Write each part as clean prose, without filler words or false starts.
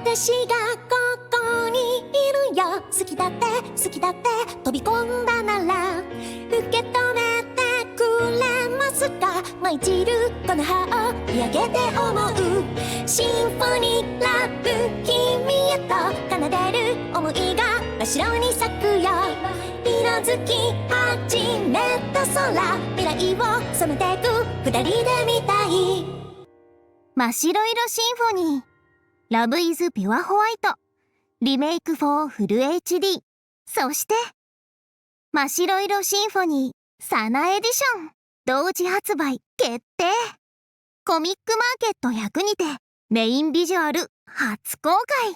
私がここにいるよ。好きだって好きだって飛び込んだなら受け止めてくれますか。舞い散るこの葉を見上げて思うシンフォニーラブ、君へと奏でる想いが真っ白に咲くよ。色づき始めた空、未来を染めてく二人で見たい。真っ白色シンフォニーラブイズピュアホワイトリメイクフォーフル HD、 そして真っ白色シンフォニーサナエディション同時発売決定。コミックマーケット100にてメインビジュアル初公開。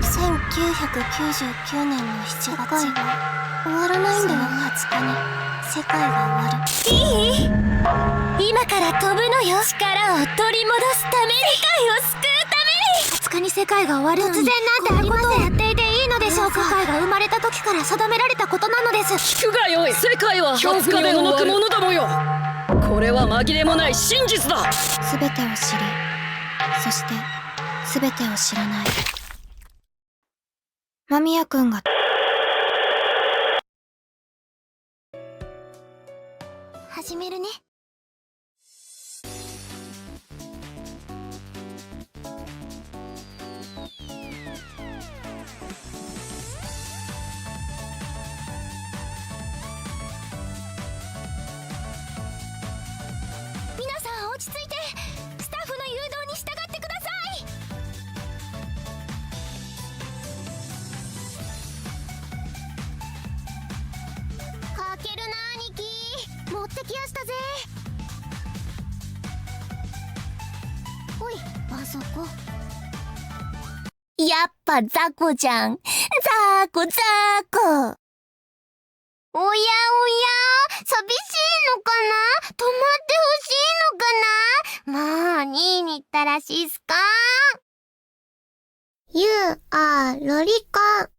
1999年の7月、終わらないんだよ。20日に世界が終わる。いい？今から飛ぶのよ。力を取り戻すために、世界を救うために。20日に世界が終わるのに突然なんてありません。こんなことをやっていていいのでしょうか。世界が生まれた時から定められたことなのです。聞くがよい。世界は20日で動くものだもよ。これは紛れもない真実だ。全てを知り、そして全てを知らない間宮くんが始めるね。皆さん落ち着いて、スタッフの誘導に従ってください。かけるな兄貴、持ってきやしたぜ。ほい、あそこ。やっぱザコじゃん。ザコザコ。おやおや、寂しいのかな？泊まってほしいのかな？もう、ニーニったらしいすか？ You are ロリコン。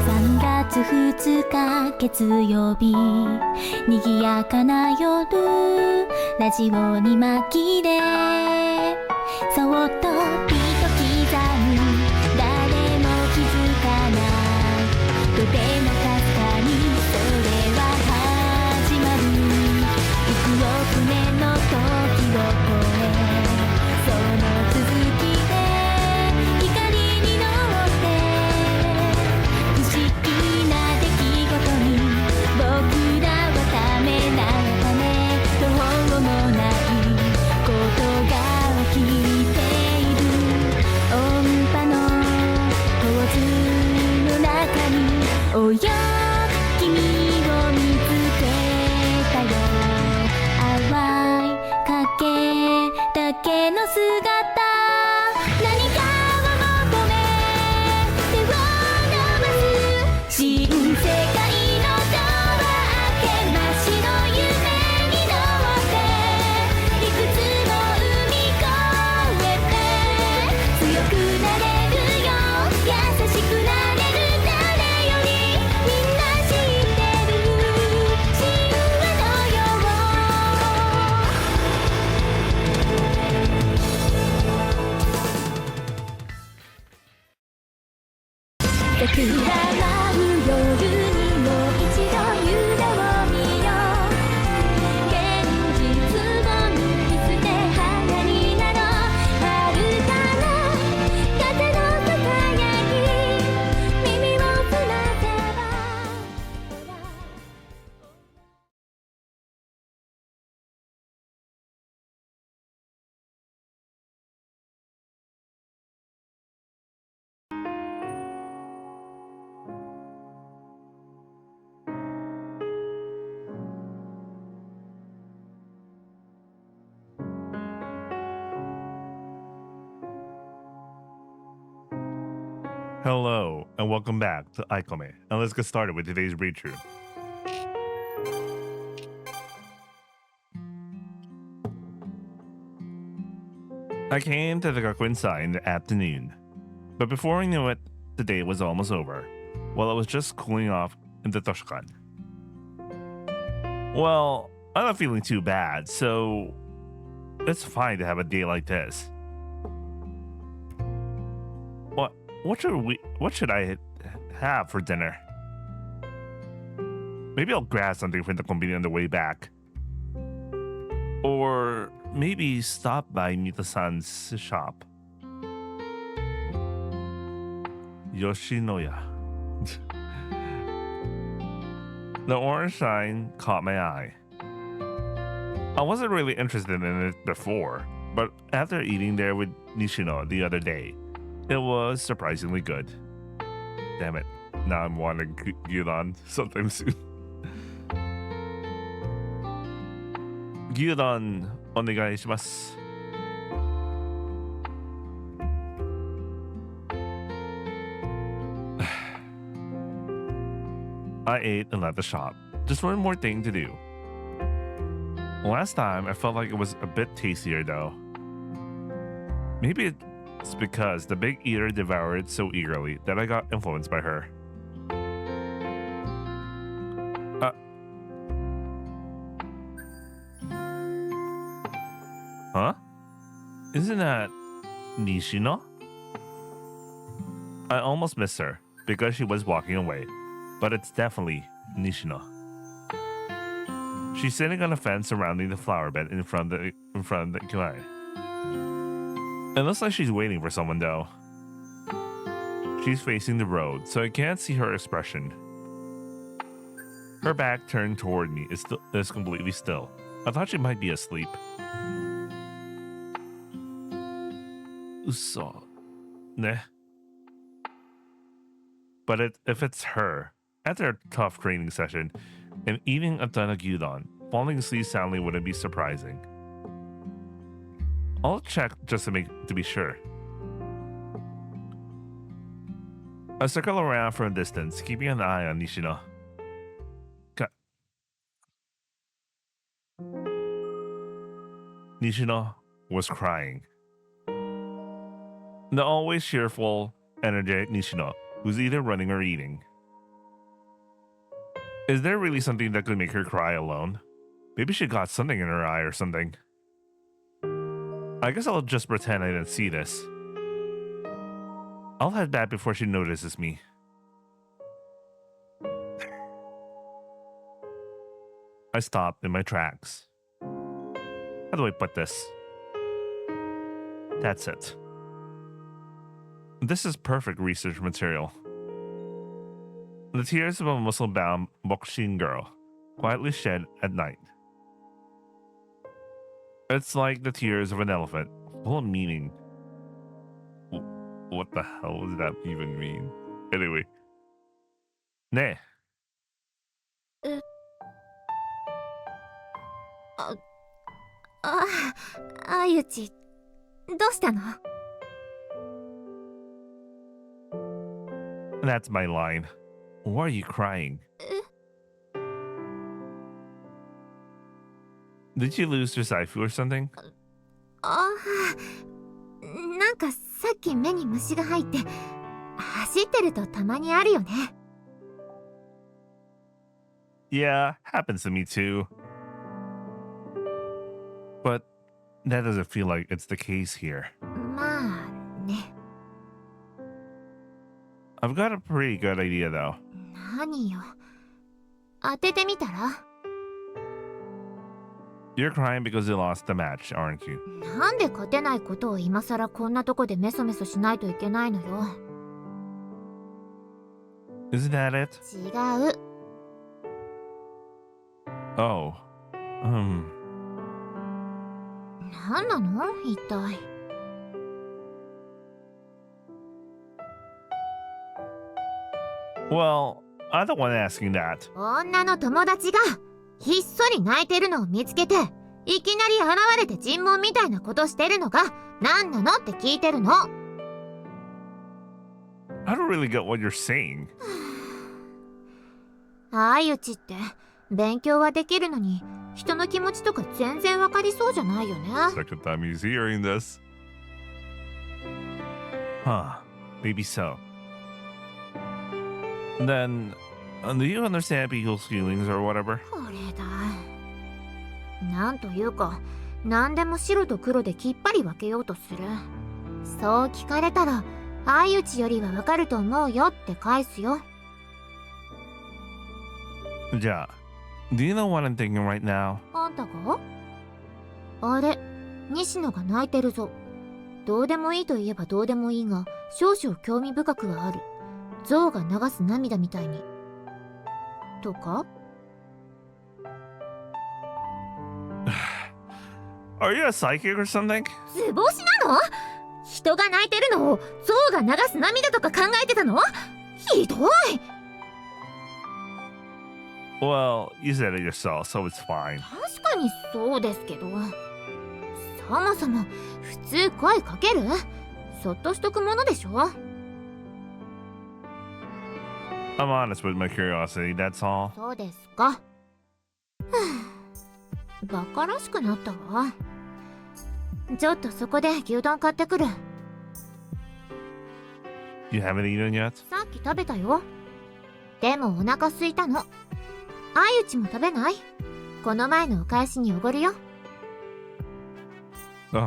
3月2日月曜日、賑やかな夜、ラジオに紛れそっとビート刻む、誰も気づかない、とてもかすかにそれは始まる。幾億年の時を超え、その続きで光に乗って不思議な出来事に僕らはためなったね。途方もないことが起きている。音波の構図の中におよ君を見つけたよ。淡い影だけの姿、何かを求め手を伸ばす。新世界のドア開け、真っ白夢に乗っていくつも海越えて強くなれるよ、優しくなれる、誰よりみんな知ってる神話のよう。桜舞う夜にもう一度夢を見よう。現実を脱ぎ捨て花になろう。遥かな風のささやき、耳を澄ませばほら。Hello, and welcome back to Aikome. And let's get started with today's read through. I came to the Gakuin in the afternoon, but before I knew it, the day was almost over, while I was just cooling off in the Toshikan. Well, I'm not feeling too bad, so it's fine to have a day like this. What should I have for dinner? Maybe I'll grab something from the convenience on the way back. Or maybe stop by Mita-san's shop. Yoshinoya. The orange sign caught my eye. I wasn't really interested in it before, but after eating there with Nishino the other day, it was surprisingly good. Damn it, now I'm wanting gyudon sometime soon. Gyudon onegai shimasu. I ate and left the shop. Just one more thing to do. Last time, I felt like it was a bit tastier though. Maybe it's because the big eater devoured so eagerly that I got influenced by her. Huh? Isn't that Nishino? I almost missed her because she was walking away, but it's definitely Nishino. She's sitting on a fence surrounding the flower bed in front of the Aikome. It looks like she's waiting for someone though. She's facing the road, so I can't see her expression. Her back turned toward me is completely still. I thought she might be asleep. Uso. Neh. But if it's her, after a tough training session and eating a ton of gyudon, falling asleep soundly wouldn't be surprising. I'll check just to be sure. I circle around from a distance, keeping an eye on Nishino. Nishino was crying. The always cheerful, energetic Nishino, who's either running or eating. Is there really something that could make her cry alone? Maybe she got something in her eye or something. I guess I'll just pretend I didn't see this. I'll head back before she notices me. I stopped in my tracks. How do I put this? That's it. This is perfect research material. The tears of a muscle-bound boxing girl, quietly shed at night. It's like the tears of an elephant, full of meaning. What the hell does that even mean? Anyway. Ne. あゆち、どうしたの？ That's my line. Why are you crying? Did you lose your saifu or something? なんかさっき目に虫が入って走ってるとたまにあるよね。 Yeah, happens to me too. But that doesn't feel like it's the case here. まあね。 I've got a pretty good idea though. 何よ。当ててみたら？ You're crying because you lost the match, aren't you? なんで勝てないことを今さらこんなとこでメソメソしないといけないのよ。 Isn't that it? 違う。 Oh. 何なの？一体。 Well, I'm the one asking that. 女の友達がひっそり泣いてるのを見つけていきなり現れて尋問みたいなことしてるのが何なのって聞いてるの。 I don't really get what you're saying. 相打って勉強はできるのに人の気持ちとか全然わかりそうじゃないよね。 Second time he's hearing this. Huh. Maybe so. Then, do you understand people's feelings or whatever? これだ。なんというか、何でも白と黒できっぱり分けようとする。そう聞かれたら、相打ちよりはわかると思うよって返すよ。じゃあ、do you know what I'm thinking right now? あんたが？あれ、西野が泣いてるぞ。どうでもいいと言えばどうでもいいが、少々興味深くはある。象が流す涙みたいに。とか？ Are you a psychic or something? 図星なの？人が泣いてるのを象が流す涙とか考えてたの？ひどい。 Well, you said it yourself, so it's fine. 確かにそうですけど、そもそも普通声かける？そっとしとくものでしょ。 I'm honest with my curiosity, that's all. そうですか。はあ、バカらしくなったわ。ちょっとそこで牛丼買ってくる。 You haven't eaten yet? さっき食べたよ。でもお腹空いたの。相打ちも食べない？この前のお返しにおごるよ。 Ugh.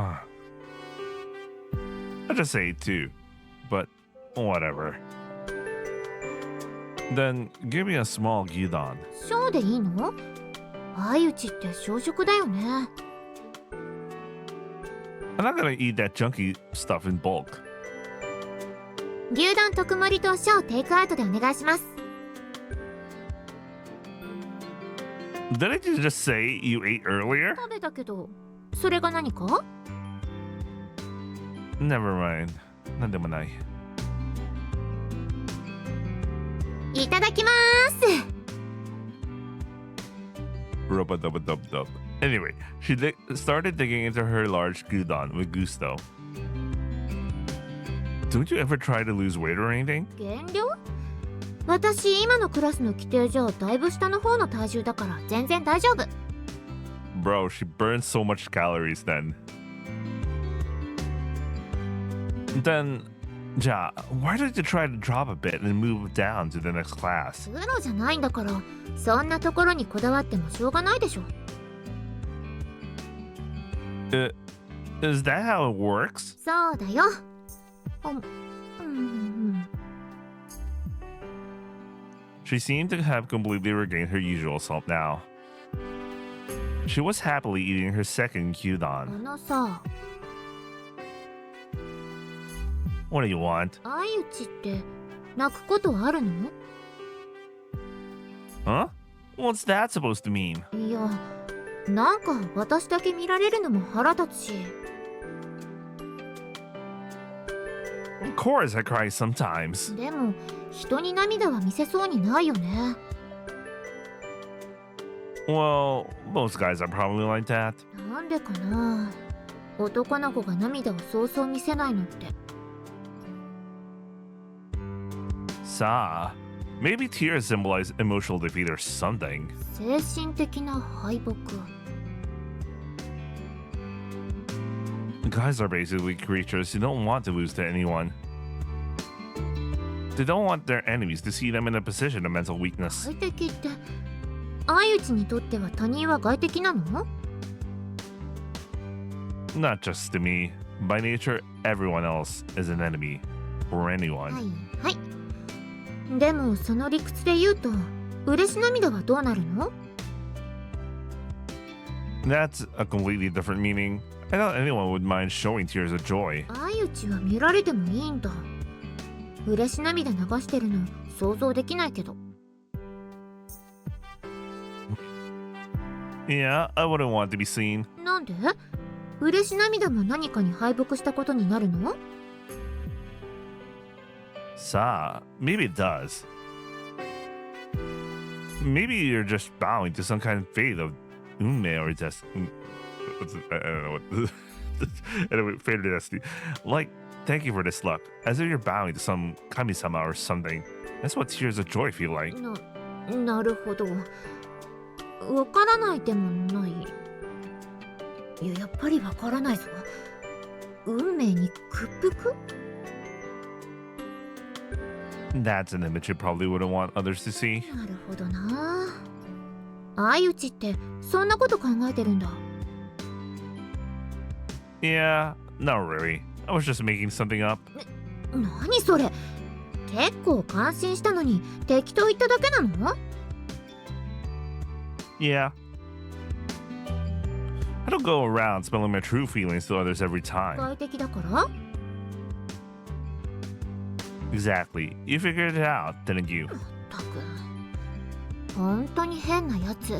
I just ate too, but whatever. Then give me a small gyudon. 小でいいの？相打ちって小食だよね。 I'm not gonna eat that junky stuff in bulk. 牛丼特盛りと小テイクアウトでお願いします。 Didn't you just say you ate earlier? 食べたけど、それが何か？ Never mind. なんでもない。いただきまーす。 Rub-a-dub-a-dub-dub. Anyway, she started digging into her large gyudon with gusto. Don't you ever try to lose weight or anything? 減量？私今のクラスの規定じゃだいぶ下の方の体重だから全然大丈夫。 Bro, she burns so much calories then. Then, ja, why don't you try to drop a bit and move down to the next class? プロじゃないんだから、そんなところにこだわってもしょうがないでしょ。 Is that how it works? そうだよ。She seemed to have completely regained her usual self now. She was happily eating her second あ gyudon. のさ、 What do you want? 相打ちって泣くことあるの？ Huh? What's that supposed to mean? いや、なんか私だけ見られるのも腹立つし。 Of course I cry sometimes. でも人に涙は見せそうにないよね。 Well, most guys are probably like that. なんでかな。男の子が涙をそうそう見せないのって。 Sa, maybe tears symbolize emotional defeat or something. 精神的な敗北。 Guys are basically creatures who don't want to lose to anyone. They don't want their enemies to see them in a position of mental weakness. 外敵って相打ちにとっては他人は外敵なの？ Not just to me. By nature, everyone else is an enemy. For anyone. はいはい。でもその理屈で言うと嬉し涙はどうなるの？ That's a completely different meaning. I doubt anyone would mind showing tears of joy. 相打ちは見られてもいいんだ。嬉し涙流してるの想像できないけど。 Yeah, I wouldn't want to be seen. なんで？嬉し涙も何かに敗北したことになるの？ Sa, maybe it does. Maybe you're just bowing to some kind of fate of Ume or destiny. I don't know what. Anyway, fate or destiny. Like, thank you for this luck. As if you're bowing to some kami-sama or something. That's what tears of joy feel like. なるほど。わからないでもない。いや、やっぱりわからないぞ。運命に屈服？ That's an image you probably wouldn't want others to see. なるほどな。相打ちってそんなこと考えてるんだ。Yeah, not really. I was just making something up. 何それ。結構感心したのに適当言っただけなの？ Yeah. I don't go around spilling my true feelings to others every time. 外的だから？ Exactly. You figured it out, didn't you? たく。本当に変なやつ。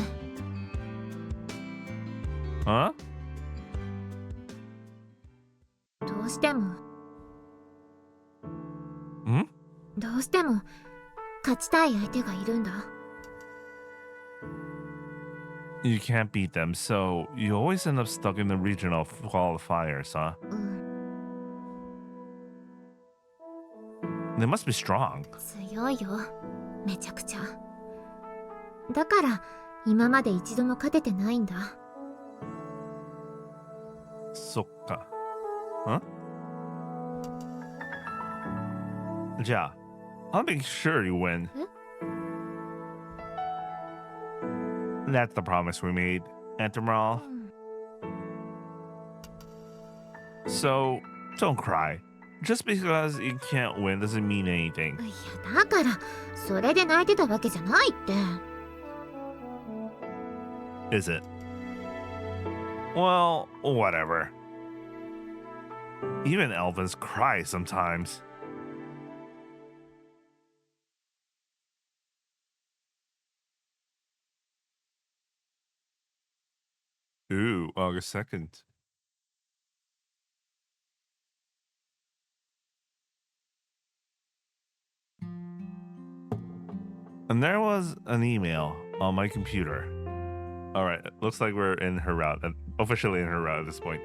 Huh? どうしても。Hmm? どうしても勝ちたい相手がいるんだ。You can't beat them, so you always end up stuck in the regional qualifiers, huh? うん。 They must be strong. 強いよ。めちゃくちゃ。だから今まで一度も勝ててないんだ。Sokka. Huh? Ja, I'll make sure you win. That's the promise we made, Antamral. So, don't cry. Just because you can't win doesn't mean anything. いやだからそれで泣いてたわけじゃないって。 Is it? Well, whatever. Even elephants cry sometimes. Ooh, August 2nd. And there was an email on my computer. Alright, looks like we're in her route, officially in her route at this point.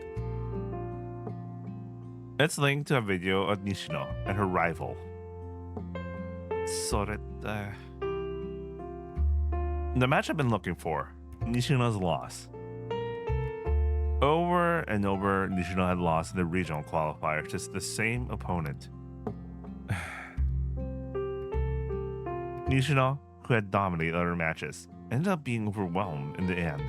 It's linked to a video of Nishino and her rival. The match I've been looking for, Nishino's loss. Over and over, Nishino had lost in the regional qualifier to the same opponent. Nishino, who had dominated other matches, ended up being overwhelmed in the end.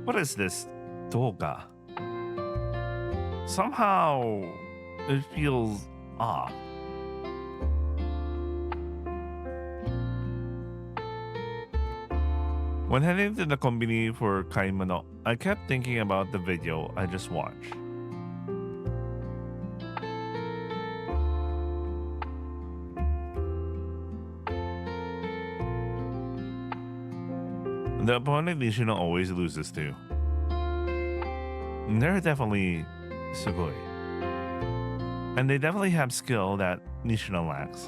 What is this doga? Somehow it feels off. When heading to the konbini for kaimono, I kept thinking about the video I just watched. The opponent Nishino always loses to. They're definitely sugoi. And they definitely have skill that Nishino lacks.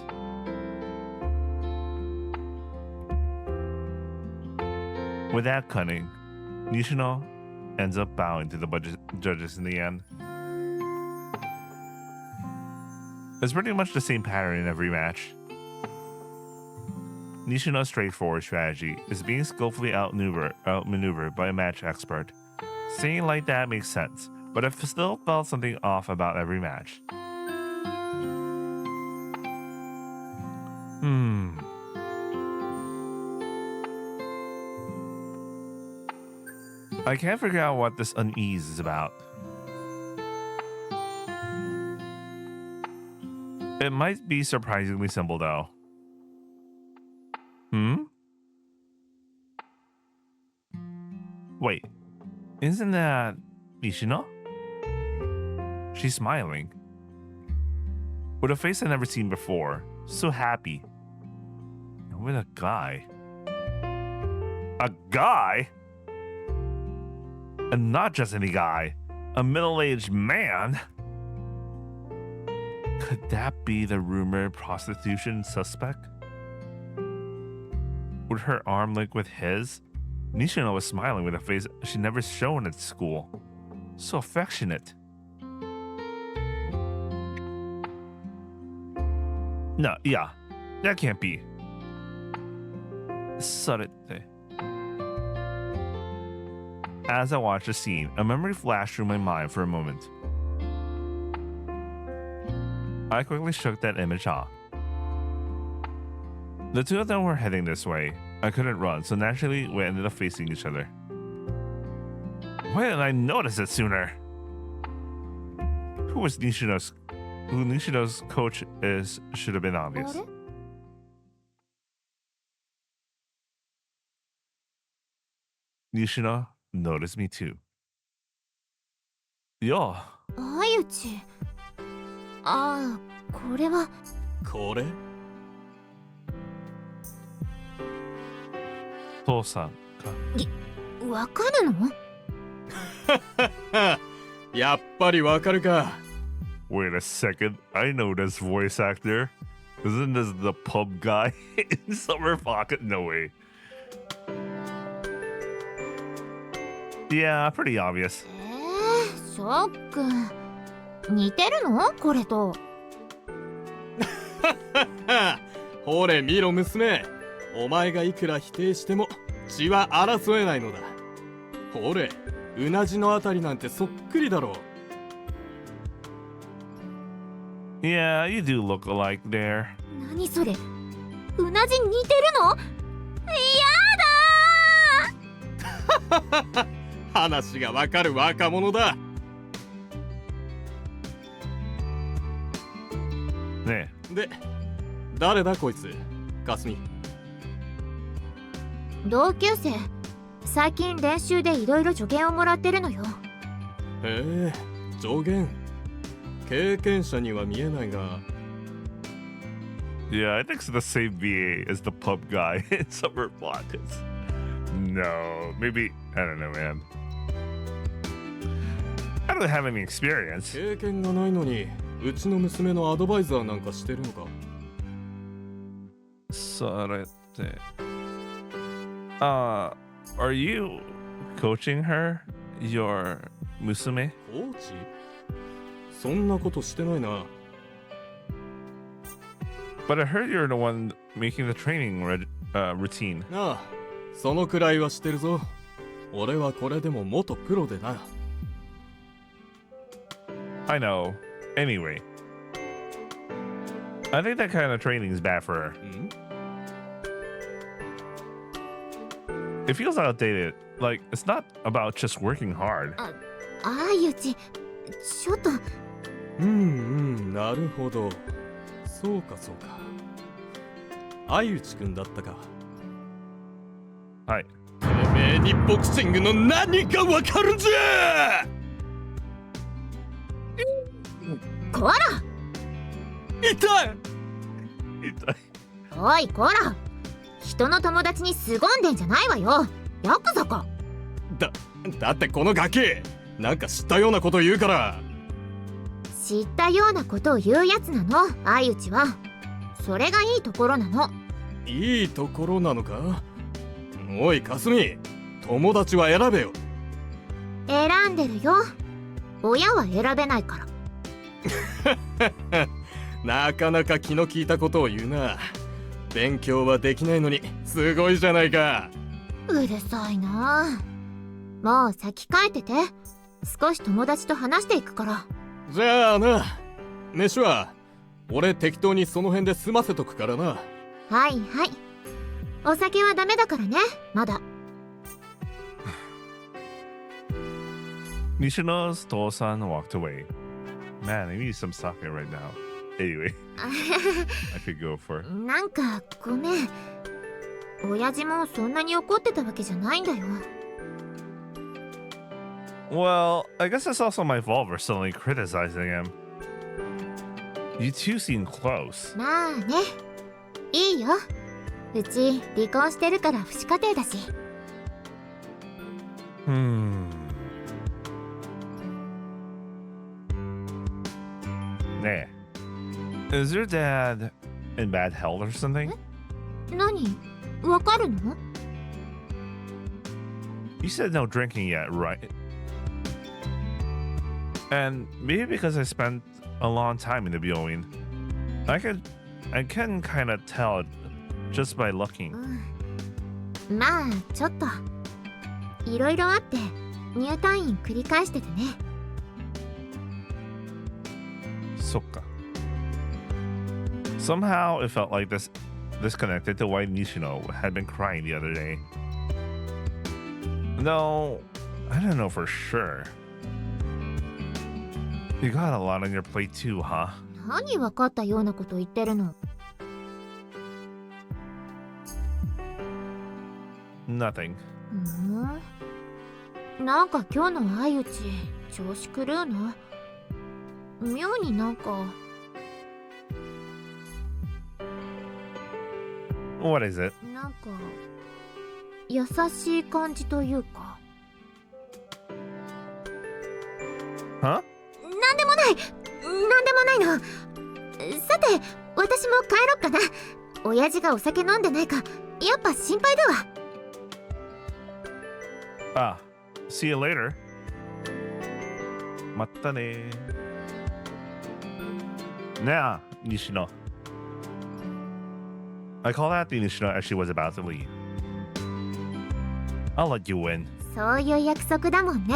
With that cunning, Nishino ends up bowing to the judges in the end. It's pretty much the same pattern in every match. Nishino's straightforward strategy is being skillfully outmaneuvered by a match expert. Saying like that makes sense, but I still felt something off about every match. I can't figure out what this unease is about. It might be surprisingly simple though. Wait, isn't that Nishino? She's smiling. With a face I've never seen before, so happy. And with a guy. A guy? And not just any guy, a middle-aged man. Could that be the rumored prostitution suspect? Would her arm link with his? Nishino was smiling with a face she'd never shown at school. So affectionate. No, yeah, that can't be. Sarete. As I watched the scene, a memory flashed through my mind for a moment. I quickly shook that image off. The two of them were heading this way. I couldn't run, so naturally we ended up facing each other. Why didn't I notice it sooner? Who Nishino's coach is should have been あ obvious. れ Nishino noticed me too. Yo, 相打ち。ああ、これは。これ父さんか。わかるの？やっぱりわかるか。 Wait a second, I know this voice actor. Isn't this the pub guy in Summer Pocket? No way. Yeah, pretty obvious. ショック。似てるのこれと。ほれ見ろ娘、お前がいくら否定しても血は争えないのだ。ほれ、うなじのあたりなんてそっくりだろう。 Yeah, you do look alike there. 何それ？うなじ似てるの？やだ話がわかる若者だ。ねで、誰だこいつ？かすみ。同級生。最近練習でいろいろ助言をもらってるのよ。へえ、助言。経験者には見えないが。 Yeah, I think it's the same VA as the pub guy in Summer Pockets. No, maybe, I don't know, man. I don't have any experience. 経験がないのに、うちの娘のアドバイザーなんかしてるのか。それって。Are you coaching her? Your 娘? コーチ？そんなことしてないな。 But I heard you're the one making the training routine. ああ、そのくらいはしてるぞ。俺はこれでも元プロでな。 I know. Anyway, I think that kind of training is bad for her. ん？ It feels outdated. Like, it's not about just working hard. 相打ち、ちょっと。なるほど。そうかそうか。相内くんだったか。はい。てめえにボクシングの何がわかるんじゃ！こら！痛い！痛い。おいこら！人の友達に凄んでんじゃないわよ。ヤクザか。だってこのガキ、なんか知ったようなこと言うから。知ったようなことを言うやつなの、相打ちは。それがいいところなの。いいところなのか？おいかすみ、友達は選べよ。選んでるよ。親は選べないから。なかなか気の利いたことを言うな。勉強はできないのにすごいじゃないか。うるさいな。もう先帰ってて。少し友達と話していくから。じゃあな、飯は俺適当にその辺で済ませとくからな。はいはい。お酒はダメだからね、まだ。Nishino's Tosan walked away. Man, I need some sake right now. Anyway, I could go for. なんかごめん。親父もそんなに怒ってたわけじゃないんだよ。Well, I guess it's also my fault for suddenly criticizing him. You two seem close. まあね。いいよ。うち離婚してるから不死家庭だし。Nah. Is your dad in bad health or something? 何？わかるの？ You said no drinking yet, right? And maybe because I spent a long time in the Byoin, I can kind of tell just by looking. まあちょっと。いろいろあって入退院繰り返しててね。そっか。Somehow it felt like this connected to why Nishino had been crying the other day. No, I don't know for sure. You got a lot on your plate too, huh? 何分かったようなこと言ってるの。 Nothing. なんか今日の相打ち調子狂うな。妙になんか What is it? なんか優しい感じというか。 Huh? なんでもないの。さて私も帰ろっかな。親父がお酒飲んでないかやっぱ心配だわ。 Ah, see you later. Matane. Nah, Nishino. I called out to Nishino as she was about to leave. I'll let you win. そういう約束だもんね。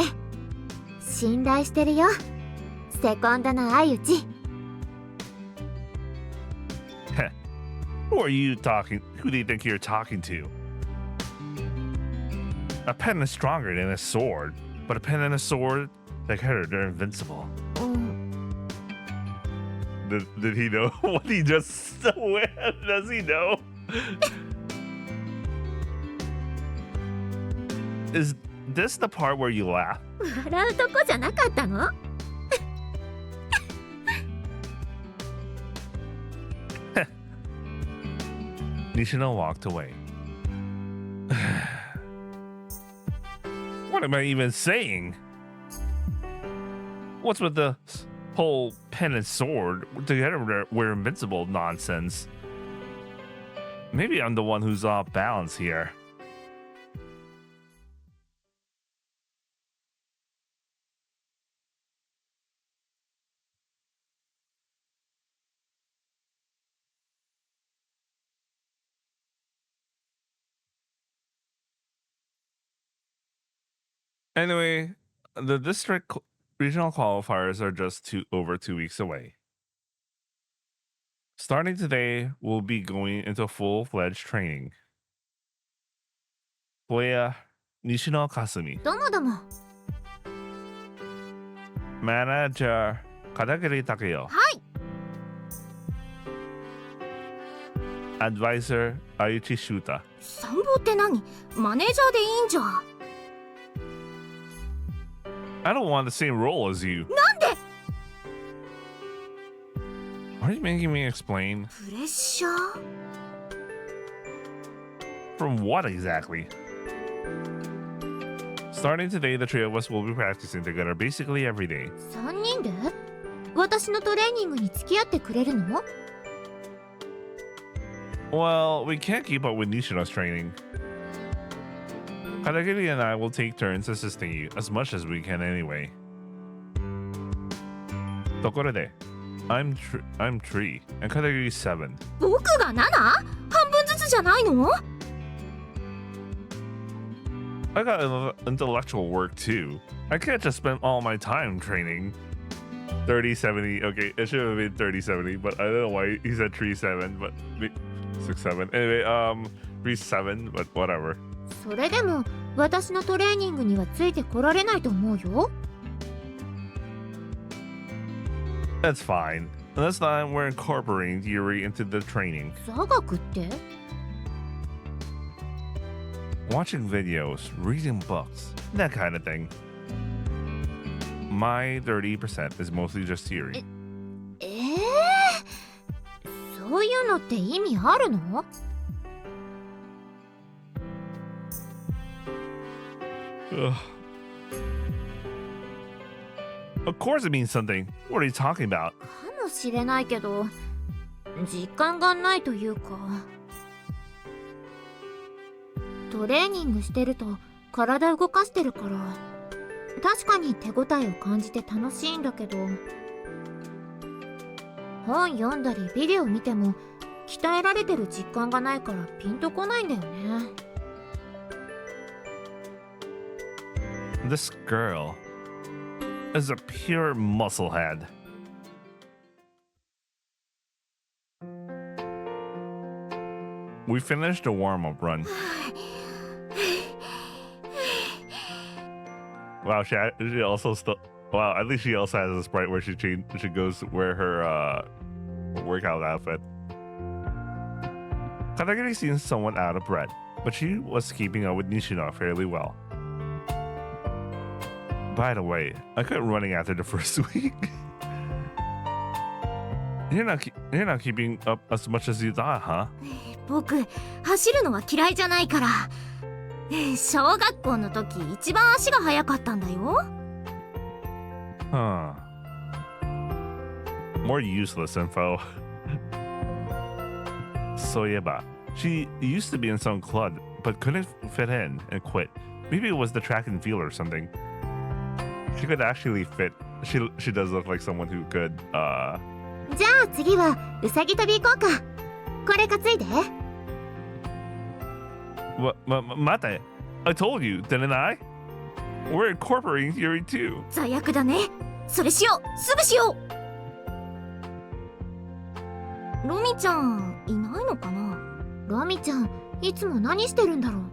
信頼してるよ。セコンドの相打ち。 Who are you talking? Who do you think you're talking to? A pen is stronger than a sword, but a pen and a sword, they're invincible. うん Did he know what he just said? Does he know? Is this the part where you laugh? 笑うとこじゃなかったの？ Nishino walked away. What am I even saying? What's with the whole pen and sword together we're invincible nonsense? Maybe I'm the one who's off balance here. Anyway, the district regional qualifiers are just over 2 weeks away. Starting today, we'll be going into full-fledged training. Player Nishino Kasumi. どもども。 Manager Kadagiri Takeyo. はい。 Advisor Ayuchi Shuta. 参謀って何？マネージャーでいいんじゃ。 I don't want the same role as you. なんで？ Are you making me explain? プレッシャー？ From what exactly? Starting today, the three of us will be practicing together basically every day. 3人で？私のトレーニングに付き合ってくれるの？ Well, we can't keep up with Nishino's training. Kadagiri and I will take turns assisting you as much as we can anyway. ところで I'm 3 and Kadagiri 7. 僕が 7？ 半分ずつじゃないの？ I got intellectual work too. I can't just spend all my time training. 30-70. Okay, it should have been 30-70, but I don't know why he said 3-7, but 6-7. Anyway, 3-7, but whatever. それでも私のトレーニングにはついてこられないと思うよ。 That's fine. This time we're incorporating Yuri into the training. 座学って？ Watching videos, reading books, that kind of thing. My 30% is mostly just theory. そういうのって意味あるの？ Ugh. Of course it means something. What are you talking about? かもしれないけど時間がないというか。トレーニングしてると体動かしてるから確かに手応えを感じて楽しいんだけど、本読んだりビデオ見ても鍛えられてる実感がないからピンとこないんだよね。 This girl is a pure musclehead. We finished the warm-up run. Wow, she also still. Wow, at least she also has a sprite where she goes to wear her workout outfit. Katagiri seems somewhat out of breath, but she was keeping up with Nishino fairly well. By the way, I quit running after the first week. You're not keeping up as much as you thought, huh? 僕走るのは嫌いじゃないから。小学校の時一番足が速かったんだよ。Huh. More useless info. Soyeba. She used to be in some club, but couldn't fit in and quit. Maybe it was the track and field or something. She could actually fit. She does look like someone who could, じゃあ次はうさぎ跳び行こうか。これ担いで。Mate, I told you, didn't I? We're incorporating theory too. 最悪だね。それしよう。すぐしよう。ロミちゃんいないのかな。ロミちゃんいつも何してるんだろう。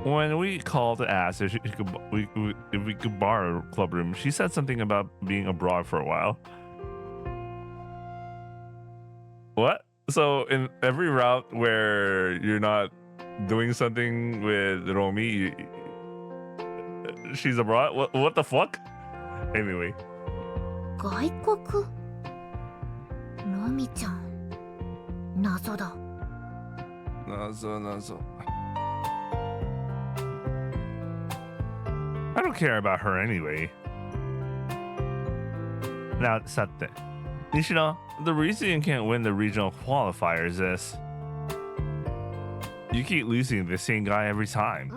When we called to ask if if we could borrow a club room, she said something about being abroad for a while. What? So in every route where you're not doing something with Romi, she's abroad? What the fuck? Anyway. 外国。ロミちゃん謎だ。謎。I don't care about her anyway. Now, Sate. Nishino, the reason you can't win the regional qualifiers is you keep losing to the same guy every time.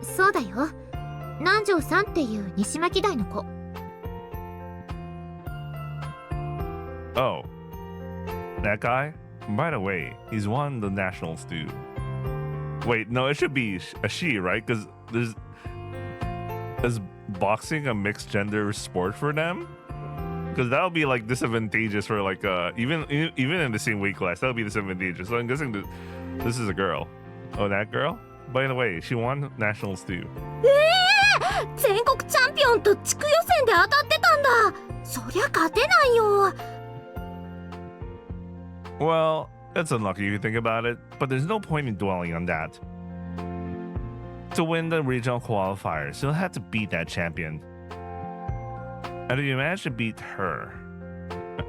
そうだよ。南條さんっていう西巻大の子。Oh, that guy? By the way, he's won the nationals too. Wait, no, it should be a she, right? Because is boxing a mixed gender sport for them? Because that would be like disadvantageous for like even in the same weight class. That would be disadvantageous. So I'm guessing that this is a girl. Oh, that girl? By the way, she won nationals too. 全国チャンピオンと地区予選で当たってたんだ。そりゃ勝てないよ。Well, it's unlucky if you think about it, but there's no point in dwelling on that. To win the regional qualifiers, you'll have to beat that champion. And if you manage to beat her,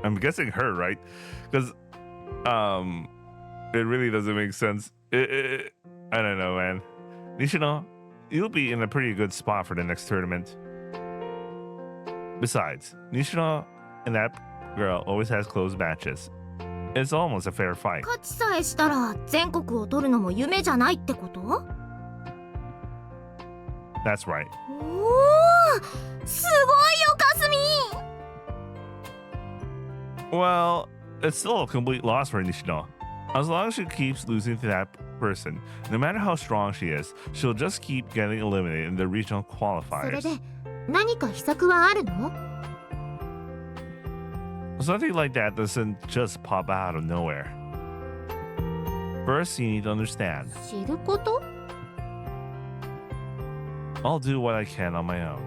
I'm guessing her, right? Because it really doesn't make sense. I don't know, man. Nishino, you'll be in a pretty good spot for the next tournament. Besides, Nishino and that girl always has close matches. It's almost a fair fight. 勝ちさえしたら全国を取るのも夢じゃないってこと？ That's right. おー、すごいよカスミ。Well, it's still a complete loss for Nishino. As long as she keeps losing to that person, no matter how strong she is, she'll just keep getting eliminated in the regional それ qualifiers. で何か秘策はあるの？ Something like that doesn't just pop out of nowhere. First, you need to understand. 知ること？ I'll do what I can on my own.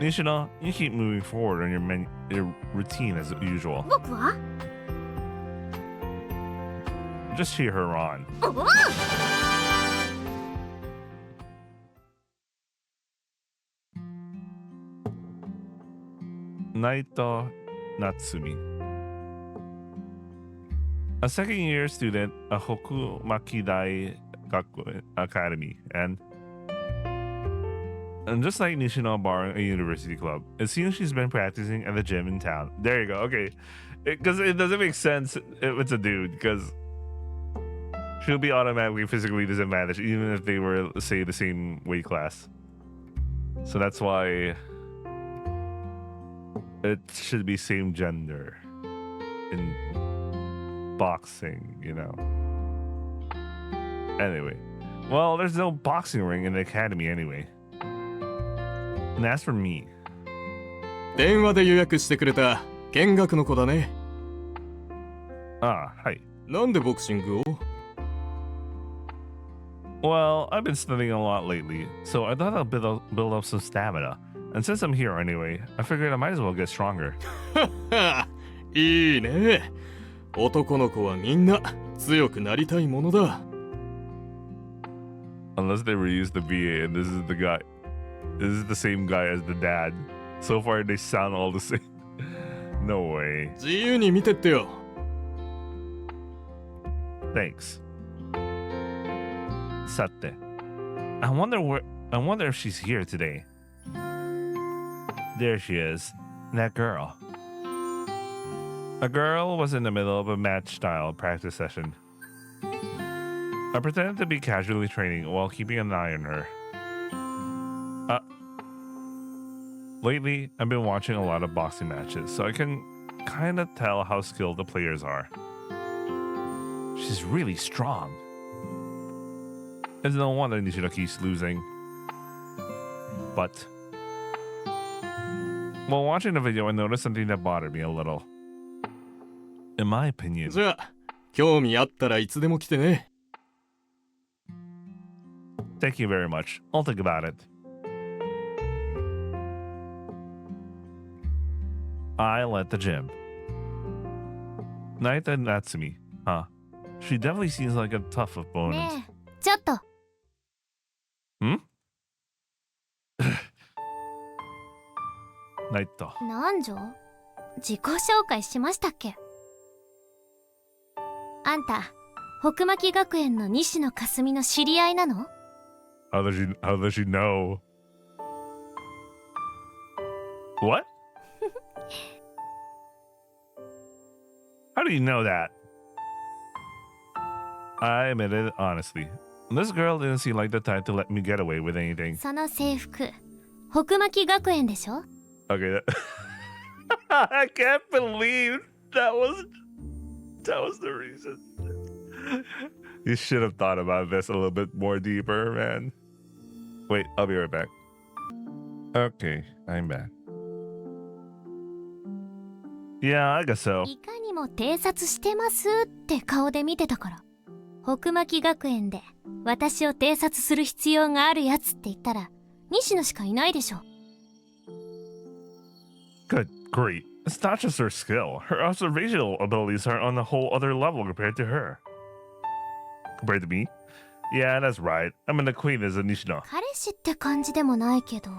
Nishino, you keep moving forward on your routine as usual. 僕は？ Just cheer her on. おお！ Naito Natsumi. A second-year student at Hokumakidai Academy, and just like Nishino barring a university club, it seems she's been practicing at the gym in town. There you go. Okay, because it doesn't make sense if it's a dude, because she'll be automatically physically disadvantaged even if they were, say, the same weight class. So that's why it should be same gender in boxing, you know. Anyway, well, there's no boxing ring in the academy anyway. And as for me, 電話で予約してくれた見学の子だね。Hi. なんでボクシングを Well, I've been studying a lot lately, so I thought I'd build up some stamina. And since I'm here anyway, I figured I might as well get stronger. いいね。男の子はみんな強くなりたいものだ。 Unless they reuse the VA and this is the guy. This is the same guy as the dad. So far, they sound all the same. No way. 自由に見てってよ。 Thanks. Sate. I wonder if she's here today. There she is. That girl. A girl was in the middle of a match-style practice session. I pretended to be casually training while keeping an eye on her. Lately, I've been watching a lot of boxing matches, so I can kind of tell how skilled the players are. She's really strong. It's no wonder Nishino keeps losing. But while watching the video, I noticed something that bothered me a little. In my opinion. じゃあ、興味あったらいつでも来てね。 Thank you very much. I'll think about it. I'll at the gym. Naita Natsumi, huh? She definitely seems like a tough opponent. ねえ、ちょっと。 Hmm? Naito. 南條自己紹介しましたっけ？あんた、北巻学園の西野かすみの知り合いなの？ How does she know? What? How do you know that? I admitted it honestly. This girl didn't seem like the type to let me get away with anything. その制服、北巻学園でしょ？ Okay, I can't believe that was the reason. You should have thought about this a little bit more deeper, man. Wait, I'll be right back. Okay, I'm back. Yeah, I guess so. いかにも偵察してますって顔で見てたから。北巻学園で私を偵察する必要があるやつって言ったら西野しかいないでしょ。 Good grief. It's not just her skill. Her observational abilities are on a whole other level compared to her. Compared to me? Yeah, that's right. I'm an acquaintance of Nishino. 彼氏って感じでもないけど。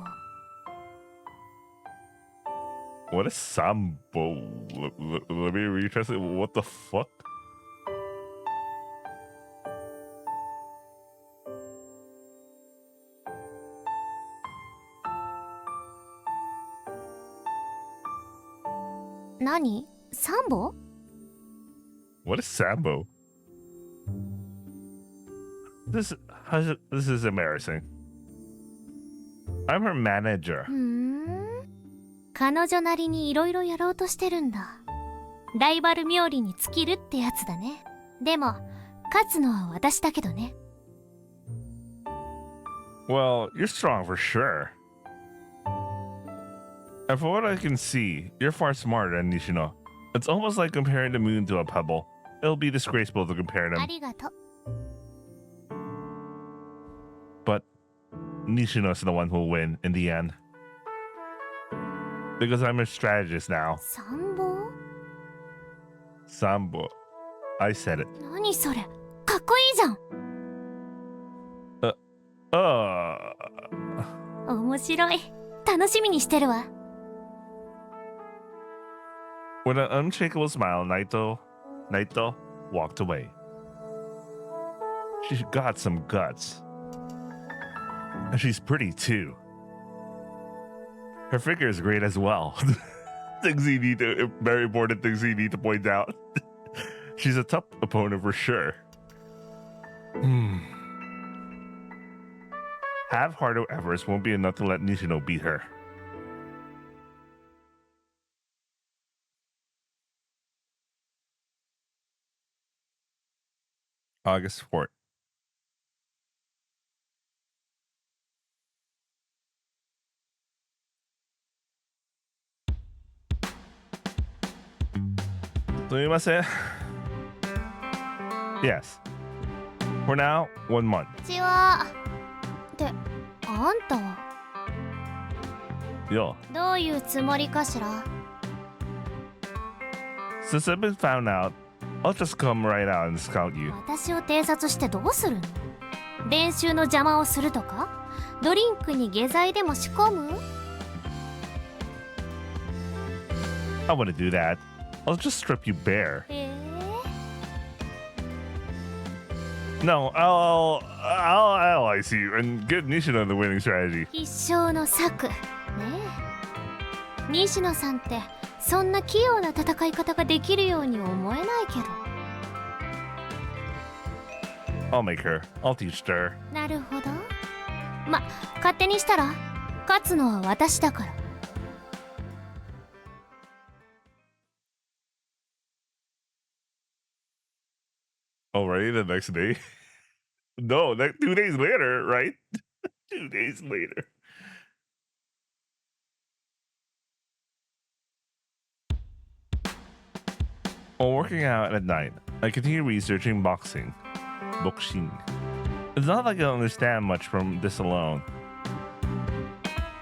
What is Sambo? Let me retranslate. What the fuck?何？サンボ？ What is Sambo? This is embarrassing. I'm her manager. 彼女なりに色々やろうとしてるんだ。ライバル冥利に尽きるってやつだね。でも勝つのは私だけどね。 Well, you're strong for sure. And for what I can see, you're far smarter than Nishino. It's almost like comparing the moon to a pebble. It'll be disgraceful to compare あ them. りがとう。 But Nishino's the one who'll win in the end. Because I'm a strategist now. 参謀？ Sambo. I said it. 何それ？かっこいいじゃん。面白い。楽しみにしてるわ。 With an unshakable smile, Naito walked away. She's got some guts. And she's pretty too. Her figure is great as well. Very important things you need to point out. She's a tough opponent for sure. Half-hearted efforts won't be enough to let Nishino beat her. August 4th. Sumimasen. Yes. For now, 1 month. ちは。ってあんたは Yo. どういうつもりかしら。 Since I've been found out, I'll just come right out and scout you. 私を偵察してどうするの？練習の邪魔をするとか？ドリンクに下剤でも仕込む？ I wouldn't do that. I'll just strip you bare. No, I'll allies you and get Nishino the winning strategy. 必勝の策ねえ。西野さんってそんな器用な戦い方ができるように思えないけど。 I'll make her. I'll teach her. なるほど。ま、勝手にしたら勝つのは私だから。 Already the next day? No, 2 days later, right? 2 days later. While working out at night, I continue researching boxing. Boxing. It's not like I understand much from this alone.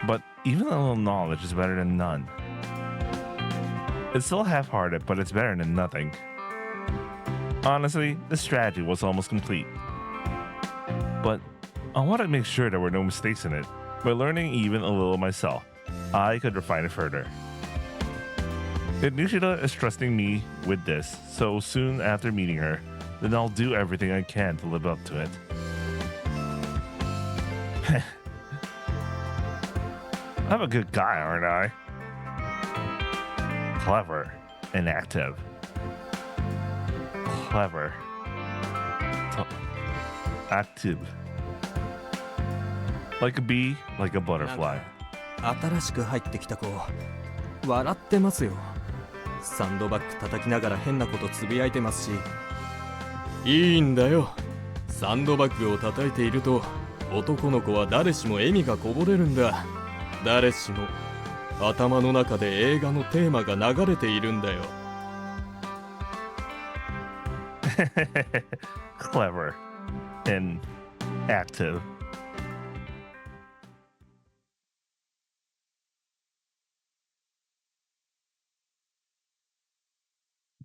But even a little knowledge is better than none. It's still half-hearted, but it's better than nothing. Honestly, the strategy was almost complete. But I wanted to make sure there were no mistakes in it. By learning even a little myself, I could refine it further. If Nishida is trusting me with this so soon after meeting her, then I'll do everything I can to live up to it. I'm a good guy, aren't I? Clever and active. Clever. Active. Like a bee, like a butterfly. 新しく入ってきた子笑ってますよ。サンドバッグ叩きながら変なことつぶやいてますし、いいんだよ。サンドバッグを叩いていると男の子は誰しも笑みがこぼれるんだ。誰しも頭の中で映画のテーマが流れているんだよ。Clever and active.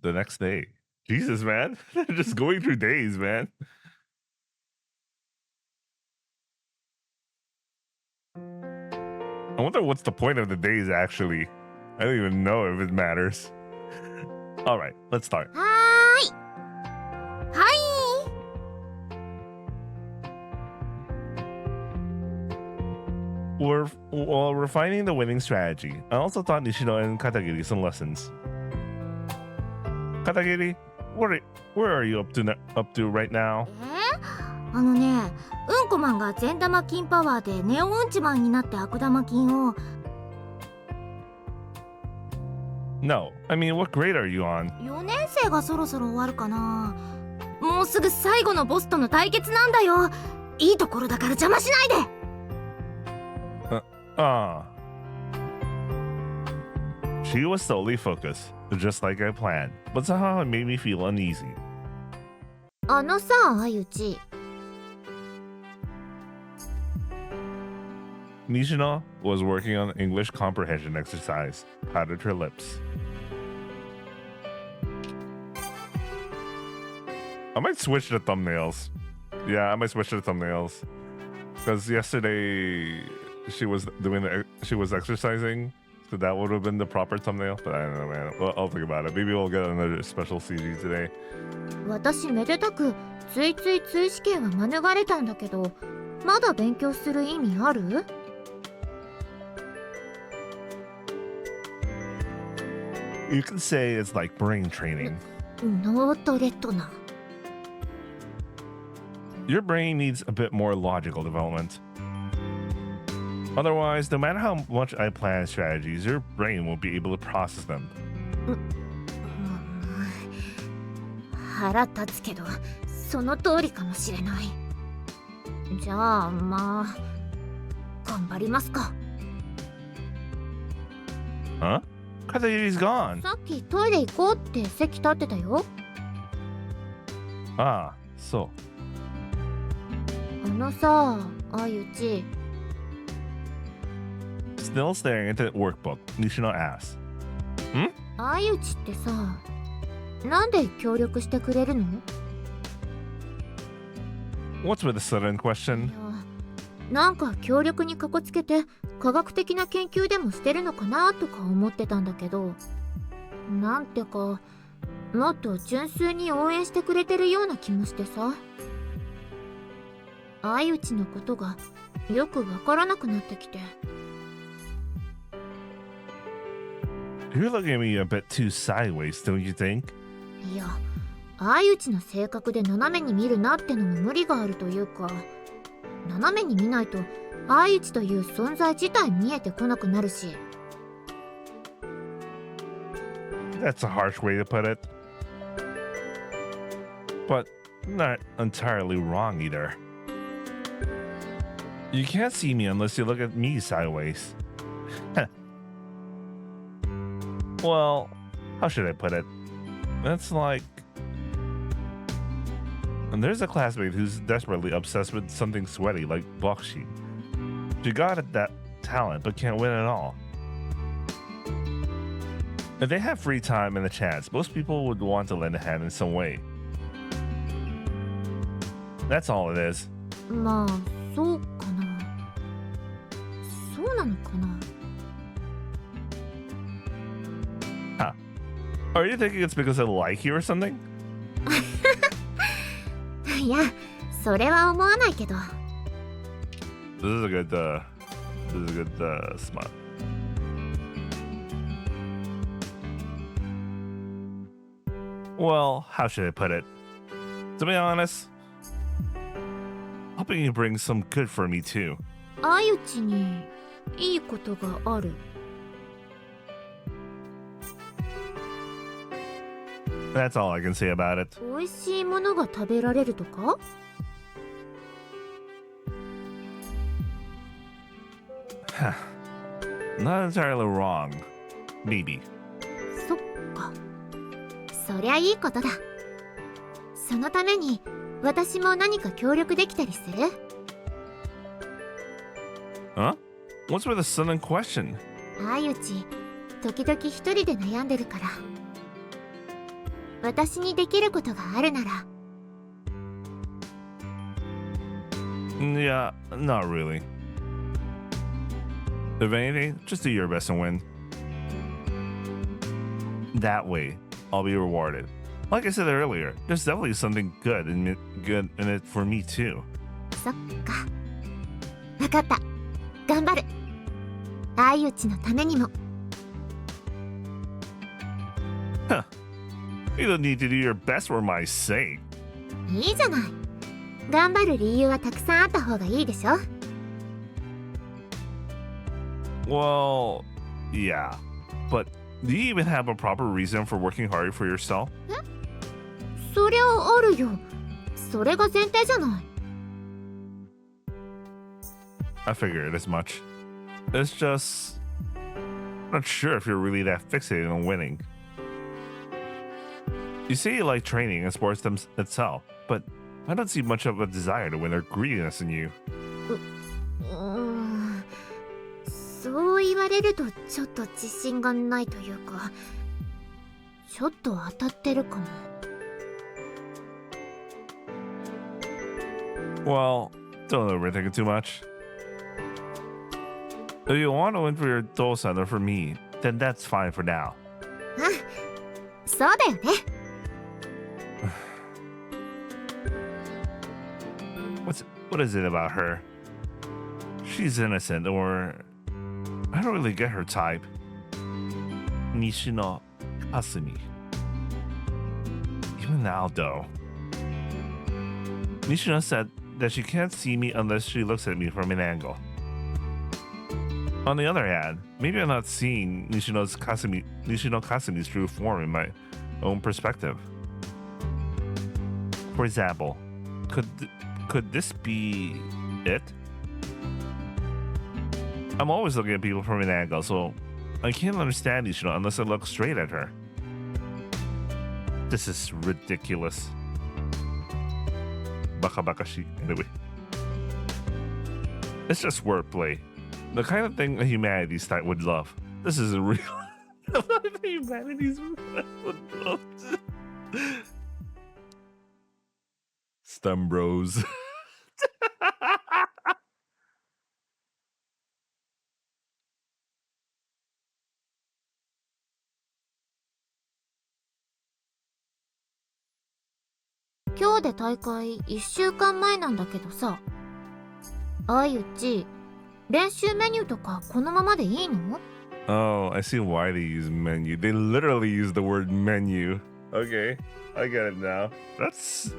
The next day. Jesus, man. Just going through days, man. I wonder what's the point of the days, actually. I don't even know if it matters. All right, let's start. はーい。はい。 While refining the winning strategy, I also taught Nishino and Katagiri some lessons. Katagiri, where are you up to right now? あのね、うんこマンが善玉菌パワーでネオうんちマンになって悪玉菌を。 No, I mean, what grade are you on? 4年生がそろそろ終わるかな。もうすぐ最後のボスとの対決なんだよ。いいところだから邪魔しないで。She was solely focused, just like I planned, but somehow it made me feel uneasy. あのさ、あゆち。 Nishino was working on English comprehension exercise, powdered her lips. I might switch the thumbnails. Yeah, I might switch the thumbnails. Because yesterday she was exercising, so that would have been the proper thumbnail. But I don't know, man. Well, I'll think about it. Maybe we'll get another special CG today. 私めでたくついつい追試験は免れたんだけど、まだ勉強する意味ある？ You can say it's like brain training. ノートレッドな。 Your brain needs a bit more logical development. Otherwise, no matter how much I plan strategies, your brain won't be able to process them. 腹立つけど、その通りかもしれない。じゃあ、まあ、頑張りますか。 Huh? Katagiri's gone. さっきトイレ行こうって席立ってたよ。Ah, so. あのさ、相内。 Still staring at the workbook, Nishino asks. 相内ってさ、なんで協力してくれるの？ What's with the sudden い question? や、なんか協力にかこつけて科学的な研究でもしてるのかなとか思ってたんだけど、なんてかもっと純粋に応援してくれてるような気もしてさ、相内のことがよくわからなくなってきて。 You're looking at me a bit too sideways, don't you think? いや、相内の性格で斜めに見るなってのも無理があるというか、斜めに見ないと相内という存在自体見えてこなくなるし。 That's a harsh way to put it. But not entirely wrong either. You can't see me unless you look at me sideways. Well, how should I put it? It's like... And there's a classmate who's desperately obsessed with something sweaty like boxing. She got that talent but can't win at all. If they have free time and a chance, most people would want to lend a hand in some way. That's all it is. まあ、そうかな。そうなのかな。 Are you thinking it's because I like you or something? いや、それは思わないけど。 This is a good smut. Well, how should I put it? To be honest, hoping you bring some good for me too. 相内にいいことがある。 That's all I can say about it. 美味しいものが食べられるとか？ Not entirely wrong. Maybe. そっか。そりゃいいことだ。そのために私も何か協力できたりする？ Huh? What's with the sudden question? 相内、時々一人で悩んでるから。私にできることがあるなら。 Yeah, not really. If anything, just do your best and win. That way, I'll be rewarded. Like I said earlier, there's definitely something good in it for me too. そっか。わかった。頑張る。相内のためにも。 Huh. You don't need to do your best for my sake. いいじゃない。頑張る理由はたくさんあった方がいいでしょ。 Well, yeah. But do you even have a proper reason for working hard for yourself? そりゃあるよ。それが前提じゃない。 I figured as much. It's just... I'm not sure if you're really that fixated on winning. You say you like training and sports itself, but I don't see much of a desire to win or greediness in you. そう言われるとちょっと自信がないというか、ちょっと当たってるかも。 Well, don't overthink it too much. If you want to win for your Dosan or for me, then that's fine for now. そうだよね。What is it about her? She's innocent, or I don't really get her type. Nishino Kasumi. Even now, though. Nishino said that she can't see me unless she looks at me from an angle. On the other hand, maybe I'm not seeing Nishino Kasumi's true form in my own perspective. For example, could this be it? I'm always looking at people from an angle, so I can't understand Nishino unless I look straight at her. This is ridiculous. Bakabakashi. Anyway. It's just wordplay. The kind of thing a humanities type would love. This isn't real. The humanities would love. Stem bros.今日で大会1週間前なんだけどさ、相内、練習メニューとかこのままでいいの？ Oh, I see why they use menu. They literally use the word menu. Okay, I get it now. That's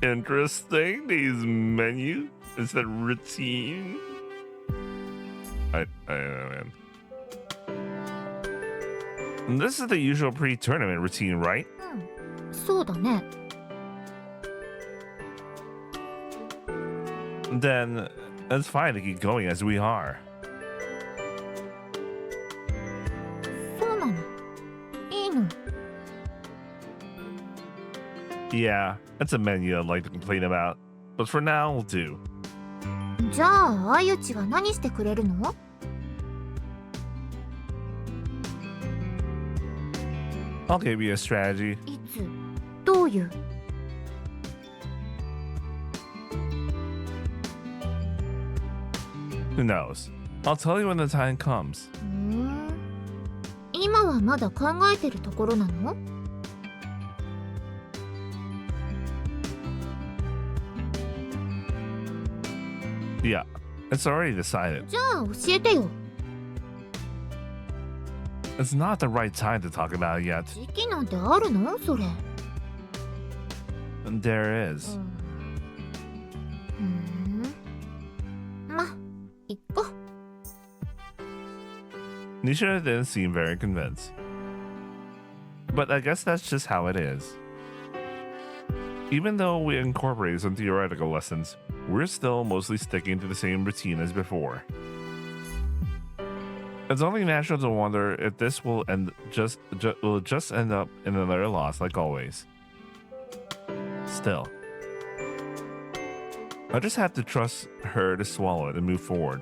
interesting. They use menu instead of routine. I don't know, man. And this is the usual pre-tournament routine, right? そうだね。Then it's fine to keep going as we are. そうなの？いいの？ Yeah, that's a menu I'd like to complain about. But for now, we'll do. じゃあ相内は何してくれるの？ I'll give you a strategy. いつ？どういう？ Who knows? I'll tell you when the time comes. 今はまだ考えてるところなの？ Yeah, it's already decided. じゃあ教えてよ。 It's not the right time to talk about it yet. 時期なんてあるの？それ。 There is. ま、いっか。 Nishida didn't seem very convinced. But I guess that's just how it is. Even though we incorporated some theoretical lessons, we're still mostly sticking to the same routine as before. It's only natural to wonder if this will just end up in another loss like always. Still, I just have to trust her to swallow it and move forward.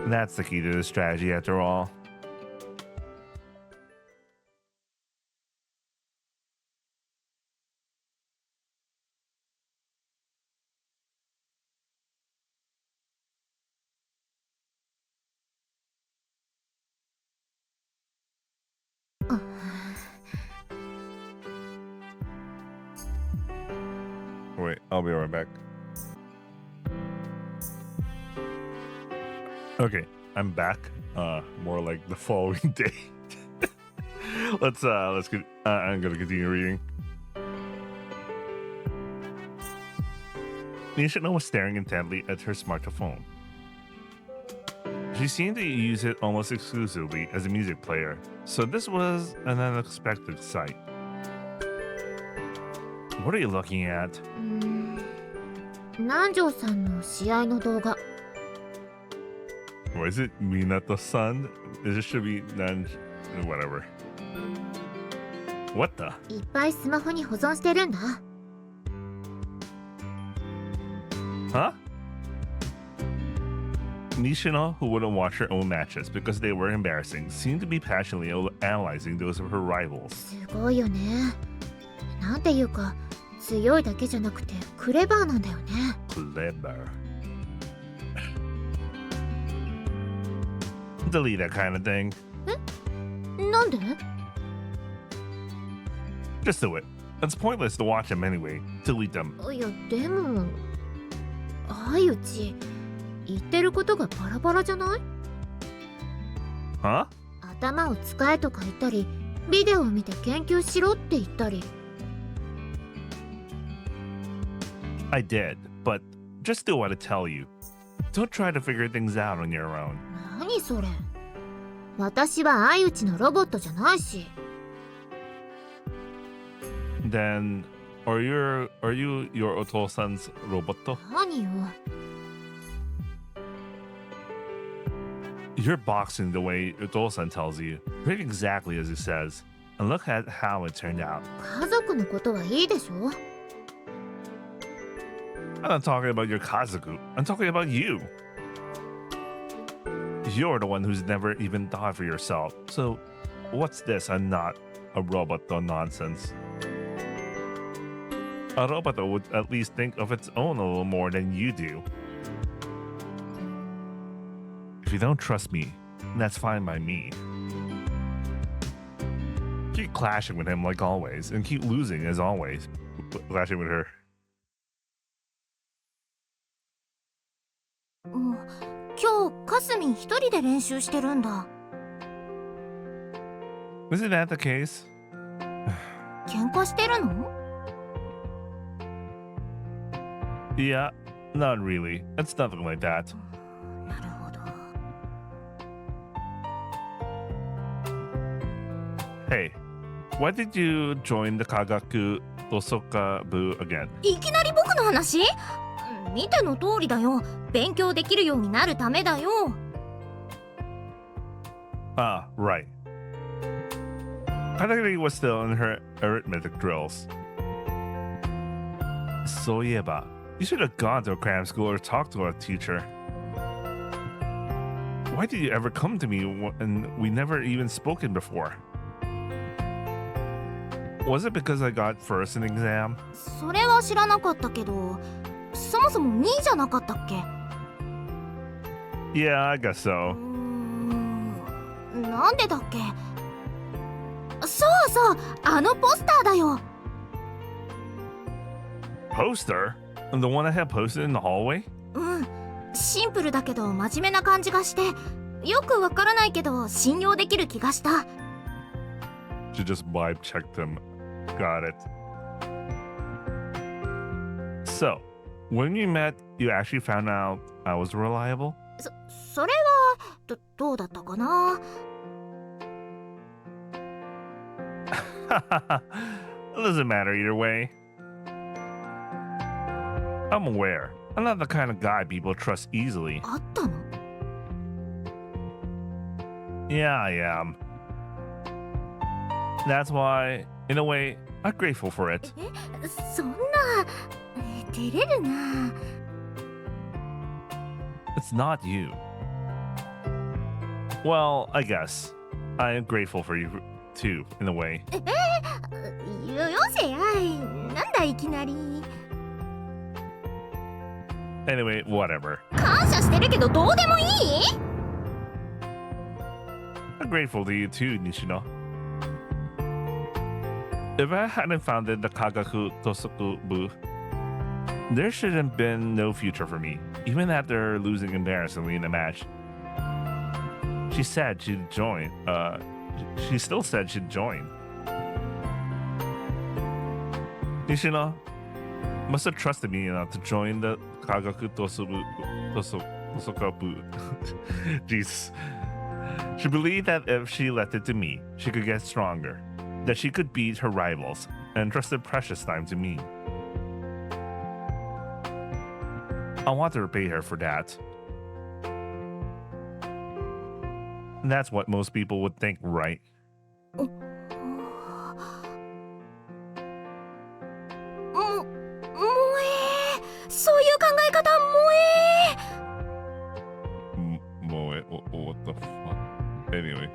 That's the key to the strategy after all. Wait, I'll be right back. Okay, I'm back. More like the following day. let's get. I'm gonna continue reading. Nishino was staring intently at her smartphone. She seemed to use it almost exclusively as a music player, so this was an unexpected sight. What are you looking at? 南條さんの試合の動画。 Or is it Minato-san? It should be whatever. What the? いっぱいスマホに保存してるんだ。 Huh? Nishino, who wouldn't watch her own matches because they were embarrassing, seemed to be passionately analyzing those of her rivals. すごいよね。なんていうか、強いだけじゃなくてクレバーなんだよね。 Clever. Delete that kind of thing. なんで？ Just do it. It's pointless to watch them anyway. Delete them. いやでも相内言ってることがバラバラじゃない？ Huh? 頭を使えとか言ったり、ビデオを見て研究しろって言ったり。 I did, but just do what I tell you. Don't try to figure things out on your own. 何それ？私は相内のロボットじゃないし。 Then, are you your Oto-san's robot? 何よ。 You're boxing the way Oto-san tells you, pretty exactly as he says. And look at how it turned out. 家族のことはいいでしょ。 I'm not talking about your Kazuku. I'm talking about you. You're the one who's never even thought for yourself. So, what's this? I'm not a robot nonsense. A robot would at least think of its own a little more than you do. If you don't trust me, that's fine by me. Keep clashing with him like always, and keep losing as always. Clashing with her. 今日かすみん一人で練習してるんだ。 Isn't that the case? 喧嘩してるの？ Yeah, not really. It's nothing like that. なるほど。 Hey, why did you join the Kagaku Tosoka Boo again? いきなり僕の話？見ての通りだよ。勉強できるようになるためだよ。 Ah, right. Katagiri was still in her arithmetic drills. So yeah, you should have gone to a cram school or talked to a teacher. Why did you ever come to me when we never even spoken before? Was it because I got first in the exam? それは知らなかったけど、そもそも2位じゃなかったっけ？ Yeah, I guess so. なんでだっけ？そうそう、あのポスターだよ。 Poster? The one I had posted in the hallway? うん、シンプルだけど真面目な感じがして、よくわからないけど信用できる気がした。 She just vibe checked him. Got it. So, when we met, you actually found out I was reliable? それはどうだったかな？ It doesn't matter either way. I'm aware. I'm not the kind of guy people trust easily. あったの？ Yeah, I am. That's why, in a way, I'm grateful for it. そんな照れるな。 It's not you. Well, I guess. I am grateful for you too, in a way. よせやい。なんだいきなり。 Anyway, whatever. 感謝してるけどどうでもいい？ I'm grateful to you too, Nishino. If I hadn't founded the Kagaku Tosoku Boo, there should have been no future for me, even after losing embarrassingly in the match. She said she'd join. She still said she'd join. Nishino must have trusted me enough to join the Kagaku Tosoka Boo. Jesus. She believed that if she left it to me, she could get stronger, that she could beat her rivals, and trusted precious time to me. I want to repay her for that. That's what most people would think, right? そういう考え方What the fuck? Anyway.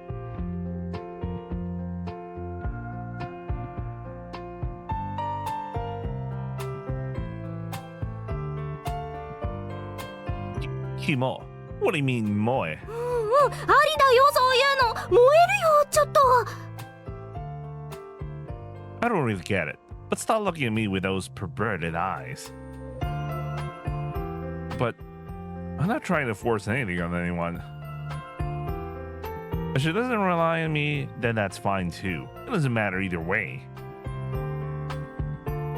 Kimo, what do you mean, moe? ありだよ、そういうの。燃えるよ、ちょっと。 I don't really get it. But stop looking at me with those perverted eyes. But I'm not trying to force anything on anyone. If she doesn't rely on me, then that's fine too. It doesn't matter either way.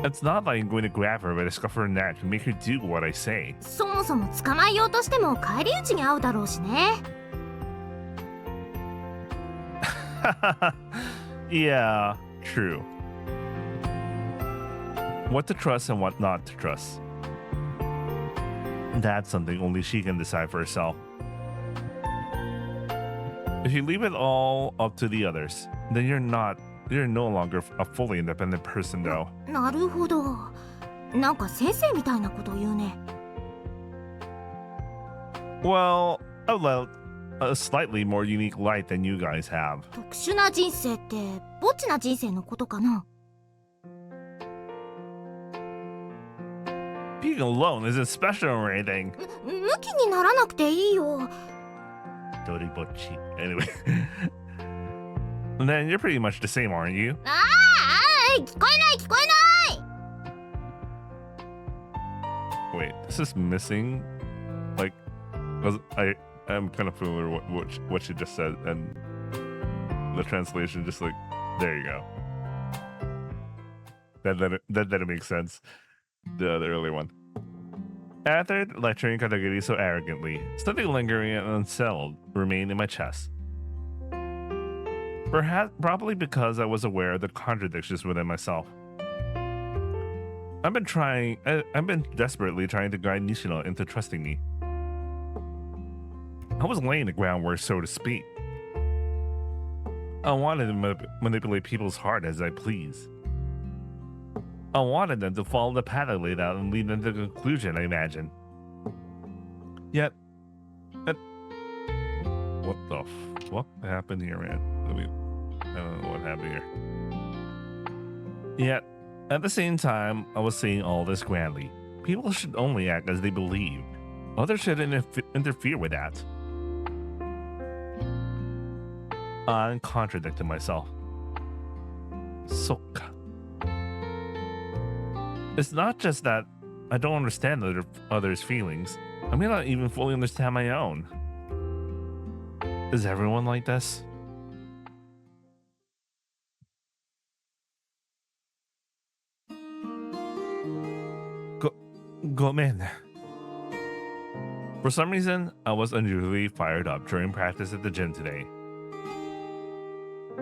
It's not like I'm going to grab her by the scruff of her neck and make her do what I say. そもそも捕まえようとしても返り討ちに遭うだろうしね。 Yeah, true. What to trust and what not to trust. That's something only she can decide for herself. If you leave it all up to the others, then you're not You're no longer a fully independent person, though. なるほど。なんか先生みたいなこと言うね。Well, I've led a slightly more unique life than you guys have. 特殊な人生ってぼっちな人生のことかな。Being alone isn't special or anything. 向きにならなくていいよ。Doribochi. Anyway. Then you're pretty much the same, aren't you? ああ、聞こえない聞こえない。 Wait, this is missing. Like, I'm kind of familiar with what she just said, and the translation just like, there you go. That didn't make sense. The earlier one. After lecturing Katagiri so arrogantly, something lingering and unsettled remained in my chest. Perhaps, probably because I was aware of the contradictions within myself. I've been desperately trying to guide Nishino into trusting me. I was laying the groundwork, so to speak. I wanted to manipulate people's heart as I please. I wanted them to follow the path I laid out and lead them to the conclusion I imagined. Yet, what the fuck happened here, man? I don't know what happened here. Yet, at the same time, I was saying all this grandly. People should only act as they believe. Others shouldn't interfere with that. I contradicted myself. Sokka. It's not just that I don't understand others' feelings. I may not even fully understand my own. Is everyone like this? Gomen. For some reason, I was unusually fired up during practice at the gym today.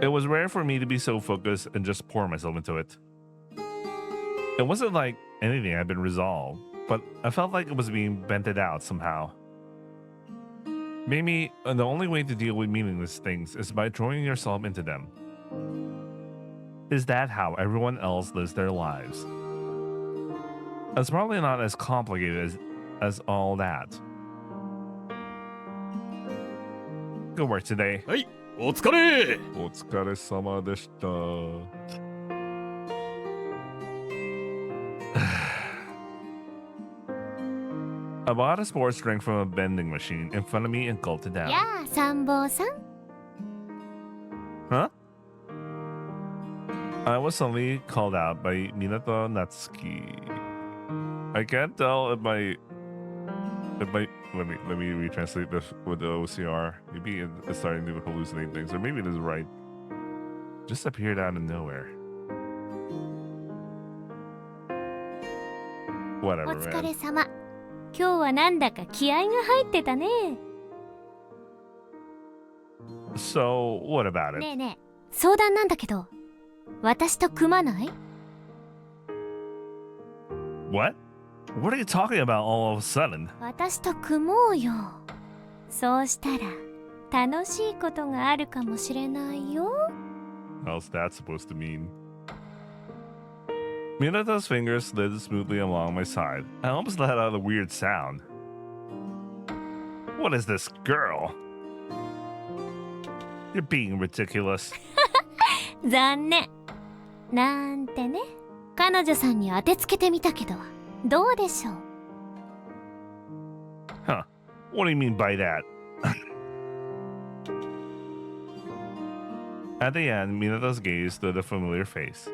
It was rare for me to be so focused and just pour myself into it. It wasn't like anything had been resolved, but I felt like it was being vented out somehow. Maybe the only way to deal with meaningless things is by throwing yourself into them. Is that how everyone else lives their lives? It's probably not as complicated as all that. Good work today. はい、お疲れ。お疲れ様でした。I bought a sports drink from a vending machine in front of me and gulped it down. やあ、参謀さん。 Huh? I was suddenly called out by Minato Natsuki. I can't tell if my let me retranslate this with the OCR. Maybe it's starting to hallucinate things, or maybe it is right. Just appeared out of nowhere. Whatever, お疲れ man. 様。今日はなんだか気合が入ってたね。 So, what about it? ねえねえ、相談なんだけど、私と組まない？ What? What are you talking about all of a sudden? 私と組もうよ。そうしたら楽しいことがあるかもしれないよ。 How's that supposed to mean? Minato's fingers slid smoothly along my side. I almost let out a weird sound. What is this girl? You're being ridiculous. 残念。なんてね。彼女さんに当てつけてみたけど、どうでしょう？ Huh. What do you mean by that? At the end, Minato's gaze stood a familiar face.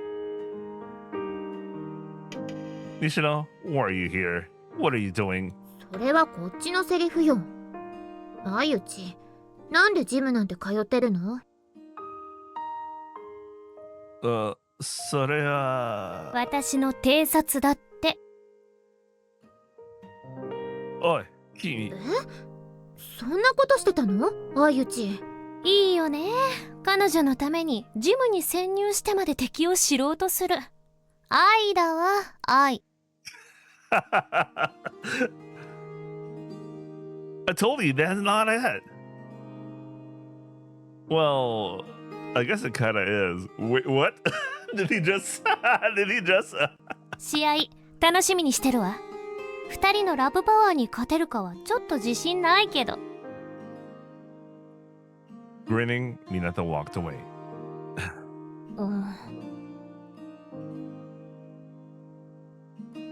Nishino, why are you here? What are you doing? それはこっちのセリフよ。相内、なんでジムなんて通ってるの？それは。私の偵察だって。おい、君。そんなことしてたの？相内。いいよね。彼女のためにジムに潜入してまで敵を知ろうとする。愛だわ、愛。I told you that's not it. Well, I guess it kind of is. Wait, what? Did he just? Did he just? 試合楽しみにしてるわ。2人のラブパワーに勝てるかはちょっと自信ないけど。 Grinning, Mineta walked away. うん。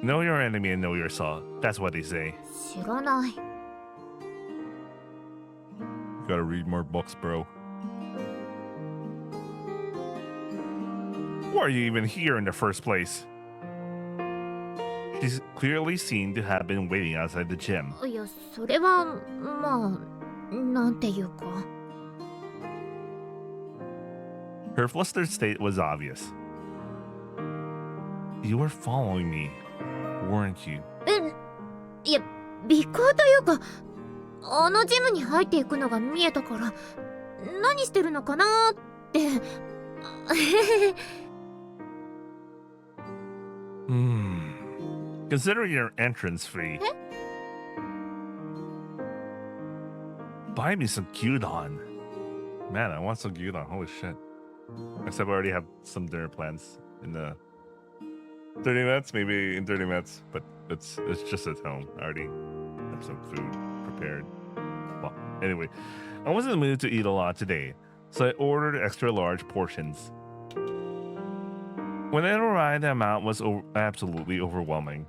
Know your enemy and know your saw. That's what they say. 知らない。 You gotta read more books, bro. Why are you even here in the first place? She's clearly seen to have been waiting outside the gym. いや、それはまあなんていうか。 Her flustered state was obvious. You were following me, weren't you? いや、尾行というか、あのジムに入っていくのが見えたから、何してるのかなって。Consider your entrance fee. Buy me some gyudon. Man, I want some gyudon. Holy shit. Except I already have some dinner plans in the 30 minutes, maybe in 30 minutes, but it's just at home. I already have some food prepared. Well, anyway, I wasn't in the mood to eat a lot today, so I ordered extra large portions. When it arrived, the amount was absolutely overwhelming.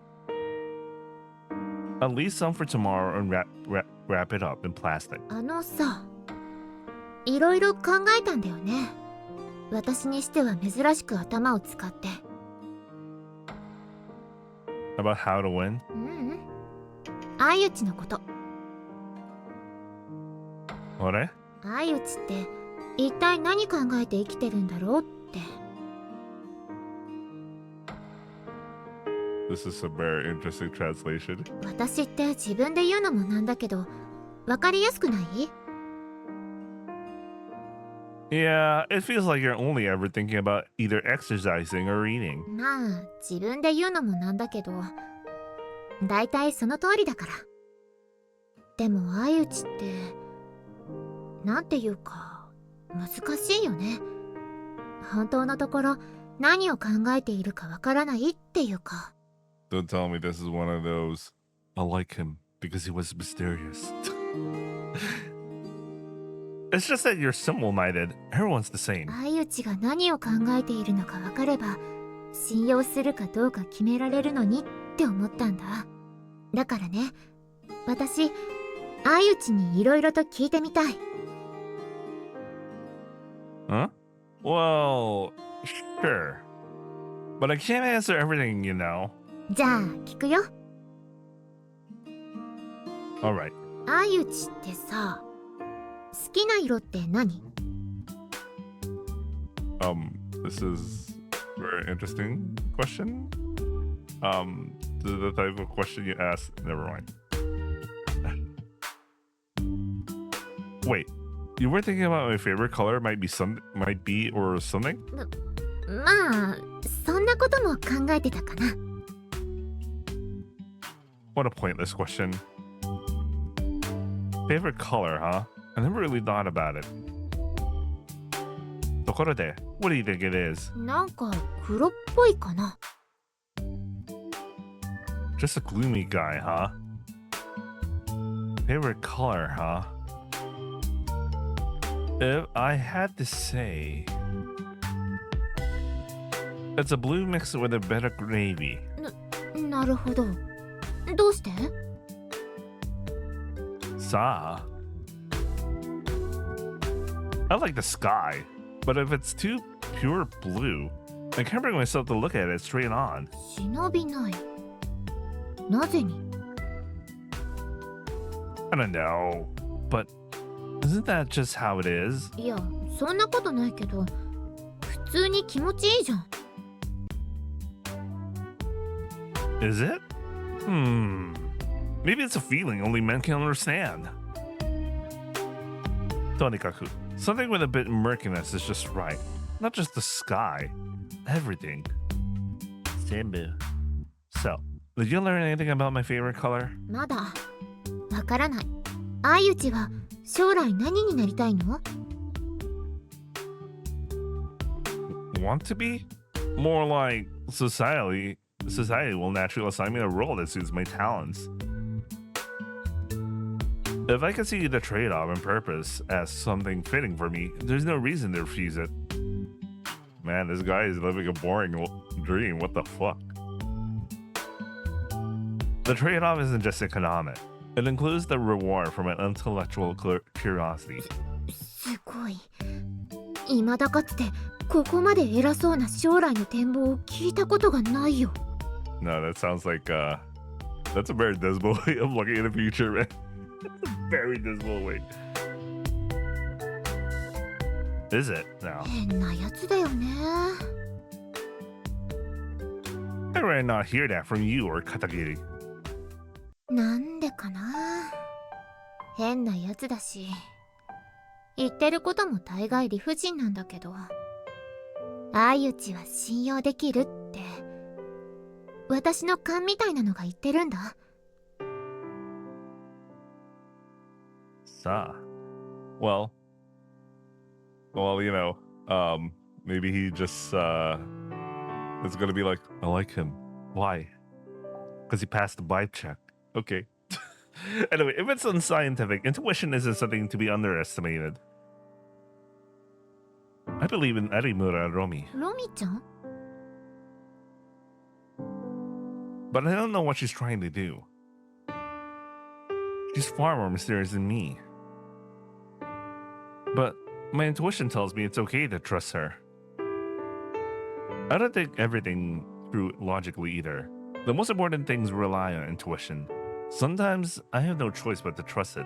At least some for tomorrow and wrap it up in plastic. あのさ、いろいろ考えたんだよね。私にしては珍しく頭を使って。About how to win? 相打ちのこと。あれ？相打ちって一体何考えて生きてるんだろうって。This is a very interesting translation. 私って自分で言うのもなんだけど、わかりやすくない？ Yeah, it feels like you're only ever thinking about either exercising or eating. まあ、自分で言うのもなんだけど、だいたいその通りだから。でも相打ちって、なんていうか、難しいよね。本当のところ、何を考えているかわからないっていうか。Don't tell me this is one of those. I like him because he was mysterious. It's just that you're simple-minded. Everyone's the same. 相打ちが何を考えているのか分かれば、信用するかどうか決められるのにって思ったんだ。だからね、私、相打ちにいろいろと聞いてみたい。Huh? Well, sure. But I can't answer everything, you know. じゃあ、聞くよ。Alright. 相打ちってさ、好きな色って何？ This is a very interesting question. The type of question you ask. Never mind. Wait, you were thinking about my favorite color might be or something? まあ、そんなことも考えてたかな。What a pointless question. Favorite color, huh? I never really thought about it. ところで、what do you think it is? なんか黒っぽいかな。Just a gloomy guy, huh? Favorite color, huh? If I had to say, it's a blue mixed with a bit of gravy. なるほど。どうして？ Sa. I like the sky, but if it's too pure blue, I can't bring myself to look at it straight on. 忍びない。なぜに？ I don't know, but isn't that just how it is? いや、そんなことないけど、普通に気持ちいいじゃん。Is it? Maybe it's a feeling only men can understand. とにかく something with a bit of murkiness is just right. Not just the sky. Everything. Senbu. So, did you learn anything about my favorite color? まだわからない。相打ちは将来何になりたいの？ want to be. More like society will naturally assign me a role that suits my talents. If I can see the trade-off and purpose as something fitting for me, there's no reason to refuse it. Man, this guy is living a boring dream. What the fuck? The trade-off isn't just economic. It includes the reward from an intellectual curiosity. すごい。未だかつてここまで偉そうな将来の展望を聞いたことがないよ。No, that sounds like that's a very dismal way of looking at the future, man. Very dismal way. Is it now? 変なやつだよね。I'd rather not hear that from you or Katagiri. なんでかな。変なやつだし、言ってることも大概理不尽なんだけど、相内は信用できるって、私の勘みたいなのが言ってるんだ。Sa. Well, you know, maybe he just is gonna be like, I like him. Why? Because he passed the vibe check. Okay. Anyway, if it's unscientific, intuition isn't something to be underestimated. I believe in Arimura Romi, ロミちゃん？ but I don't know what she's trying to do. She's far more mysterious than me. But my intuition tells me it's okay to trust her. I don't think everything through logically either. The most important things rely on intuition. Sometimes I have no choice but to trust it.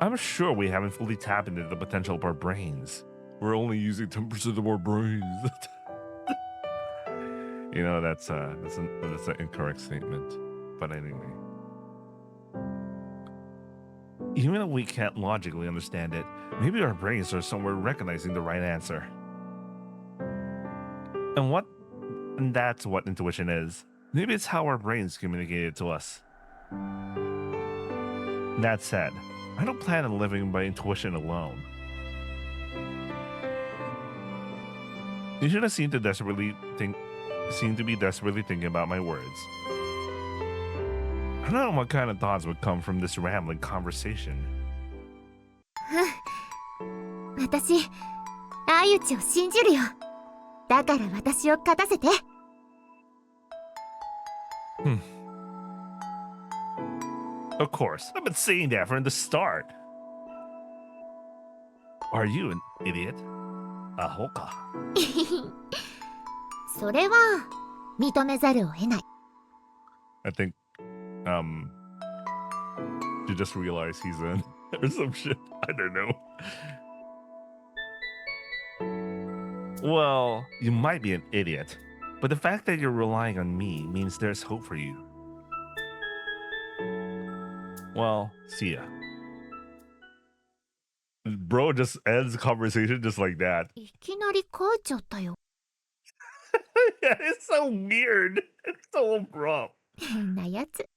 I'm sure we haven't fully tapped into the potential of our brains. We're only using 10% of our brains. You know, that's an incorrect statement. But anyway. Even if we can't logically understand it, maybe our brains are somewhere recognizing the right answer. And that's what intuition is. Maybe it's how our brains communicate it to us. That said, I don't plan on living by intuition alone. You should have seemed to be desperately thinking about my words. I don't know what kind of thoughts would come from this rambling conversation. 私、相内を信じるよ。だから私を勝たせて。Of course, I've been saying that from the start. Are you an idiot? Ahoka. それは認めざるを得ない。 I think, you just realize he's in or some shit. I don't know. Well, you might be an idiot, but the fact that you're relying on me means there's hope for you. Well, see ya. Bro just ends the conversation just like that. いきなり帰っちゃったよ。Yeah, it's so weird. It's so abrupt. 変なやつ。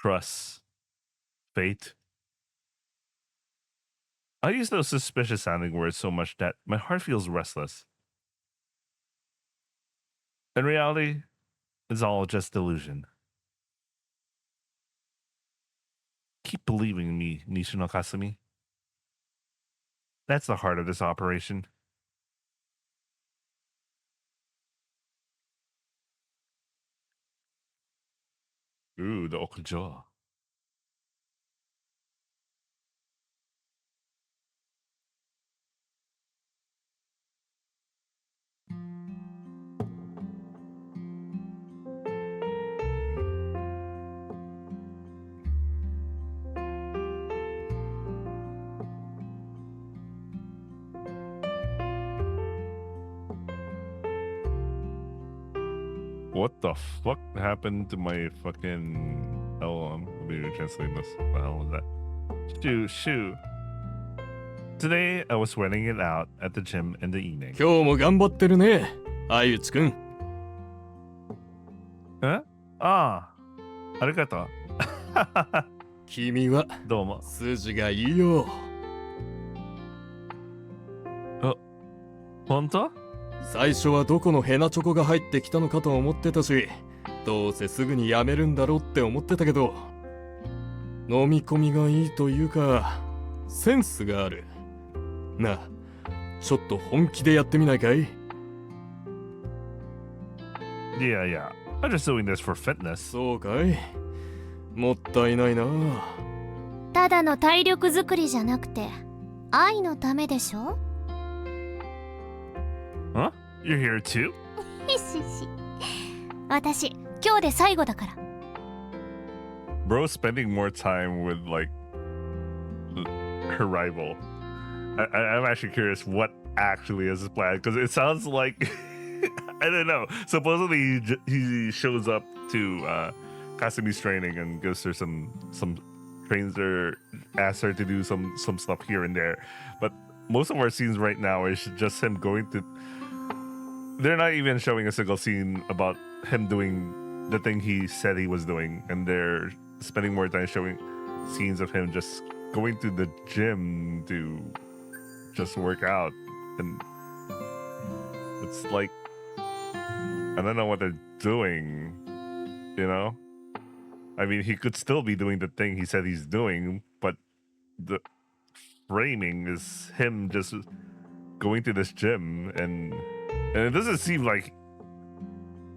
Trust. Fate. I use those suspicious sounding words so much that my heart feels restless. In reality, it's all just delusion. Keep believing in me, Nishino Kasumi. That's the heart of this operation. Ooh, the Okujo. What the fuck happened to my fucking... Oh, let me translate this. What the hell was that? Shoo. Today, I was sweating it out at the gym in the evening. 今日も頑張ってるね、相内くん。Huh? Ah. ありがとう。君はどうも。筋がいいよ。本当？最初はどこのヘナチョコが入ってきたのかと思ってたし、どうせすぐにやめるんだろうって思ってたけど、飲み込みがいいというかセンスがある。なあ、ちょっと本気でやってみないかい？ Yeah. I'm just doing this for fitness. そうかい？もったいないな。ただの体力作りじゃなくて愛のためでしょ。Huh? You're here too? ひしひし。私今日で最後だから。 Bro spending more time with like her rival. I'm actually curious what actually is his plan because it sounds like I don't know. Supposedly he shows up to Kasumi's training and gives her some trains her, asks her to do some stuff here and there. But most of our scenes right now is just him going to. They're not even showing a single scene about him doing the thing he said he was doing, and they're spending more time showing scenes of him just going to the gym to just work out, and it's like I don't know what they're doing, you know? I mean, he could still be doing the thing he said he's doing, but the framing is him just going to this gym, and it doesn't seem like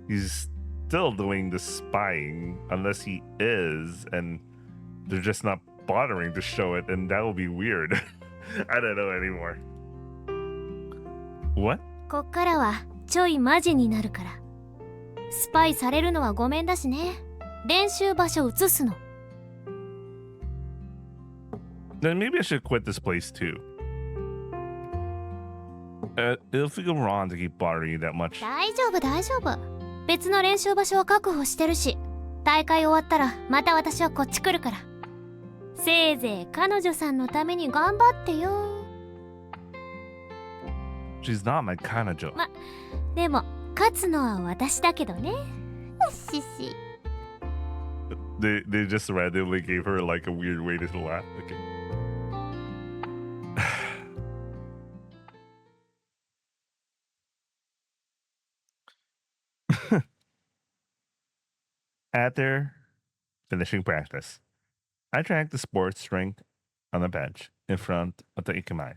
he's still doing the spying unless he is, and they're just not bothering to show it, and that will be weird. I don't know anymore. What? こっからはちょいマジになるから。スパイされるのはごめんだしね。練習場所移すの。 Then maybe I should quit this place too. It'll feel wrong to keep bothering you that much. 大丈夫大丈夫。別の練習場所は確保してるし、大会終わったらまた私はこっち来るから。せいぜい彼女さんのために頑張ってよ。 She's not my kanajo. でも勝つのは私だけどね。しし。 They just randomly gave her like a weird way to laugh. Okay. After finishing practice, I drank the sports drink on the bench in front of the Aikome.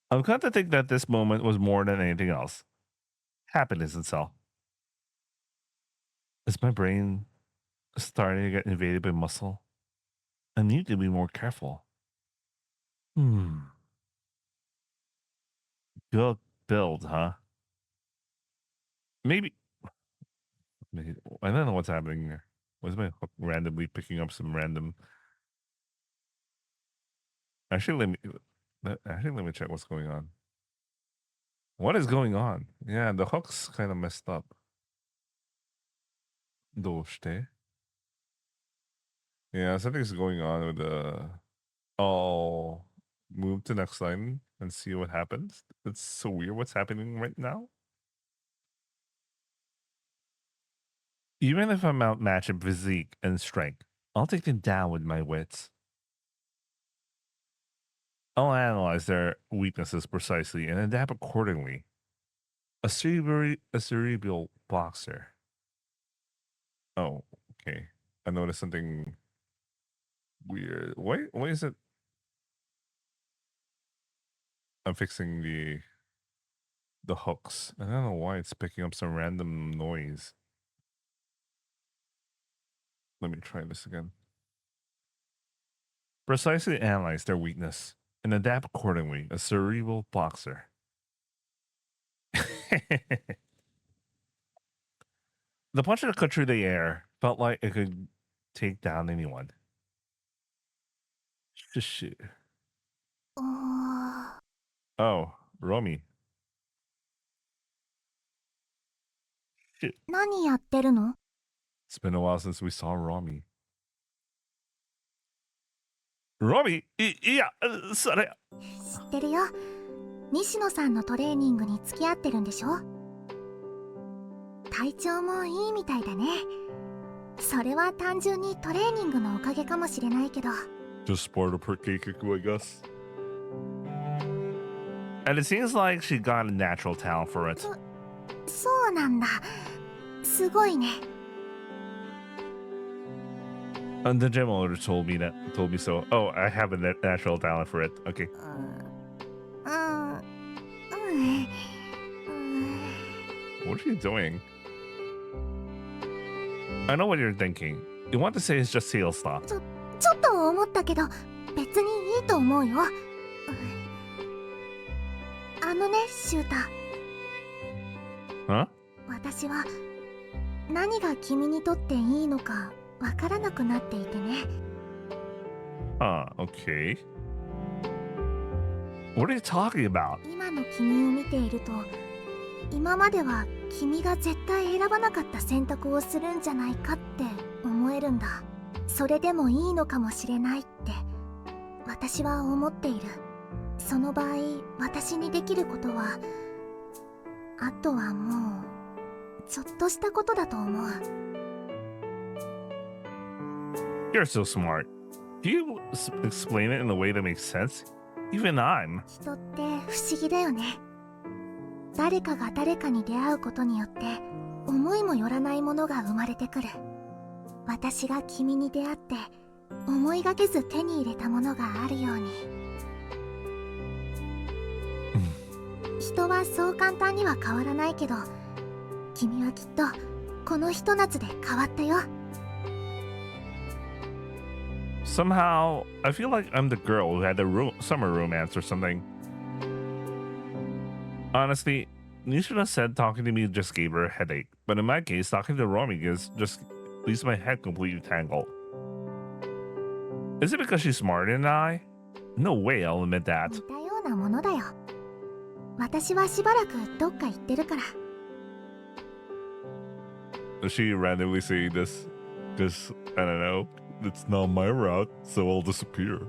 I've come to think that this moment was more than anything else. Happiness itself. Is my brain starting to get invaded by muscle? I need to be more careful. Good build, huh? Maybe. I don't know what's happening here. Was my hook randomly picking up some random? Actually, let me check what's going on. What is going on? Yeah, the hook's kind of messed up. どうして? Yeah, something's going on with the. I'll move to next line and see what happens. It's so weird what's happening right now. Even if I'm outmatched in physique and strength, I'll take them down with my wits. I'll analyze their weaknesses precisely and adapt accordingly. A cerebral boxer. Oh, okay. I noticed something weird. Why is it? I'm fixing the hooks. I don't know why it's picking up some random noise. Let me try this again. Precisely analyze their weakness and adapt accordingly. A cerebral boxer. The punch that cut through the air felt like it could take down anyone. Shit. Oh, Romy. Shit. 何やってるの？ It's been a while since we saw Romy. Romy? いや、それ。知ってるよ。西野さんのトレーニングに付き合ってるんでしょ？体調もいいみたいだね。それは単純にトレーニングのおかげかもしれないけど。 Just sport a Keikaku, I guess. And it seems like she got a natural talent for it. そうなんだ。すごいね。And the gym owner told me so. Oh, I have a natural talent for it. Okay. What are you doing? I know what you're thinking. You want to say it's just heel stop. ちょっと思ったけど、別にいいと思うよ。あのね、シュータ。Huh? 私は何が君にとっていいのかわからなくなっていてね。Okay. What are you talking about? 今の君を見ていると、今までは君が絶対選ばなかった選択をするんじゃないかって思えるんだ。それでもいいのかもしれないって私は思っている。その場合、私にできることは、あとはもうちょっとしたことだと思う。 You're so smart. Do you explain it in a way that makes sense? Even I'm. 人って不思議だよね。誰かが誰かに出会うことによって思いもよらないものが生まれてくる。私が君に出会って思いがけず手に入れたものがあるように。人はそう簡単には変わらないけど、君はきっとこのひと夏で変わったよ。 Somehow, I feel like I'm the girl who had the summer romance or something. Honestly, you should have said talking to me just gave her a headache. But in my case, talking to Romy just leaves my head completely tangled. Is it because she's smarter than I? No way, I'll admit that. 似たようなものだよ。私はしばらくどっか行ってるから。 Is she randomly saying this? Because, I don't know, it's not my route, so I'll disappear.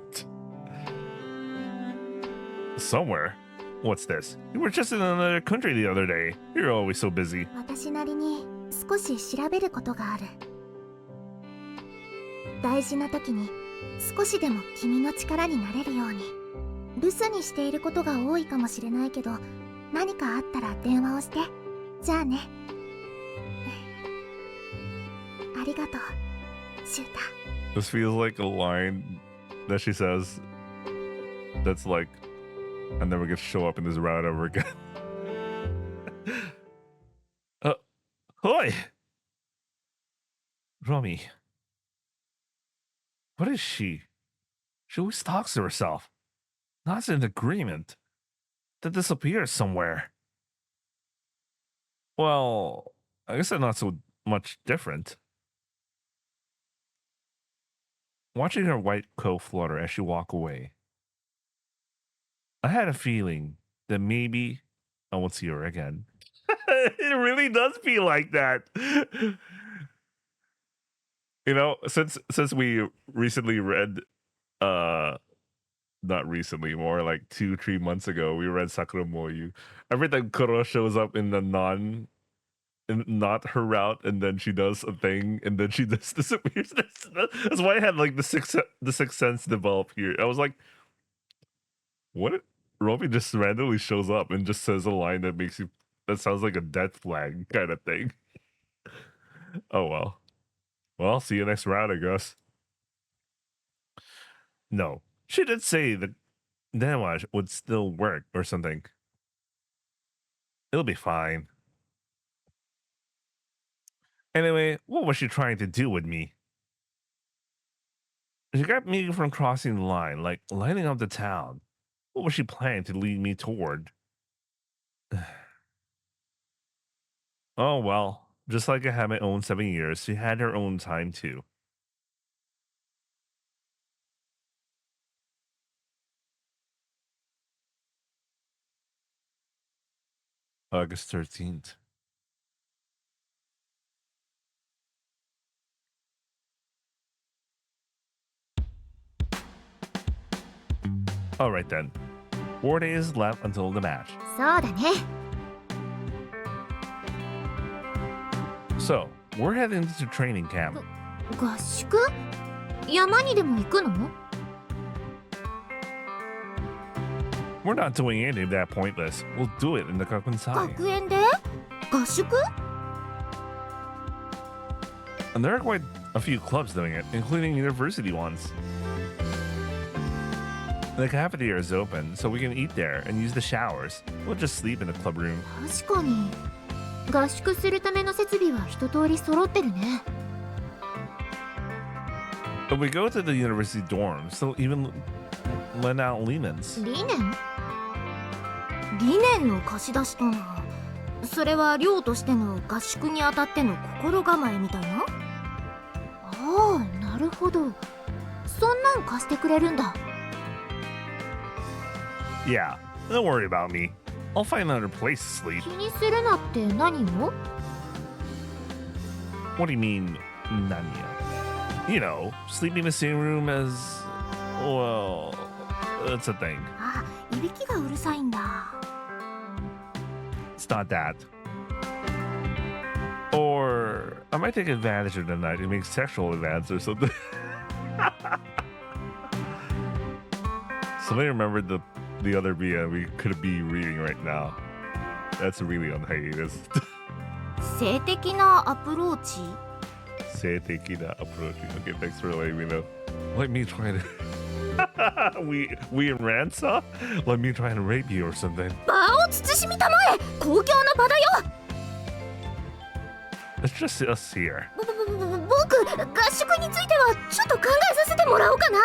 Somewhere? What's this? You were just in another country the other day. You're always so busy. 私なりに少し調べることがある。大事な時に少しでも君の力になれるように。留守にしていることが多いかもしれないけど、何かあったら電話をして。じゃあね。ありがとう、シュータ。 This feels like a line that she says that's like, I never get to show up in this route ever again. Hoi! Romy. What is she? She always talks to herself. Not an agreement. That disappears somewhere. Well, I guess they're not so much different. Watching her white coat flutter as she walked away, I had a feeling that maybe I won't see her again. It really does feel like that. You know, since we recently read, not recently, more like 2-3 months ago, we read Sakura Moyu. Every time Kuro shows up in the not her route, and then she does a thing, and then she just disappears. That's why I had like the sixth sense develop here. I was like, what? Romy just randomly shows up and just says a line that sounds like a death flag kind of thing. Oh well. Well, see you next round, I guess. No, she did say that damage would still work or something. It'll be fine. Anyway, what was she trying to do with me? She got me from crossing the line, like lighting up the town. What was she planning to lead me toward? Oh well, just like I had my own 7 years, she had her own time too. August 13th. Alright then. 4 days left until the match. そうだね。So, we're heading to training camp. 合宿？山にでも行くの？ We're not doing any of that pointless. We'll do it in the Gakuensai. 学園で？合宿？ And there are quite a few clubs doing it, including university ones. The cafeteria is open, so we can eat there and use the showers. We'll just sleep in the club room. 確かに合宿するための設備は一通り揃ってるね。 But we go to the university dorms, so even lend out linens. 理念？理念の貸し出しとな。それは寮としての合宿にあたっての心構えみたいな？ああ、なるほど。そんなん貸してくれるんだ。 Yeah, don't worry about me. I'll find another place to sleep. 気にするなって何を？ What do you mean, Nanya? You know, sleeping in the same room as... Well, it's a thing. あ、いびきがうるさいんだ。 It's not that. Or I might take advantage of the night and make sexual advances or something. Somebody remembered the other BM we could be reading right now. That's really on hiatus. 性的なアプローチ？ Say taking that approach. Okay, thanks for letting me know. Like me trying to we in Ransa? Like me trying to rape you or something. 場を慎みたまえ。公共の場だよ。 It's just us here. 僕、合宿についてはちょっと考えさせてもらおうかな。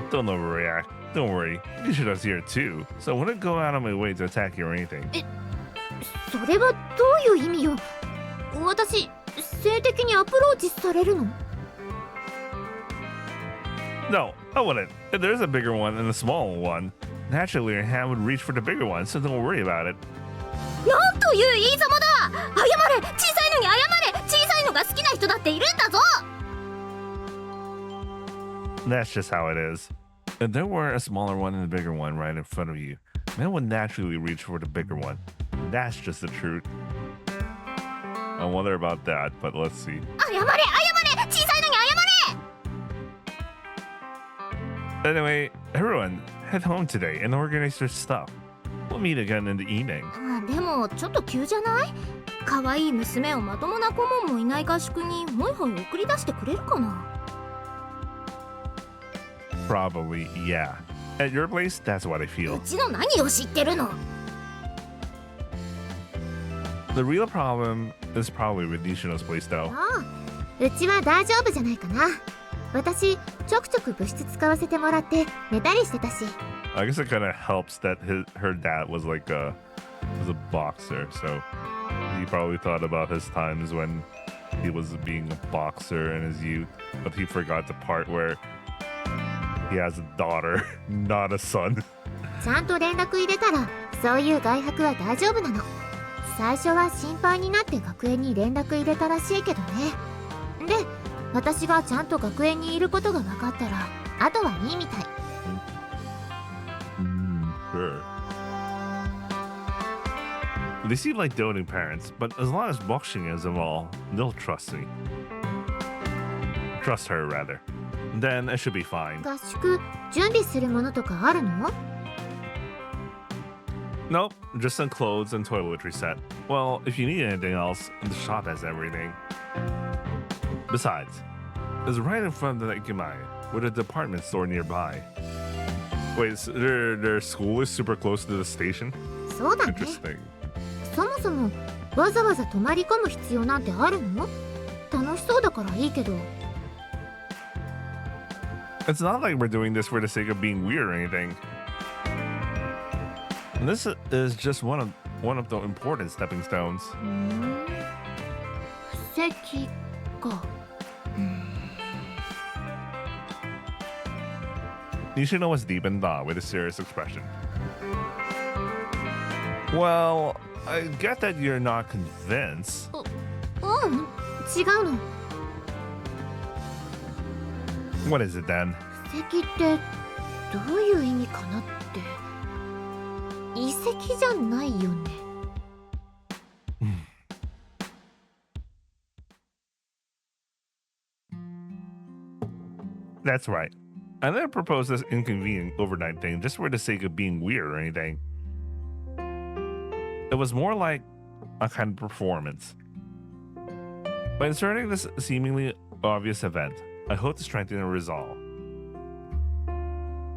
Don't overreact. Don't worry. You should us here too. So I wouldn't go out on my way to attack you or anything. それはどういう意味よ。私、性的にアプローチされるの？ No, I wouldn't. If there's a bigger one and a smaller one, naturally your hand would reach for the bigger one, so don't worry about it. なんという言いざまだ。謝れ。小さいのに謝れ。小さいのが好きな人だっているんだぞ。 That's just how it is. If there were a smaller one and a bigger one right in front of you, man would naturally reach for the bigger one. That's just the truth. I wonder about that, but let's see. 謝れ。小さいのに謝れ。 Anyway, everyone, head home today and organize your stuff. We'll meet again in the evening. でもちょっと急じゃない？可愛い娘をまともな顧問もいない合宿にホイホイ送り出してくれるかな？ Probably, yeah. At your place, that's what I う feel. ちの何を知ってるの？ The real problem is probably with Nishino's place, though. ああ、うちは大丈夫じゃないかな。私ちょくちょく部室使わせてもらって寝たりしてたし。 I guess it kind of helps that her dad was like a boxer, so he probably thought about his times when he was being a boxer in his youth, but he forgot the part where he has a daughter, not a son. ちゃんと連絡入れたらそういう外泊は大丈夫なの。最初は心配になって学園に連絡入れたらしいけどね。で、私がちゃんと学園にいることが分かったらあとはいいみたい。 Sure. They seem like doting parents, but as long as boxing is involved, they'll trust me. Trust her, rather. Then it should be fine. 合宿準備するものとかあるの？ Nope, just some clothes and toiletry set. Well, if you need anything else, the shop has everything. Besides, it's right in front of the Aikome, with a department store nearby. Wait, so their school is super close to the station? そうだね。 Interesting. そもそもわざわざ泊まり込む必要なんてあるの？楽しそうだからいいけど。 It's not like we're doing this for the sake of being weird or anything. This is just one of the important stepping stones. 席か。Nishino was deep in thought with a serious expression. Well, I get that you're not convinced. 違うの。 What is it then? 席ってどういう意味かなって。遺跡じゃないよね。That's right. I didn't propose this inconvenient overnight thing just for the sake of being weird or anything. It was more like a kind of performance. By inserting this seemingly obvious event, I hope to strengthen our resolve.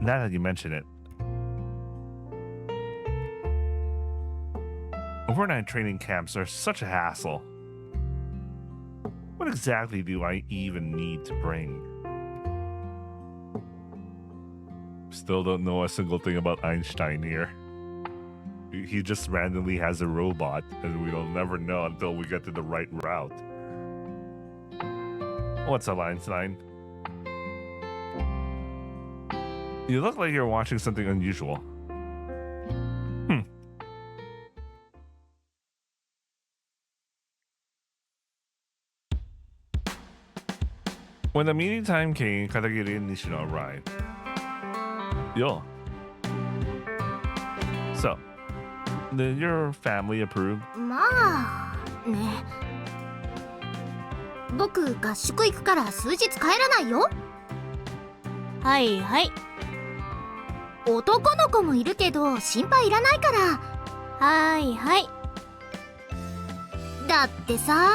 Now that you mention it, overnight training camps are such a hassle. What exactly do I even need to bring? Still don't know a single thing about Einstein here. He just randomly has a robot, and we'll never know until we get to the right route. What's up, Einstein? You look like you're watching something unusual. When the meeting time came, Katagiri and Nishino arrived. Yo. So, did your family approve? まあね。僕合宿行くから数日帰らないよ。はいはい。男の子もいるけど心配いらないから。はいはい。だってさ、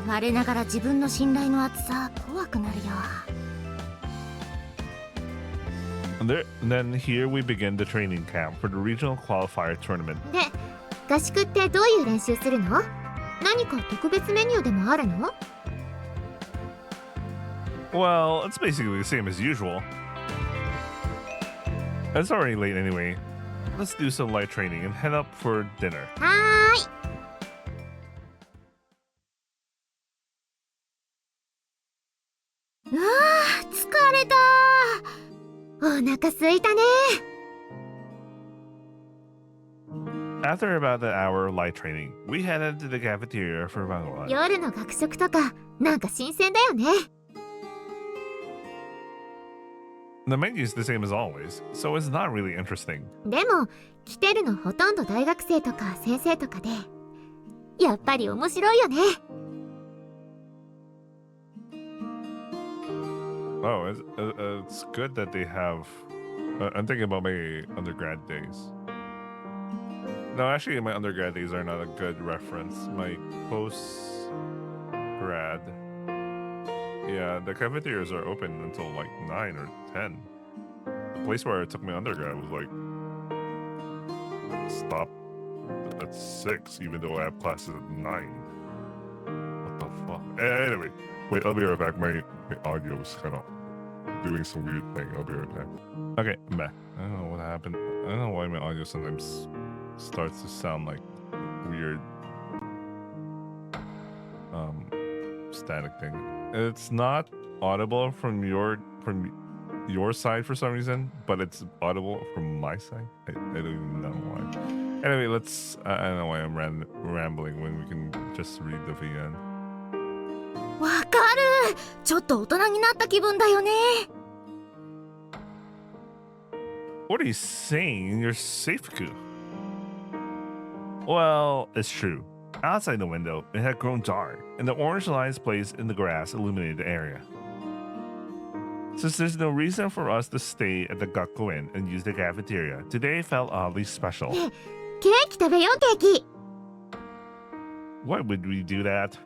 我ながら自分の信頼の厚さ怖くなるよ。Then here we begin the training camp for the regional qualifier tournament. で、合宿ってどういう練習するの？何か特別メニューでもあるの？ Well, it's basically the same as usual. It's already late anyway. Let's do some light training and head up for dinner. はーい。うわー、疲れたー。お腹空いたね。After about an hour of light training, we headed to the cafeteria for lunch. 夜の学食とかなんか新鮮だよね。The menu is the same as always, so it's not really interesting. でも来てるのほとんど大学生とか先生とかで、やっぱり面白いよね。Oh, it's good that they have. I'm thinking about my undergrad days. No, actually, my undergrad days are not a good reference. My post-grad, yeah, the cafeterias are open until like 9 or 10. The place where I took my undergrad was like stopped at 6, even though I have classes at 9. What the fuck? Anyway, wait, I'll be right back. My audio was kind of doing some weird thing. I'll be right back. Okay, I'm back. I don't know what happened. I don't know why my audio sometimes starts to sound like weird static thing. It's not audible from your side for some reason, but it's audible from my side. I don't even know why. Anyway, let's I don't know why I'm rambling when we can just read the VN. わかる。ちょっと大人になった気分だよね。What are you saying in your seifuku? Well, it's true. Outside the window, it had grown dark, and the orange lights placed in the grass illuminated the area. Since there's no reason for us to stay at the Gakuen and use the cafeteria, today felt oddly special. ケーキ食べようケーキ。 Why would we do that?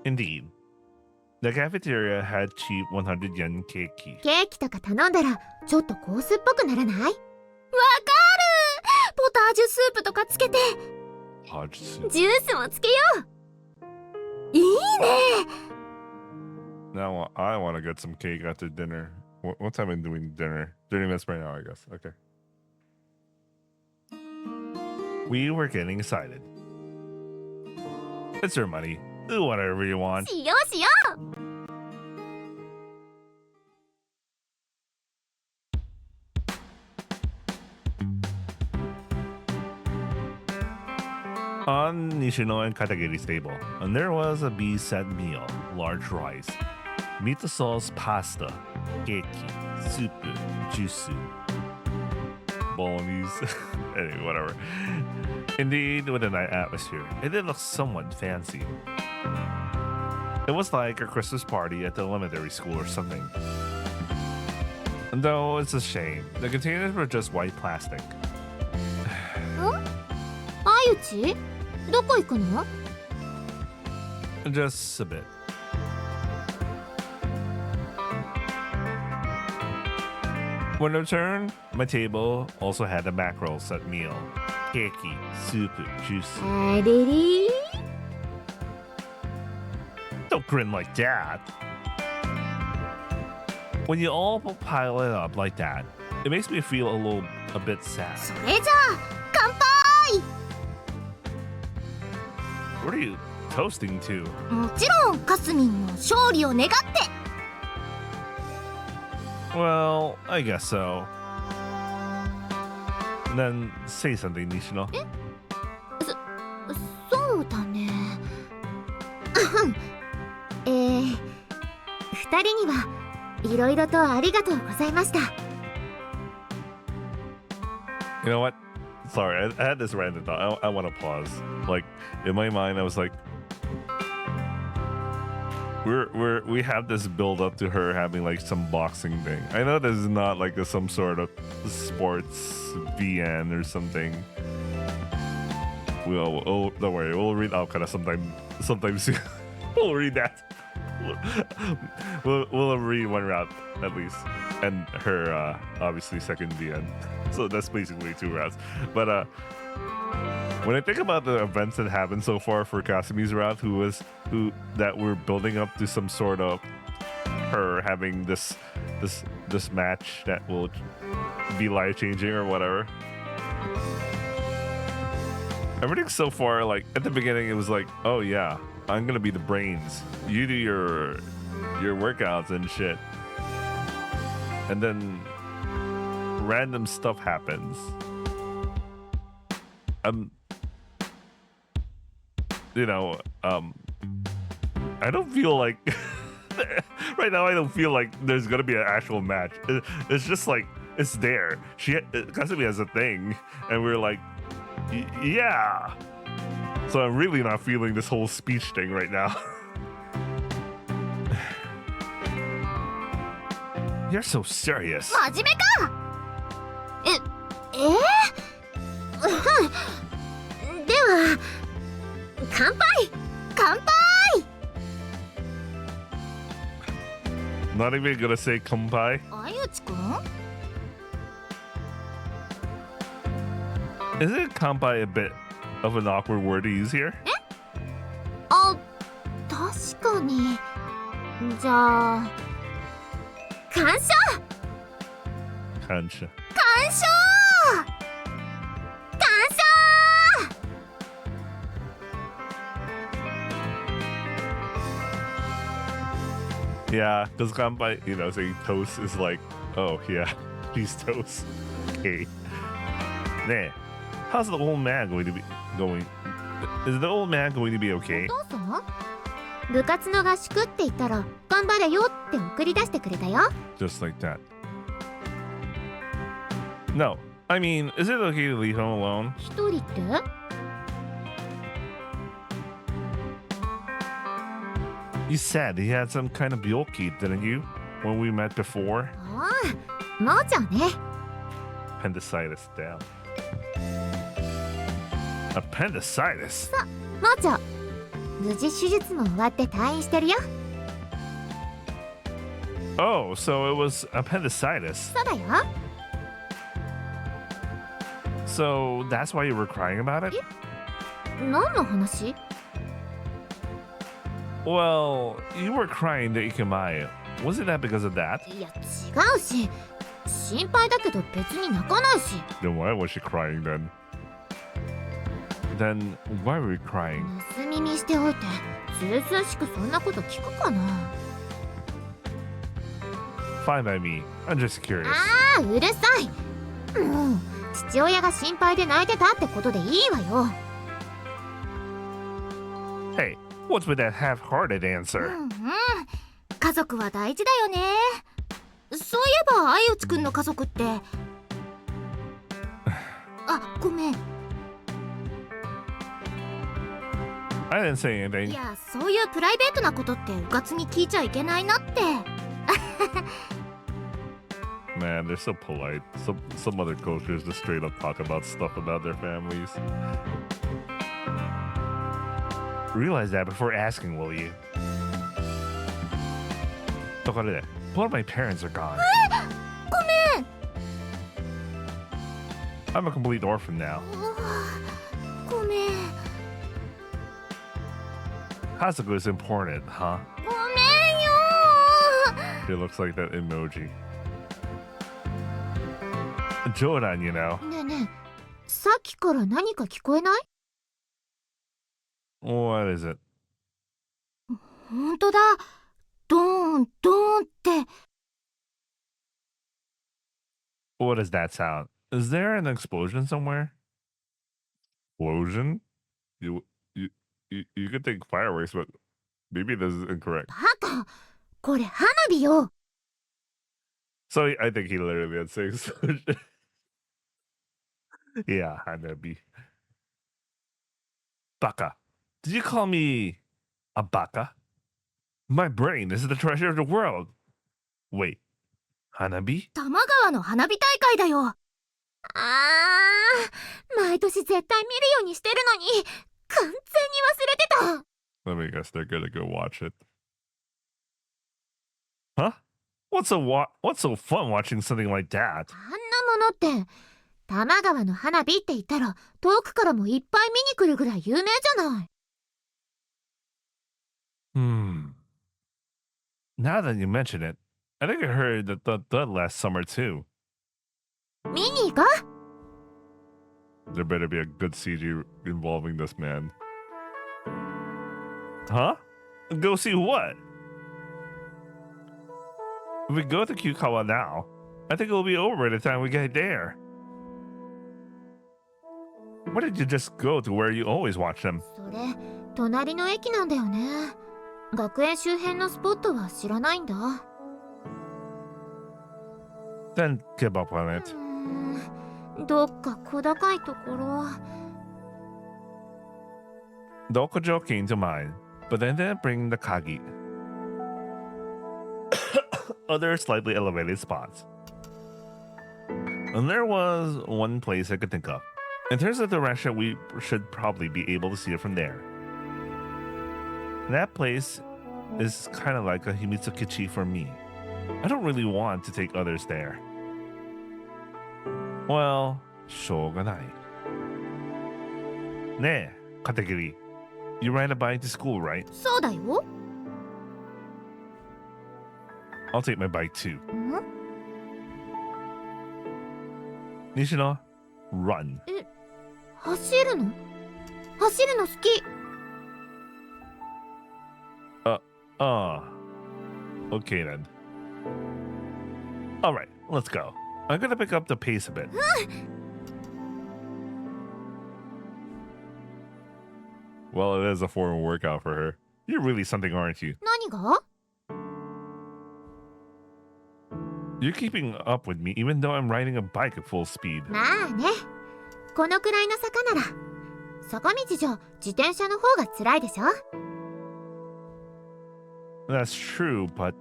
Indeed. The cafeteria had cheap 100 yen cake. ケーキとか頼んだらちょっとコースっぽくならない？わかる。ポタージュスープとかつけて。ジュースもつけよう。いいね。 Now I want to get some cake after dinner. What time am I doing dinner? 30 minutes right now, I guess. Okay. We were getting excited. It's your money. Do whatever you want. しようしよう。On Nishino and Katagiri's table, and there was a B-set meal, large rice, miso sauce pasta, cake, soup, juice, bolognese, anyway, whatever. Indeed, with a night atmosphere, it did look somewhat fancy. It was like a Christmas party at the elementary school or something. Though it's a shame. The containers were just white plastic. あゆちどこ行くの？ Just a bit. When I returned, my table also had a mackerel set meal. Cakey, super juicy. あれれ Don't grin like that. When you all pile it up like that, it makes me feel a bit sad. それじゃあ乾杯 What are you toasting to? もちろんかすみんの勝利を願って Well, I guess so. Then say something, Nishino. そうだね2人にはいろいろとありがとうございました You know what? Sorry, I had this random thought. I want to pause. Like, in my mind, I was like, we have this build up to her having like some boxing thing. I know this is not like some sort of sports VN or something. Don't worry, we'll read Alcana sometime soon. We'll read that. We'll read one route at least, and her obviously second VN. So that's basically 2 routes. But when I think about the events that happened so far for Kasumi's route, that we're building up to some sort of her having this match that will be life changing or whatever. Everything so far, like at the beginning, it was like, oh yeah, I'm gonna be the brains. You do your workouts and shit, and then random stuff happens. I don't feel like right now. I don't feel like there's gonna be an actual match. It's just like it's there. Kasumi has a thing, and we're like, yeah. So I'm really not feeling this whole speech thing right now. You're so serious. 真面目かでは乾杯乾杯 Not even gonna say kampai. あゆちくん Isn't kampai a bit of an awkward word to use here? あ確かにじゃあ感謝 Kansha. 感謝感謝 Yeah, because kampai, saying toast is like, oh yeah, he's toast. Okay. Nah, how's the old man going to be going? Is the old man going to be okay? お父さん部活の合宿って言ったら頑張れよって送り出してくれたよ Just like that. No, I mean, is it okay to leave him alone? 一人って You said he had some kind of byoki, didn't you? When we met before? ああもうちゃんね Appendicitis down. Appendicitis? もうちゃん無事手術も終わって退院してるよ Oh, so it was appendicitis. そうだよ So that's why you were crying about it? 何の話 Well, you were crying to Ikome. Wasn't that because of that? いや違うし心配だけど別に泣かないし Then why was she crying then? Then why were you crying? 盗み見しておいてずうずうしくそんなこと聞くかな Fine by me. I'm just curious. ああうるさいもう父親が心配で泣いてたってことでいいわよ Hey, what's with that half-hearted answer? 家族は大事だよねそういえばあゆちくんの家族ってあごめん I didn't say い anything. や、そういうプライベートなことってうかつに聞いちゃいけないなって。Man, they're so polite. Some other cultures just straight up talk about stuff about their families. Realize that before asking, will you? ところで、both of my parents are gone. ごめん。 I'm a complete orphan now. ごめん。 Hasaku is important, huh? ごめんよ。 It looks like that emoji. Jodan, you know. ねえねえ、さっきから何か聞こえない？ What is it? ほんとだ。ドーン、ドーンって。What does that sound? Is there an explosion somewhere? Explosion? You could think fireworks, but maybe this is incorrect. バカ。これ花火よ。 So I think he literally had say explosion. Yeah, Hanabi. Baka. Did you call me a baka? My brain is the treasure of the world. Wait, Hanabi? 多摩川の花火大会だよ。毎年絶対見るようにしてるのに、完全に忘れてた。 Let me guess, they're gonna go watch it. Huh? What's so fun watching something like that? あんなものって、多摩川の花火って言ったら、遠くからもいっぱい見に来るぐらい有名じゃない。Now that you mention it, I think I heard that last summer too. 見に行こう。 There better be a good CG involving this man. Huh? Go see what? If we go to Kyukawa now, I think it will be over by the time we get there. Why did you just go to where you always watch them? それ、隣の駅なんだよね。学園周辺のスポットは知らないんだ。Then give up on it. どっか小高いところ。 Dokujo came to mind, but then didn't bring the Kagi. Other slightly elevated spots. And there was one place I could think of. In terms of direction, we should probably be able to see it from there. That place is kind of like a Himitsukichi for me. I don't really want to take others there. Well, shogunai. Ne, Kategiri. You ride a bike to school, right? そうだよ。 I'll take my bike too. ん？ Nishino, run. 走るの？走るの好き。 Okay then. Alright, let's go. I'm gonna pick up the pace a bit. Well, it is a formal workout for her. You're really something, aren't you? 何が？ You're keeping up with me even though I'm riding a bike at full speed. まあね。このくらいの坂なら。坂道じゃ自転車の方が辛いでしょ？ That's true, but...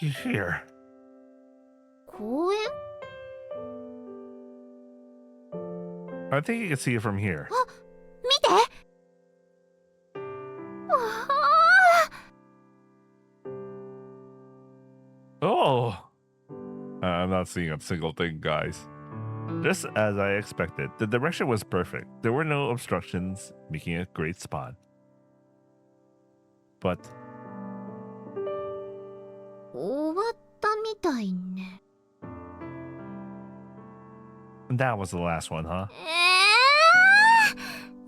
Here. 公園？ I think you can see it from here. 見て！わあ！ Oh! I'm not seeing a single thing, guys. Just as I expected, the direction was perfect. There were no obstructions, making it a great spot. But 終わったみたいね。 that was the last one, huh?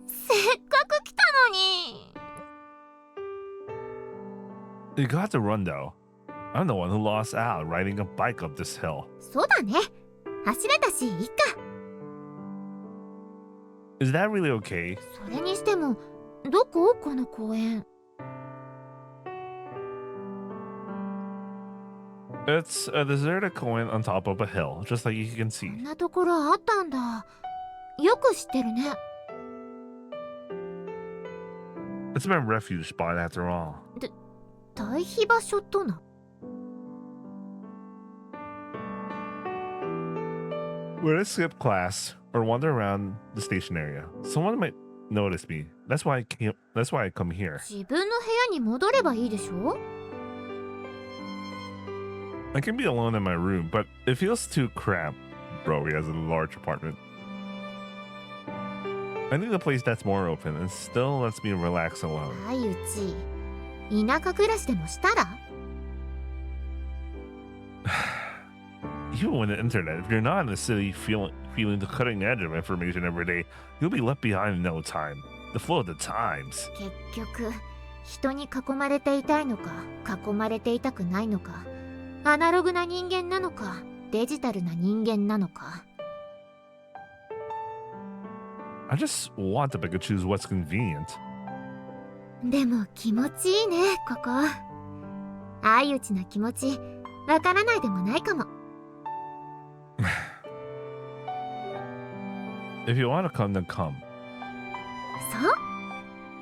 せっかく来たのに。 You got to run though. I'm the one who lost out riding a bike up this hill. そうだね。走れたし、いいか。 Is that really okay? それにしても、どこ？この公園。It's a deserted coin on top of a hill, just like you can こ see. んなところあったんだ。よく知ってるね。 It's my refuge spot after all. 退避場所とな。 When I skip class or wander around the station area, someone might notice me. That's why I come here. 自分の部屋に戻ればいいでしょ。 I can be alone in my room, but it feels too cramped. Bro, he has a large apartment. I need a place that's more open and still lets me relax alone. 相打ち。田舎暮らしでもしたら。 Even with the internet, if you're not in the city feeling the cutting edge of information every day, you'll be left behind in no time. The flow of the times. 結局、人に囲まれていたいのか、囲まれていたくないのか、アナログな人間なのか、デジタルな人間なのか。 I just want to pick and choose what's convenient. でも気持ちいいね、ここ。相打ちな気持ち、わからないでもないかも。 If you want to come, then come.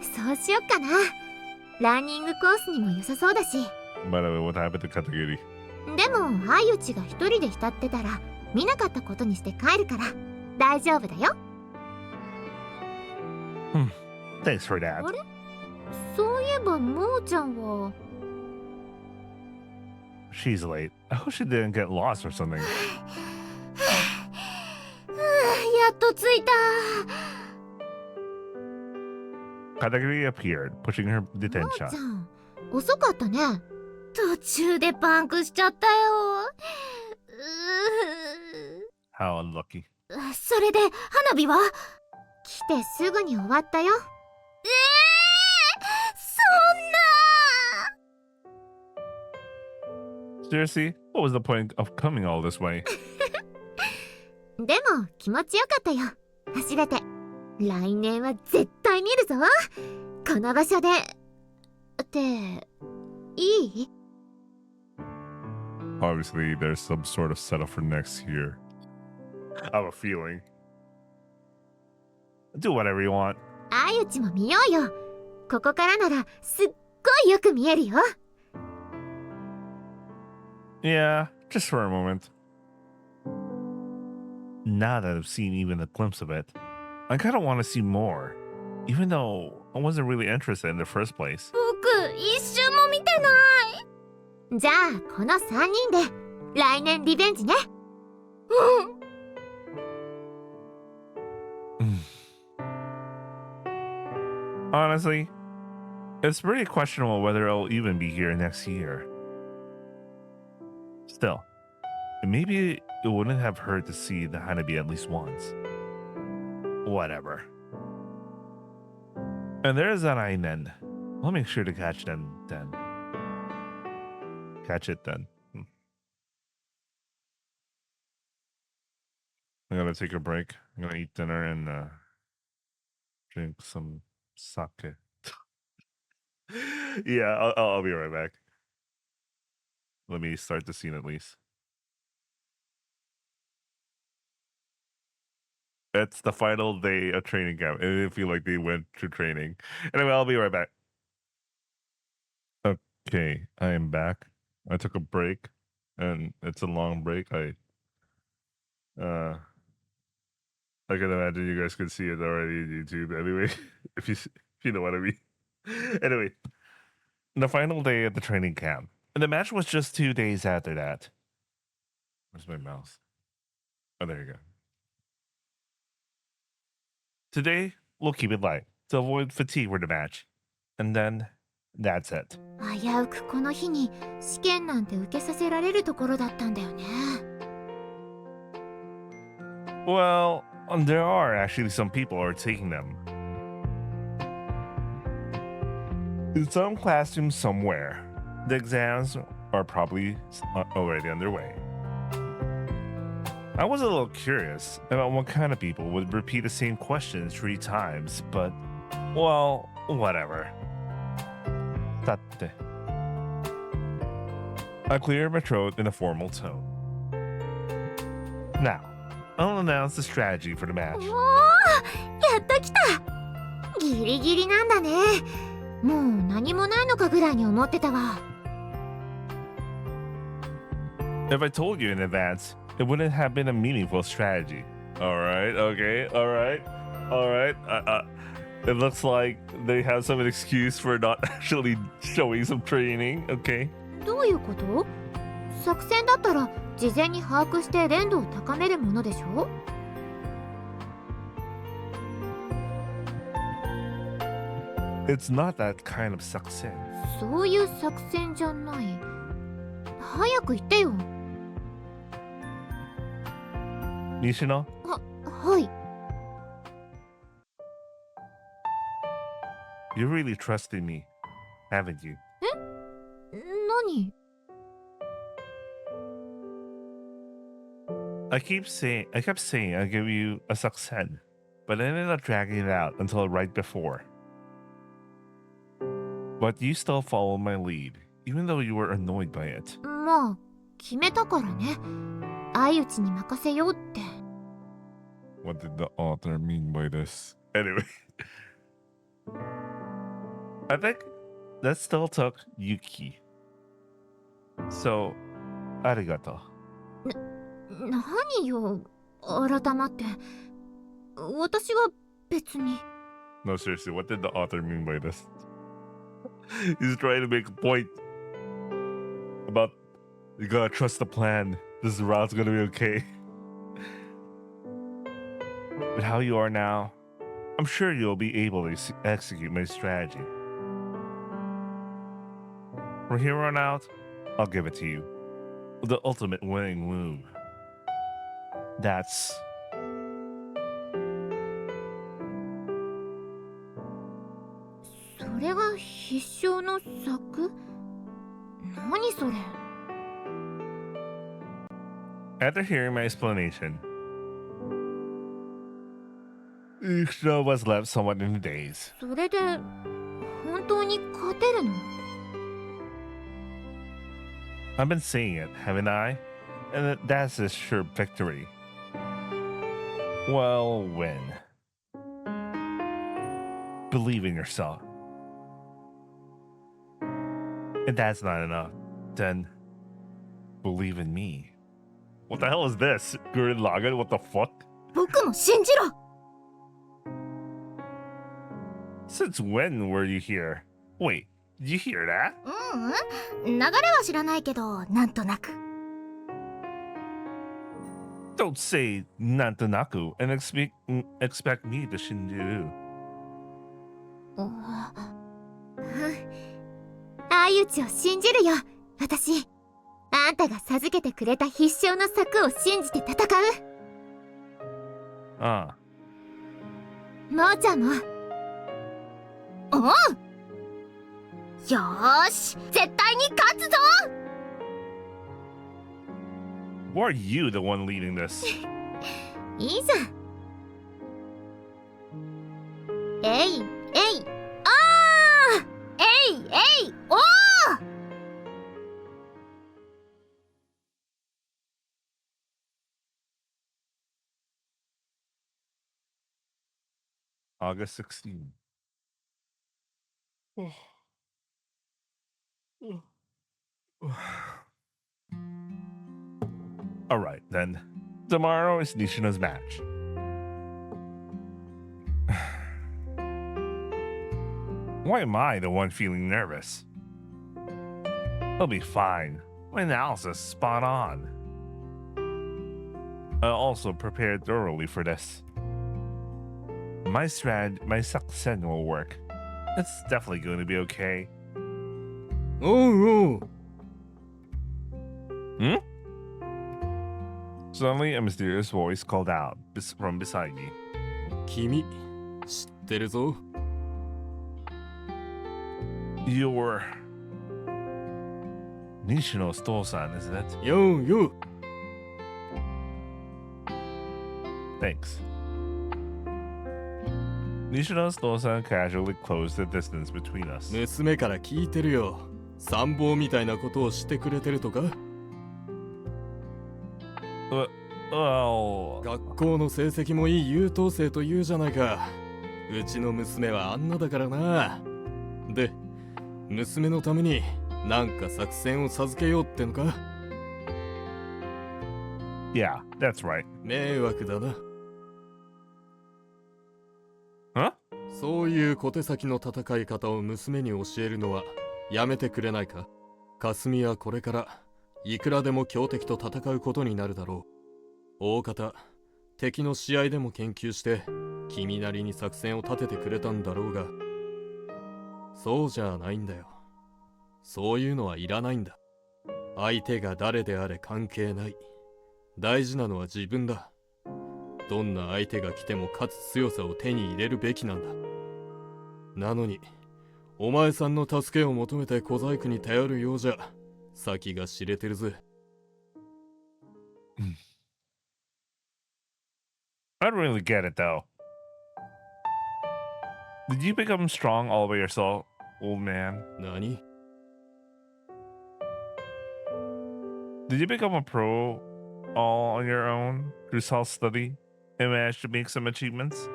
そうしよっかな。ランニングコースにも良さそうだし。 By the way, what happened to Katagiri? でも相打ちが一人で浸ってたら見なかったことにして帰るから大丈夫だよ。 Thanks for that. あれ、そういえばもーちゃんは。 She's late. I hope she didn't get lost or something. やっと着いた。 Katagiri appeared, pushing her もー detention. ちゃん遅かったね。途中でパンクしちゃったよ。How unlucky. それで花火は来てすぐに終わったよ。そんな。 Seriously? What was the point of coming all this way? でも気持ちよかったよ。走れて。来年は絶対見るぞ。この場所で。っていい？ Obviously, there's some sort of setup for next year. I have a feeling. Do whatever you want. 相打ちも見ようよ。ここからならすっごいよく見えるよ。 Yeah, just for a moment. Now that I've seen even a glimpse of it, I kind of want to see more, even though I wasn't really interested in the first place. 僕一瞬も見てない。じゃあこの3人で来年リベンジね。Honestly, it's pretty questionable whether I'll even be here next year. Still, maybe it wouldn't have hurt to see the Hanabi at least once. Whatever. And there's that Ainen. I'll make sure to catch them then. Catch it then. I'm gonna take a break. I'm gonna eat dinner and drink some sake. Yeah, I'll be right back. Let me start the scene at least. It's the final day of training camp. It didn't feel like they went through training. Anyway, I'll be right back. Okay, I am back. I took a break, and it's a long break. I can imagine you guys could see it already on YouTube. Anyway, if you know what I mean. Anyway, the final day at the training camp. And the match was just 2 days after that. Where's my mouse? Oh, there you go. Today, we'll keep it light to avoid fatigue for the match. And then, that's it. 危うくこの日に試験なんて受けさせられるところだったんだよね。 Well, there are actually some people who are taking them. In some classroom somewhere, the exams are probably already underway. I was a little curious about what kind of people would repeat the same questions 3 times, but, well, whatever. だって I cleared my throat in a formal tone. Now, I'll announce the strategy for the match. おー、やっと来た。ギリギリなんだね。もう何もないのかぐらいに思ってたわ。If I told you in advance, it wouldn't have been a meaningful strategy. Alright, okay, alright. It looks like they have some excuse for not actually showing some training, okay? どういうこと？作戦だったら事前に把握して連度を高めるものでしょ？ It's not that kind of success. そういう作戦じゃない。早く言ってよ。Nishino, はい。 you really trusted me, haven't you? 何？ I kept saying I'd give you a success, but I ended up dragging it out until right before. But you still followed my lead, even though you were annoyed by it. まあ決めたからね。相打ちに任せようって。 What did the author mean by this? Anyway, I think that still took Yuki. So, arigato. 何よ、改まって。私は別に。 No, seriously, what did the author mean by this? He's trying to make a point about you gotta trust the plan. This route's gonna be okay. But how you are now, I'm sure you'll be able to execute my strategy. From here on out, I'll give it to you. The ultimate winning move. That's...それが必勝の策？何それ？ After hearing my explanation, Ishino was left somewhat in a daze. それで本当に勝てるの？ I've been saying it, haven't I? And that's a sure victory. Well, win. Believe in yourself. If that's not enough, then believe in me. What the hell is this? Gurren Lagann? What the fuck? 僕も信じろ。 Since when were you here? Wait, did you hear that? 流れは知らないけど、なんとなく。 Don't say Nantanaku and expect me to Shinju. 相打ちを信じるよ、私。あんたが授けてくれた必勝の策を信じて戦う。 Ah. もーちゃんも。おう。よーし、絶対に勝つぞ。 Why are you the one leading this? いいじゃん。えい、えい、あー、えい、えい、おー。 August 16. Alright, then. Tomorrow is Nishino's match. Why am I the one feeling nervous? He'll be fine. My analysis is spot on. I also prepared thoroughly for this. My success will work. It's definitely going to be okay. おうおう。 Hmm? Suddenly, a mysterious voice called out from beside me. 君、知ってるぞ。 You're Nishino's Tosan, isn't it? ようよう。 Thanks. Nishino's Tosan casually closed the distance between us. 娘から聞いてるよ。参謀みたいなことをしてくれてるとか？ Well, 学校の成績もいい優等生と言うじゃないか。うちの娘はあんなだからな。で、娘のためになんか作戦を授けようってのか？ yeah, that's right. 迷惑だな。Huh? そういう小手先の戦い方を娘に教えるのはやめてくれないか？霞はこれからいくらでも強敵と戦うことになるだろう。大方敵の試合でも研究して君なりに作戦を立ててくれたんだろうが、そうじゃないんだよ。そういうのはいらないんだ。相手が誰であれ関係ない。大事なのは自分だ。どんな相手が来ても勝つ強さを手に入れるべきなんだ。なのにお前さんの助けを求めて小細工に頼るようじゃ先が知れてるぜ。I don't really get it though. Did you become strong all by yourself, old man? 何？ Did you become a pro all on your own through self-study and manage to make some achievements?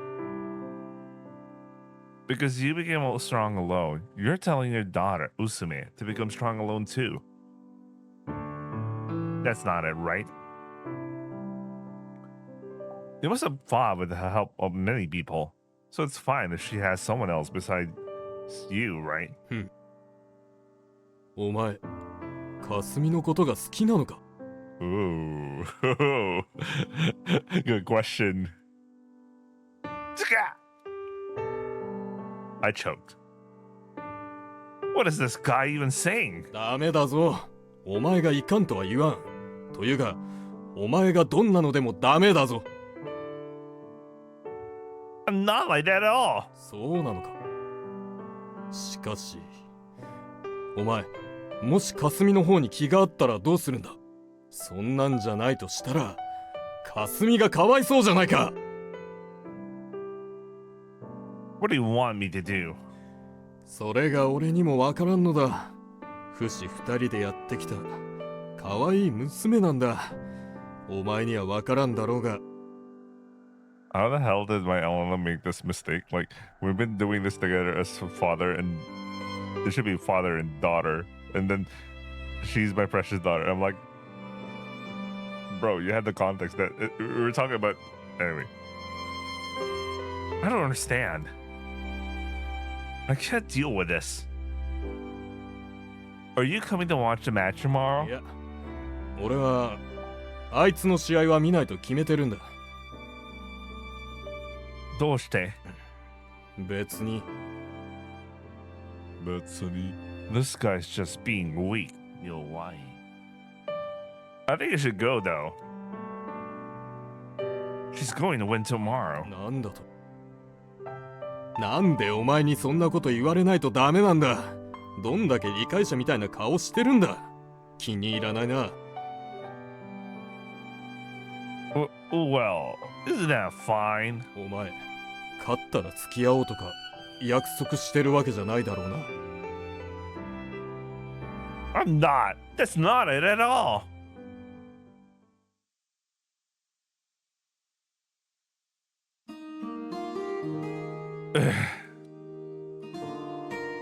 Because you became strong alone, you're telling your daughter, Usume, to become strong alone too. That's not it, right? You must have fought with the help of many people, so it's fine if she has someone else besides you, right? お前、霞のことが好きなのか？ Ooh. Good question. I choked. What is this guy even saying? ダメだぞ。お前がいかんとは言わん。というか、お前がどんなのでもダメだぞ。I'm not like that at all. そうなのか。しかし、お前、もし霞の方に気があったらどうするんだ？そんなんじゃないとしたら、霞がかわいそうじゃないか。What do you want me to do? それが俺にもわからんのだ。不死二人でやってきたかわいい娘なんだ。お前にはわからんだろうが。How the hell did my Elena make this mistake? Like, we've been doing this together as father and it should be father and daughter, and then she's my precious daughter. I'm like, bro, you had the context that we were talking about. Anyway, I don't understand. I can't deal with this. Are you coming to watch the match tomorrow? いや、俺はあいつの試合は見ないと決めてるんだ。どうして？別に。This guy's just being weak. Why? I think you should go though. She's going to win tomorrow. なんだと？なんでお前にそんなこと言われないとダメなんだ。どんだけ理解者みたいな顔してるんだ。気に入らないな。Well, isn't that fine? お前、勝ったら付き合おうとか約束してるわけじゃないだろうな。I'm not. That's not it at all.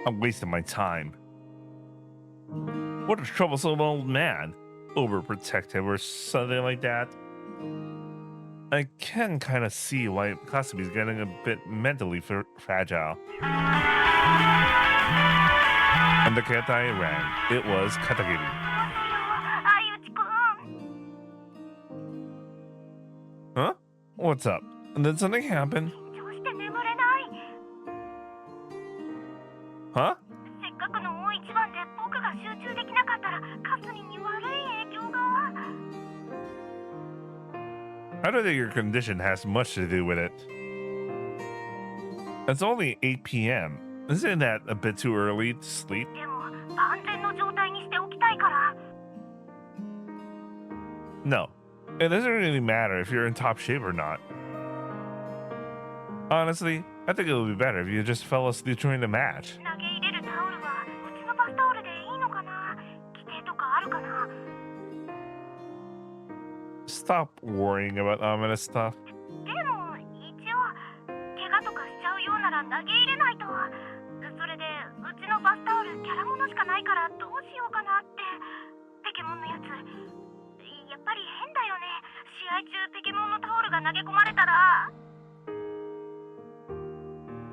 I'm wasting my time. What a troublesome old man. Overprotective or something like that. I can kind of see why Kasumi's getting a bit mentally fragile. And the Katai rang. It was Katagiri. Huh? What's up? Did something happen? Huh? I don't think your condition has much to do with it. It's only 8 p.m. Isn't that a bit too early to sleep? No, it doesn't really matter if you're in top shape or not. Honestly, I think it would be better if you just fell asleep during the match. Stop worrying about ominous stuff. でも一応怪我とかしちゃうようなら投げ入れないと。それでうちのバスタオルキャラものしかないからどうしようかなって。ペケモンのやつやっぱり変だよね。試合中ペケモンのタオルが投げ込まれたら。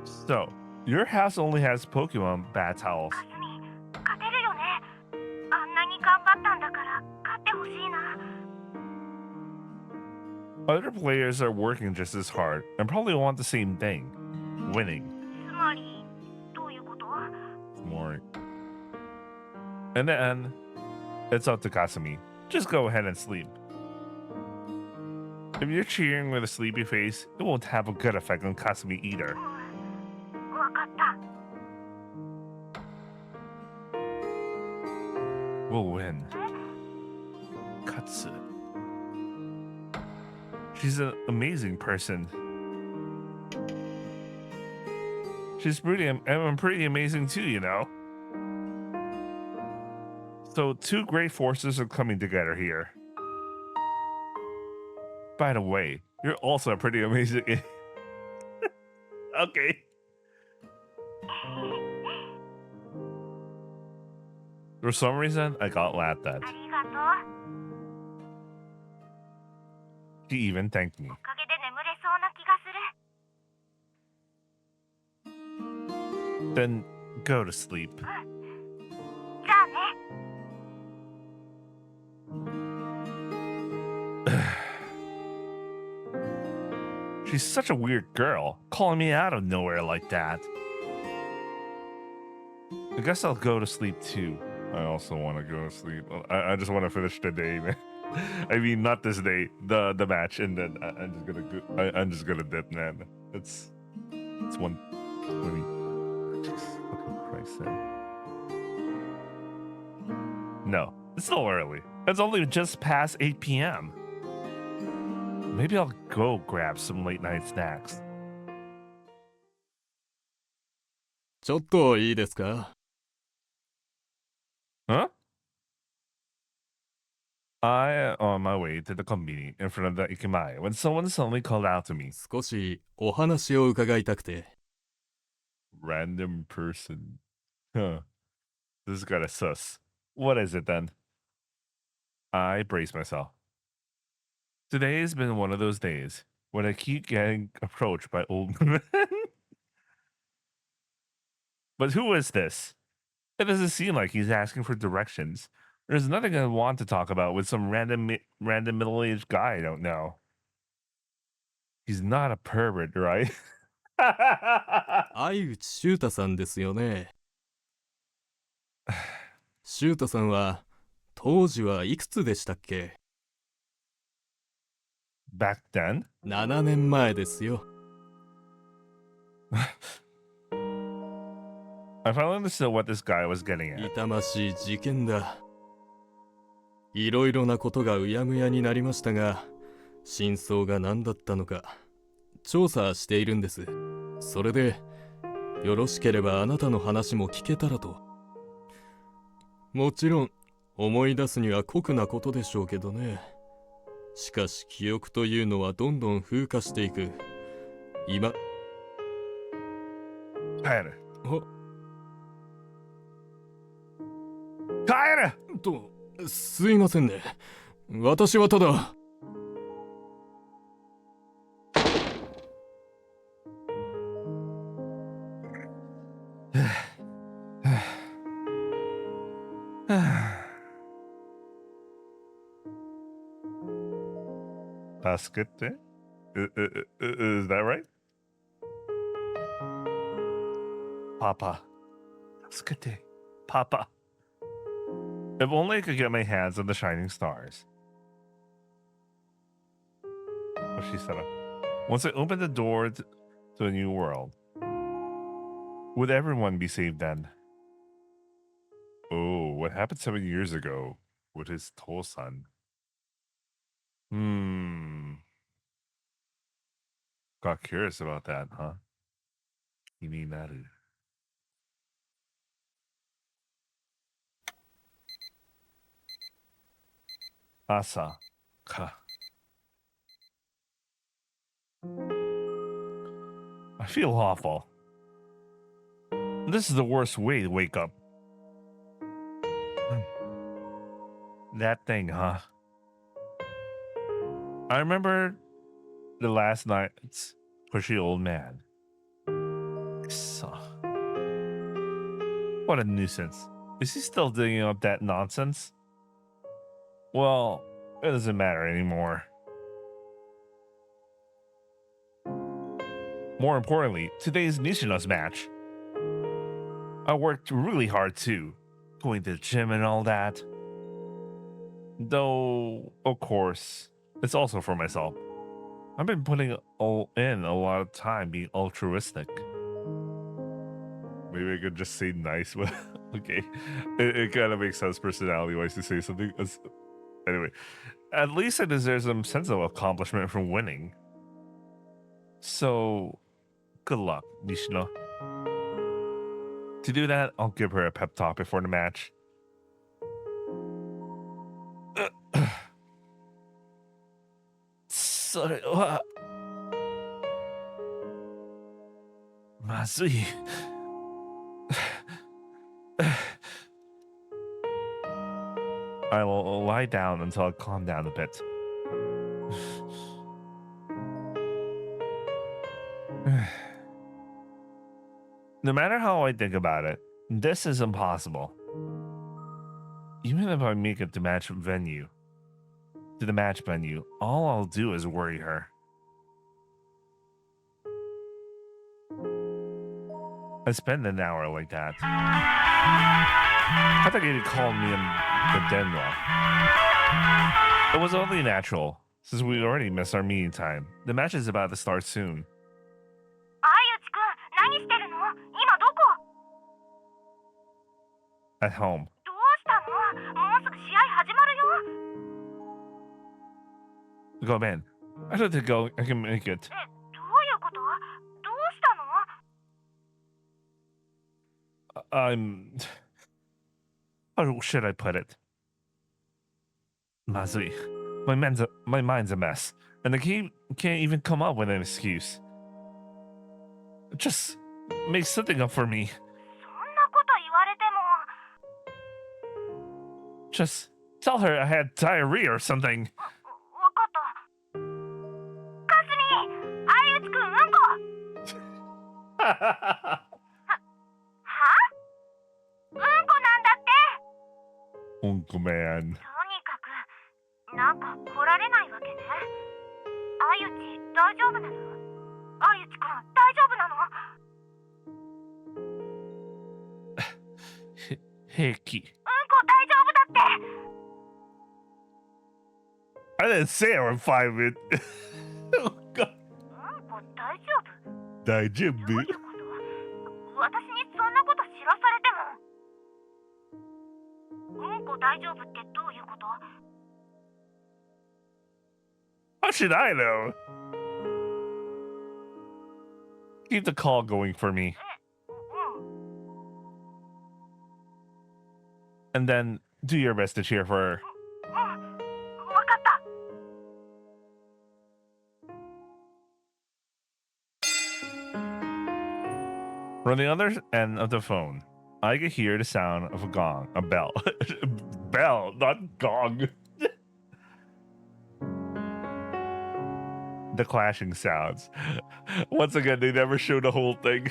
So, your house only has Pokemon bat towels. かすみ勝てるよね。あんなに頑張ったんだから勝ってほしいな。 Other players are working just as hard and probably want the same thing, winning. つまりどういうこと？ More. In the end, it's up to Kasumi. Just go ahead and sleep. If you're cheering with a sleepy face, it won't have a good effect on Kasumi either. わかった。 We'll win. Katsu. She's an amazing person. She's pretty, I'm pretty amazing too, you know? So, two great forces are coming together here. By the way, you're also pretty amazing. Okay. For some reason, I got laughed at. ありがとう。 She even thanked me. おかげで眠れそうな気がする。 Then go to sleep. じゃあね。 She's such a weird girl, calling me out of nowhere like that. I guess I'll go to sleep too. I also want to go to sleep. I just want to finish the day, man. I mean, not this day, the match, and then I'm just gonna go. I'm just gonna dip, man. It's 1:20. Jesus fucking Christ, man. No, it's still early. It's only just past 8 p.m. Maybe I'll go grab some late night snacks. ちょっといいですか？ Huh? I on my way to the convenience in front of the Aikome when someone suddenly called out to me. 少しお話を伺いたくて。 Random person. Huh. This is kinda sus. What is it then? I brace myself. Today has been one of those days when I keep getting approached by old men. But who is this? It doesn't seem like he's asking for directions. There's nothing I want to talk about with some random middle-aged guy I don't know. He's not a pervert, right? 相内修太さんですよね。修太さんは当時はいくつでしたっけ？ Back then? 7年前ですよ。 I finally understood what this guy was getting at. 痛ましい事件だ。いろいろなことがうやむやになりましたが、真相が何だったのか調査しているんです。それでよろしければあなたの話も聞けたらと。もちろん思い出すには酷なことでしょうけどね。しかし記憶というのはどんどん風化していく。今帰る。帰ると、すいませんね。私はただ。助けて? Is that right? Papa. 助けて. Papa. If only I could get my hands on the shining stars. What she said. Once I opened the door to a new world, would everyone be saved then? Oh, what happened 7 years ago with his Tosan? Got curious about that, huh? 気になる. Asa ka. I feel awful. This is the worst way to wake up. That thing, huh? I remember the last night's pushy old man. So, what a nuisance. Is he still digging up that nonsense? Well, it doesn't matter anymore. More importantly, today's Nishino's match. I worked really hard too, going to the gym and all that. Though, of course, it's also for myself. I've been putting in a lot of time being altruistic. Maybe I could just say nice, but okay. It kind of makes sense personality-wise to say something. Anyway, at least I deserve some sense of accomplishment from winning. So, good luck, Nishino. To do that, I'll give her a pep talk before the match. Sorry, Mazui. I will lie down until I calm down a bit. No matter how I think about it, this is impossible. Even if I make it to the match venue, all I'll do is worry her. I spend an hour like that. I thought you'd call me in the Denwa. It was only natural, since we already missed our meeting time. The match is about to start soon. 相内くん、何してるの？今どこ？ At home. どうしたの？もうすぐ試合始まるよ。 Go, man. I don't think I can make it. どういうこと？どうしたの？ I'm... How should I put it? Mazui. My mind's a mess, and I can't even come up with an excuse. Just make something up for me. そんなこと言われても。 Just tell her I had diarrhea or something. わかった。かすみ、相内くん、うんこ。は？うんこなんだって。 Uncle man. とにかく、なんか来られないわけね。相内、大丈夫なの？相内くん、大丈夫なの？ 平気。うんこ大丈夫だって。 I didn't say I would find it. Oh, God. うんこ大丈夫？大丈夫？どういうこと？私にそんなこと知らされても。うんこ大丈夫ってどういうこと？ How should I know? Keep the call going for me. うん。 And then do your best to cheer for her. うん。わかった。 From the other end of the phone, I could hear the sound of a gong, a bell. Bell, not gong. The clashing sounds. Once again, they never show the whole thing.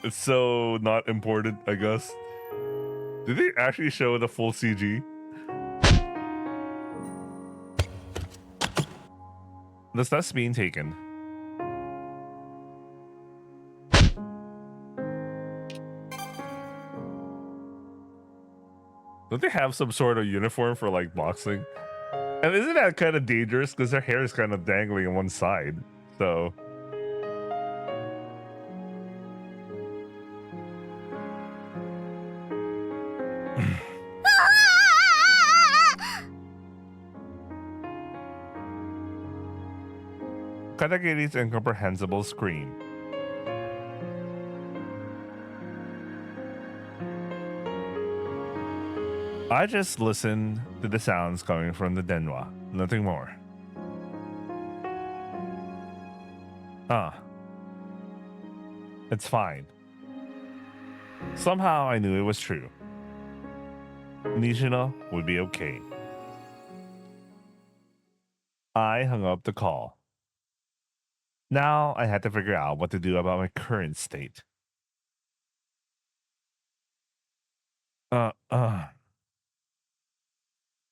It's so not important, I guess. Did they actually show the full CG? The stuff's being taken. Don't they have some sort of uniform for like boxing? And isn't that kind of dangerous? Because their hair is kind of dangling on one side. So. Katagiri's incomprehensible scream. I just listened to the sounds coming from the Denwa, nothing more. It's fine. Somehow I knew it was true. Nishino would be okay. I hung up the call. Now I had to figure out what to do about my current state.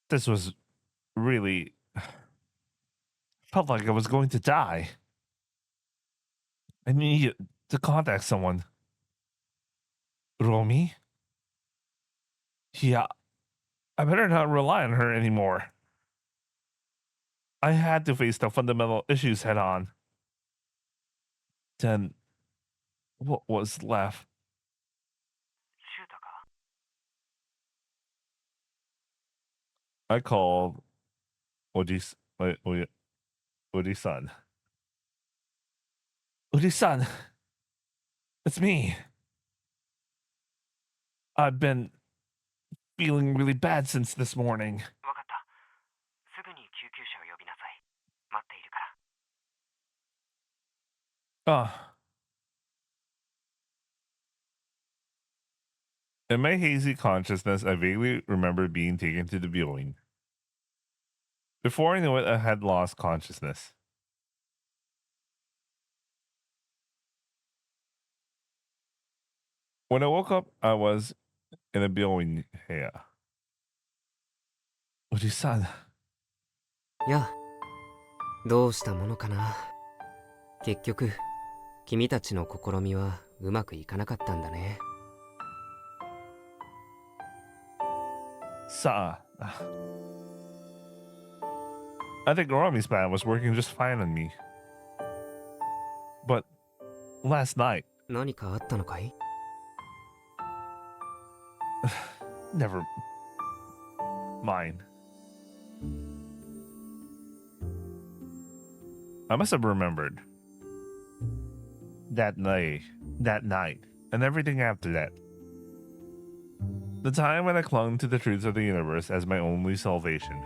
This was really felt like I was going to die. I needed to contact someone. Romy? Yeah, I better not rely on her anymore. I had to face the fundamental issues head on. Then, what was left? I called Oji-san. Oji-san, it's me. I've been feeling really bad since this morning. In my hazy consciousness, I vaguely remember being taken to the building. Before I knew it, I had lost consciousness. When I woke up, I was in a building here. Oji-san. やあ、どうしたものかな。結局君たちの試みはうまくいかなかったんだね。Sa. I think Romi's plan was working just fine on me. But last night, 何かあったのかい？ never mind. I must have remembered that night, and everything after that. The time when I clung to the truths of the universe as my only salvation.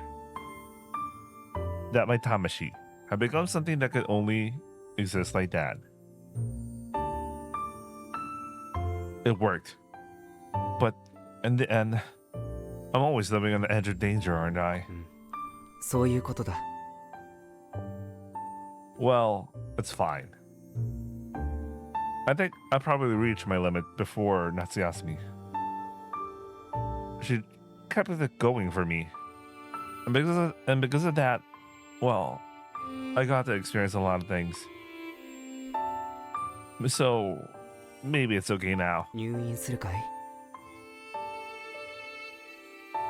That my tamashi had become something that could only exist like that. It worked. But in the end, I'm always living on the edge of danger, aren't I? そういうことだ。Well, it's fine. I think I probably reached my limit before Natsuyasumi. She kept it going for me. And because of that, well, I got to experience a lot of things. So, maybe it's okay now. 入院するかい？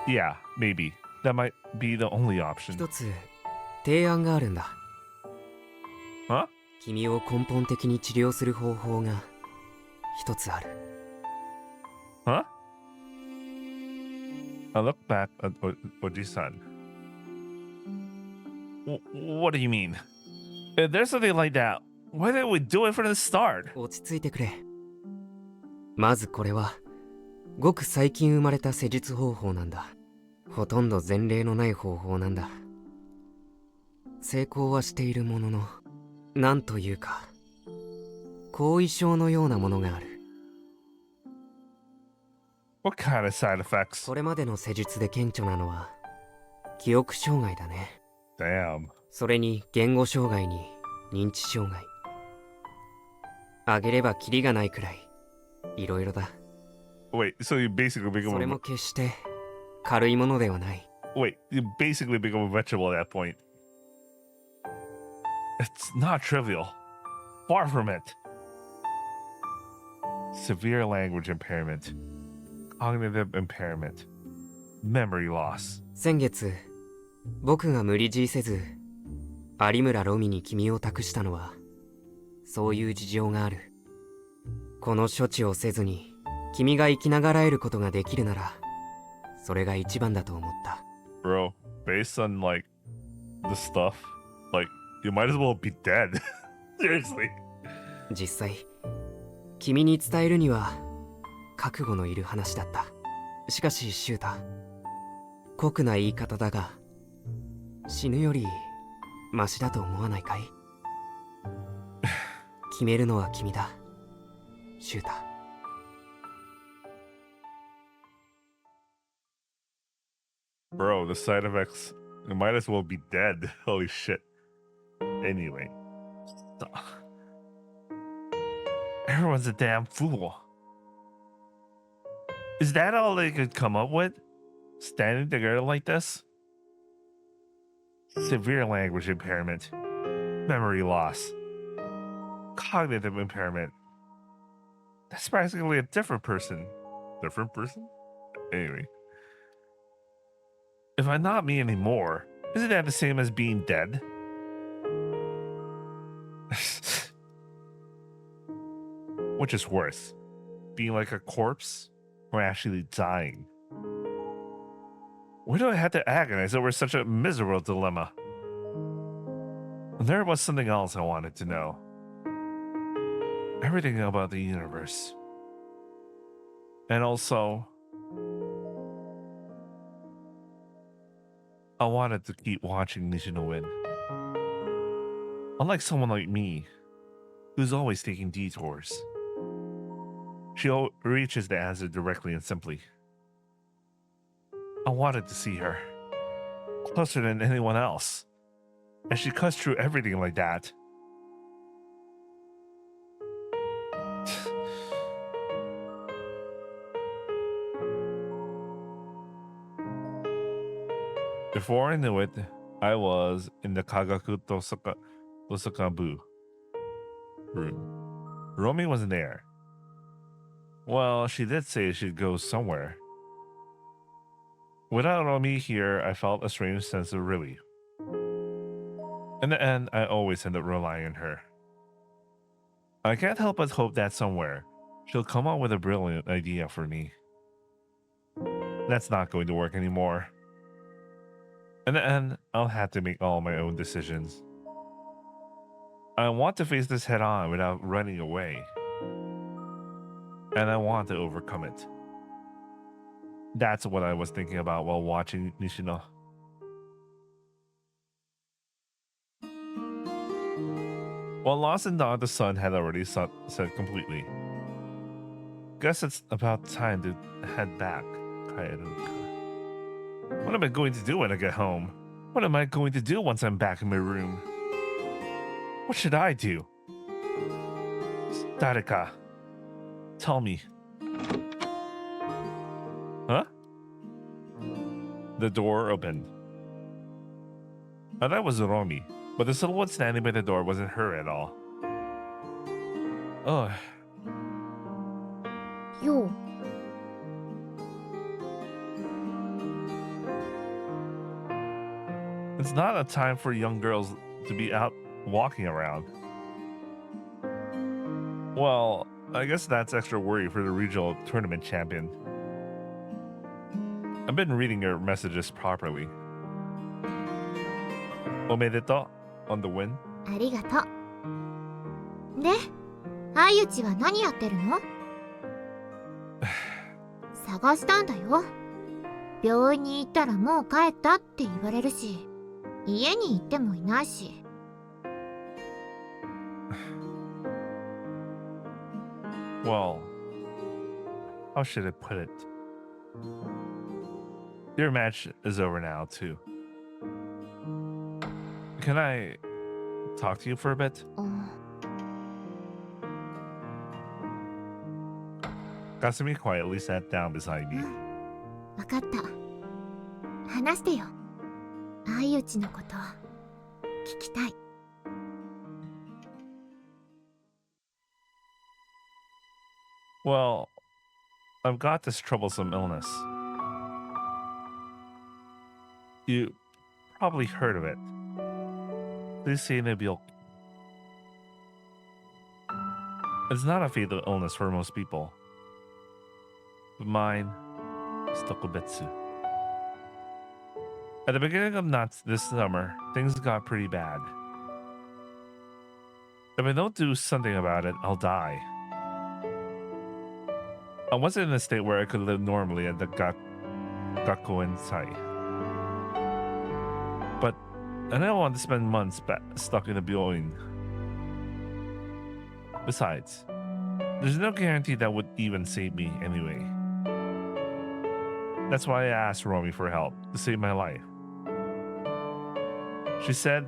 Yeah, maybe. That might be the only option. 一つ提案があるんだ。Huh? 君を根本的に治療する方法が一つある。 Huh? I look back at Oji-san. What do you mean? If there's something like that, why didn't we do it from the start? 落ち着いてくれ。まずこれはごく最近生まれた施術方法なんだ。ほとんど前例のない方法なんだ。成功はしているものの、なんというか後遺症のようなものがある。 What kind of side effects? これまでの施術で顕著なのは記憶障害だね。 Damn. それに言語障害に認知障害。あげればキリがないくらいいろいろだ。 Wait, so you basically become それも決して軽いものではない。 Wait, you basically become a vegetable at that point. It's not trivial. Far from it. Severe language impairment, cognitive impairment, memory loss. 先月僕が無理強いせず有村ロミに君を託したのはそういう事情がある。この処置をせずに君が生きながらえることができるならそれが一番だと思った。 Bro, based on like the stuff, like you might as well be dead. Seriously. 実際君に伝えるには覚悟のいる話だった。しかしシュータ、酷な言い方だが死ぬよりマシだと思わないかい？決めるのは君だ、シュータ。Bro, the side effects might as well be dead. Holy shit. Anyway. Everyone's a damn fool. Is that all they could come up with? Standing together like this? Severe language impairment. Memory loss. Cognitive impairment. That's practically a different person. Different person? Anyway. If I'm not me anymore, isn't that the same as being dead? Which is worse? Being like a corpse or actually dying? Why do I have to agonize over such a miserable dilemma? And there was something else I wanted to know. Everything about the universe. And also, I wanted to keep watching Nishino win. Unlike someone like me, who's always taking detours, she reaches the answer directly and simply. I wanted to see her, closer than anyone else, and she cuts through everything like that. Before I knew it, I was in the Kagaku Tosakabu room. Romy wasn't there. Well, she did say she'd go somewhere. Without Romy here, I felt a strange sense of relief. In the end, I always end up relying on her. I can't help but hope that somewhere, she'll come up with a brilliant idea for me. That's not going to work anymore. In the end, I'll have to make all my own decisions. I want to face this head on without running away. And I want to overcome it. That's what I was thinking about while watching Nishino. While Lost and Dawn, the sun had already set completely. Guess it's about time to head back. What am I going to do when I get home? What am I going to do once I'm back in my room? What should I do? Dareka, tell me. Huh? The door opened. I thought it was Romy, but the silhouette standing by the door wasn't her at all. Oh. Yo. It's not a time for young girls to be out walking around. Well, I guess that's extra worry for the regional tournament champion. I've been reading your messages properly. Omedeto on the win. ありがとう。で、相内は何やってるの？探したんだよ。病院に行ったらもう帰ったって言われるし、家に行ってもいないし。Well, how should I put it? Your match is over now, too. Can I talk to you for a bit? Kasumi quietly sat down beside me. わかった。話してよ。相内のこと聞きたい。Well, I've got this troublesome illness. You probably heard of it. Lysanebilk. It's not a fatal illness for most people. But mine is Tokubetsu. At the beginning of this summer, things got pretty bad. If I don't do something about it, I'll die. I wasn't in a state where I could live normally at the Gakuensai. But I didn't want to spend months stuck in a building. Besides, there's no guarantee that would even save me anyway. That's why I asked Romy for help to save my life. She said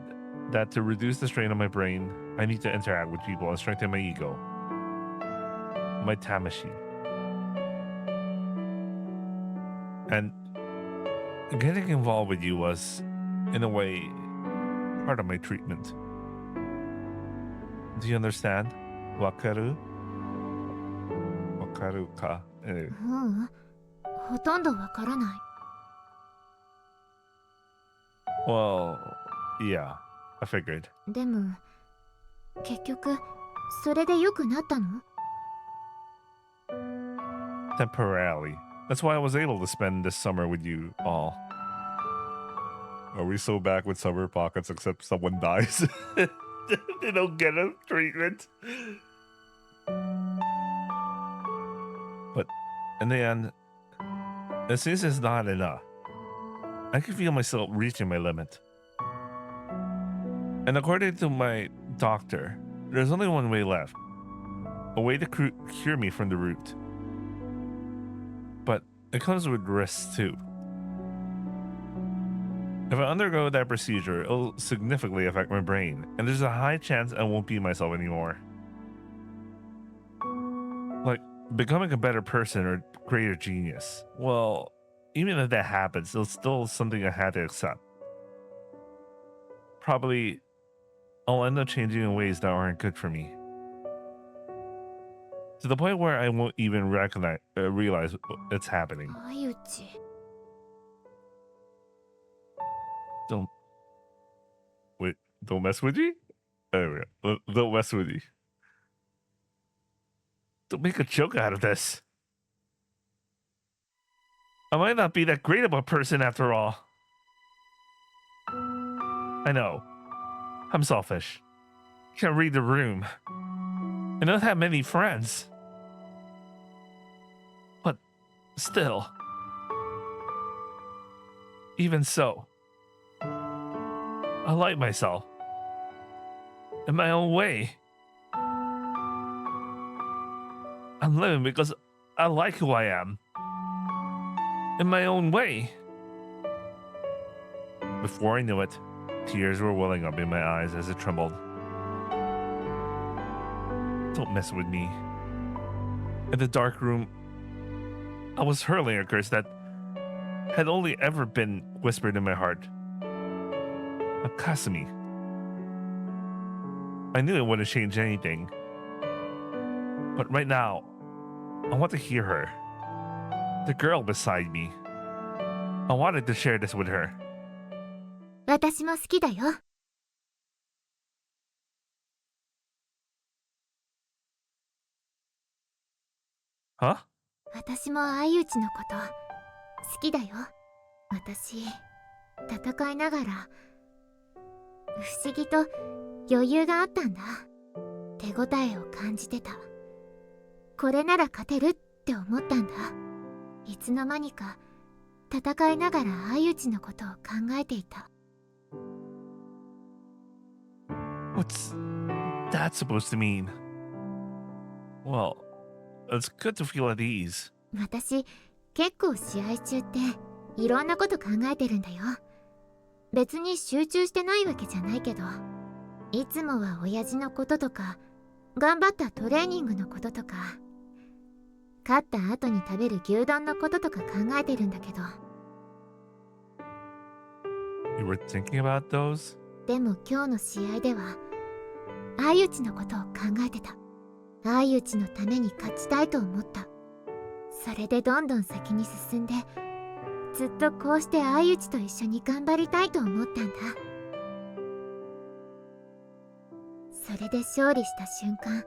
that to reduce the strain on my brain, I need to interact with people and strengthen my ego. My tamashi. And getting involved with you was, in a way, part of my treatment. Do you understand? Wakaru? Wakaru ka? ほとんどわからない。 Well, yeah, I figured. でも、結局、それで良くなったの？ Temporarily. That's why I was able to spend this summer with you all. Are we so back with summer pockets except someone dies? They don't get a treatment. But in the end, it seems it's not enough. I can feel myself reaching my limit. And according to my doctor, there's only one way left. A way to cure me from the root. But it comes with risks too. If I undergo that procedure, it'll significantly affect my brain, and there's a high chance I won't be myself anymore. Like, becoming a better person or greater genius. Well, even if that happens, it's still something I had to accept. Probably, I'll end up changing in ways that aren't good for me. To the point where I won't even realize it's happening. 相打ち。 Don't mess with me? There we go. Don't mess with me. Don't make a joke out of this. I might not be that great of a person after all. I know. I'm selfish. Can't read the room. I don't have many friends. But still. Even so. I like myself. In my own way. I'm living because I like who I am. In my own way. Before I knew it, tears were welling up in my eyes as it trembled. Don't mess with me. In the dark room, I was hurling a curse that had only ever been whispered in my heart. A Kasumi. I knew it wouldn't change anything. But right now, I want to hear her. The girl beside me. I wanted to share this with her. 私も好きだよ。 Huh? 私も相打ちのこと好きだよ。私、戦いながら不思議と余裕があったんだ。手応えを感じてた。これなら勝てるって思ったんだ。いつの間にか戦いながら相打ちのことを考えていた。 What's that supposed to mean? Well, it's good to feel at ease. 私、結構試合中っていろんなこと考えてるんだよ。別に集中してないわけじゃないけど、いつもは親父のこととか、頑張ったトレーニングのこととか、勝った後に食べる牛丼のこととか考えてるんだけど。 You were thinking about those? でも今日の試合では、相打ちのことを考えてた。相打ちのために勝ちたいと思った。それでどんどん先に進んで、ずっとこうして相打ちと一緒に頑張りたいと思ったんだ。それで勝利した瞬間、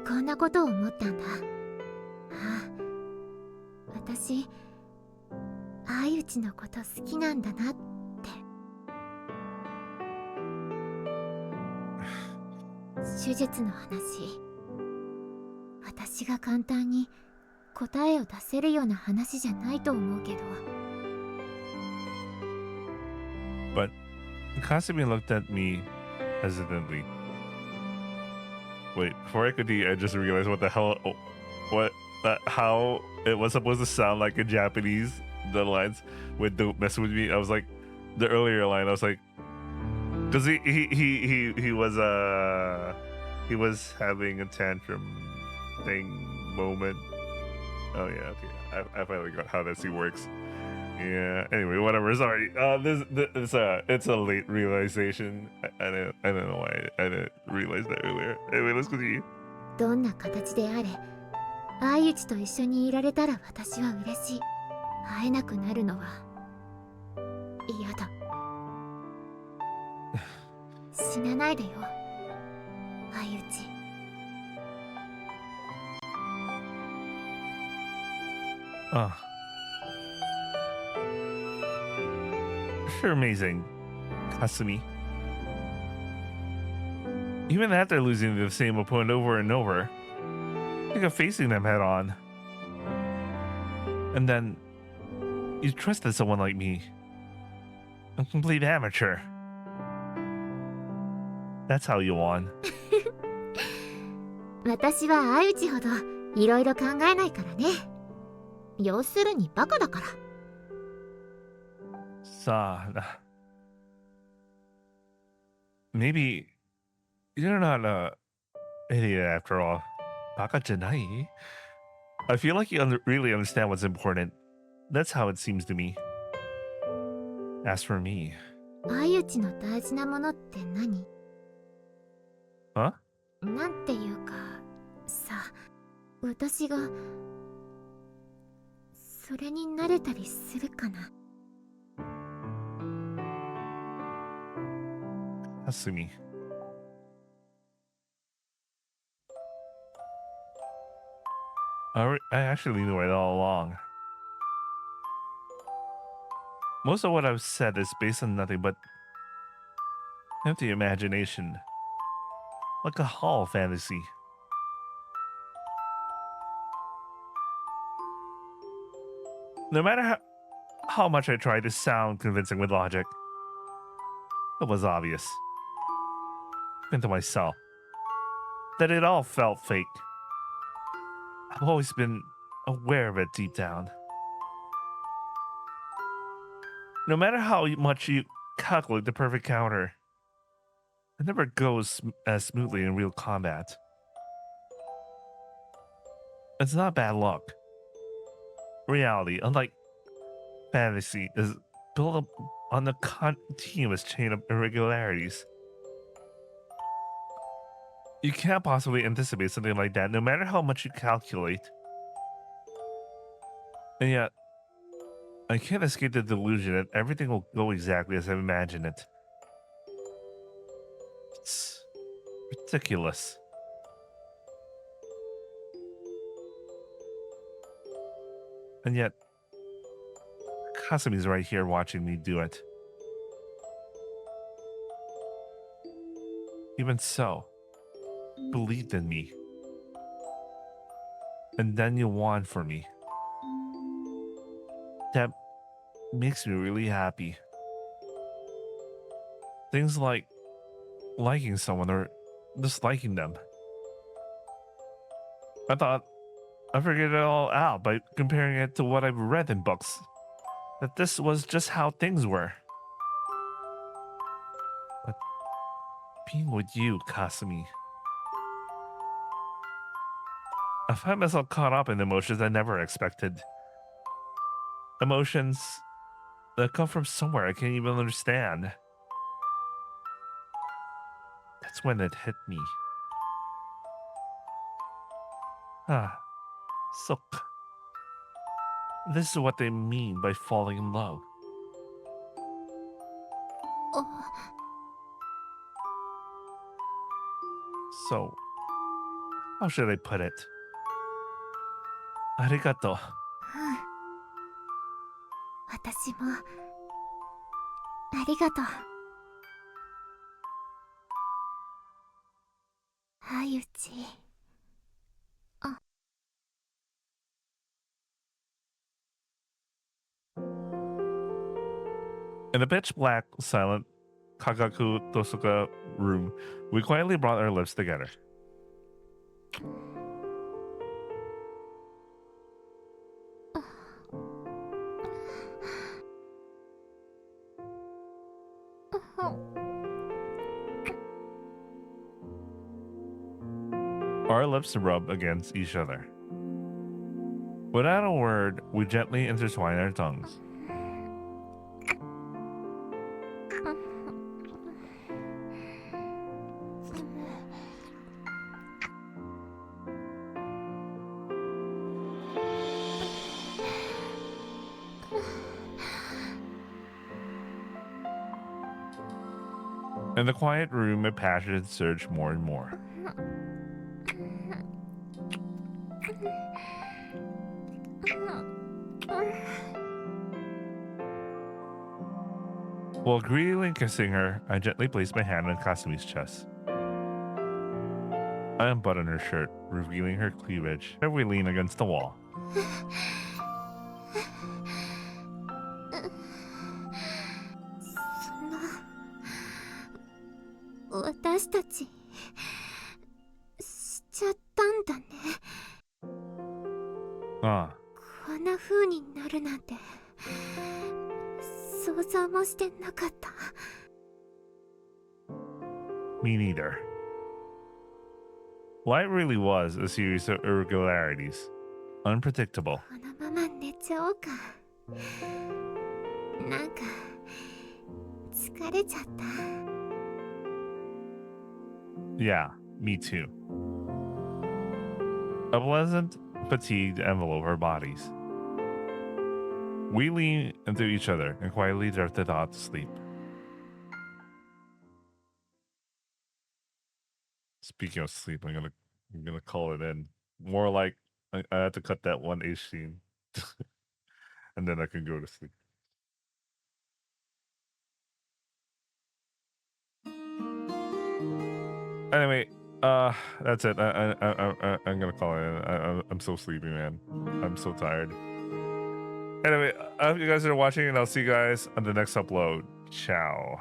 こんなことを思ったんだ。ああ、私、相打ちのこと好きなんだなって。手術の話、私が簡単に答えを出せるような話じゃないと思うけど。 But Kasumi looked at me hesitantly. Wait, before I continue, I just realized what the hell, how it was supposed to sound like in Japanese. The lines with "Don't mess with me." I was like, the earlier line. I was like, because he was having a tantrum thing moment. Oh yeah, okay. I finally got how that scene works. Yeah. Anyway, whatever. Sorry. It's a late realization. I don't know why I didn't realize that earlier. Anyway, let's continue. どんな形であれ、相内と一緒にいられたら私は嬉しい。会えなくなるのは嫌だ。死なないでよ、相内。Sure, amazing, Kasumi. Even after losing to the same opponent over and over, think of facing them head on. And then you trusted someone like me, a complete amateur. That's how you won. 私は相内ほどいろいろ考えないからね。要するにバカだから。Maybe you're not a idiot after all. Baka janai. I feel like you really understand what's important. That's how it seems to me. As for me. 相内の大事なものって何？ Huh? なんていうかさ、私がそれに慣れたりするかな。Kasumi. I actually knew it all along. Most of what I've said is based on nothing but empty imagination. Like a hall fantasy. No matter how much I tried to sound convincing with logic, it was obvious, even to myself, that it all felt fake. I've always been aware of it deep down. No matter how much you calculate the perfect counter, it never goes as smoothly in real combat. It's not bad luck. Reality, unlike fantasy, is built up on a continuous chain of irregularities. You can't possibly anticipate something like that, no matter how much you calculate. And yet, I can't escape the delusion that everything will go exactly as I've imagined it. It's ridiculous. And yet, Kasumi's right here watching me do it. Even so, believed in me. And then you won for me. That makes me really happy. Things like liking someone or disliking them. I thought I figured it all out by comparing it to what I've read in books. That this was just how things were. But being with you, Kasumi, I find myself caught up in emotions I never expected. Emotions that come from somewhere I can't even understand. That's when it hit me. So this is what they mean by falling in love. So, how should I put it? Arigato. 私もありがとう。相内。In the pitch black, silent Kagaku Tosuka room, we quietly brought our lips together. Our lips rub against each other. Without a word, we gently intertwine our tongues. In the quiet room, my passion surged more and more. While greedily kissing her, I gently placed my hand on Kasumi's chest. I unbuttoned her shirt, revealing her cleavage, and we leaned against the wall. 私たちしちゃったんだね。ああ。こんな風になるなんて想像もしてなかった。Me neither. Life really was a series of irregularities, unpredictable. このまま寝ちゃおうか。なんか疲れちゃった。Yeah, me too. A pleasant, fatigued enveloped our bodies. We leaned into each other and quietly drifted off to sleep. Speaking of sleep, I'm gonna call it in. More like I had to cut that one H scene, and then I can go to sleep. Anyway, that's it. I'm gonna call it in. I'm so sleepy, man. I'm so tired. Anyway, I hope you guys are watching, and I'll see you guys on the next upload. Ciao.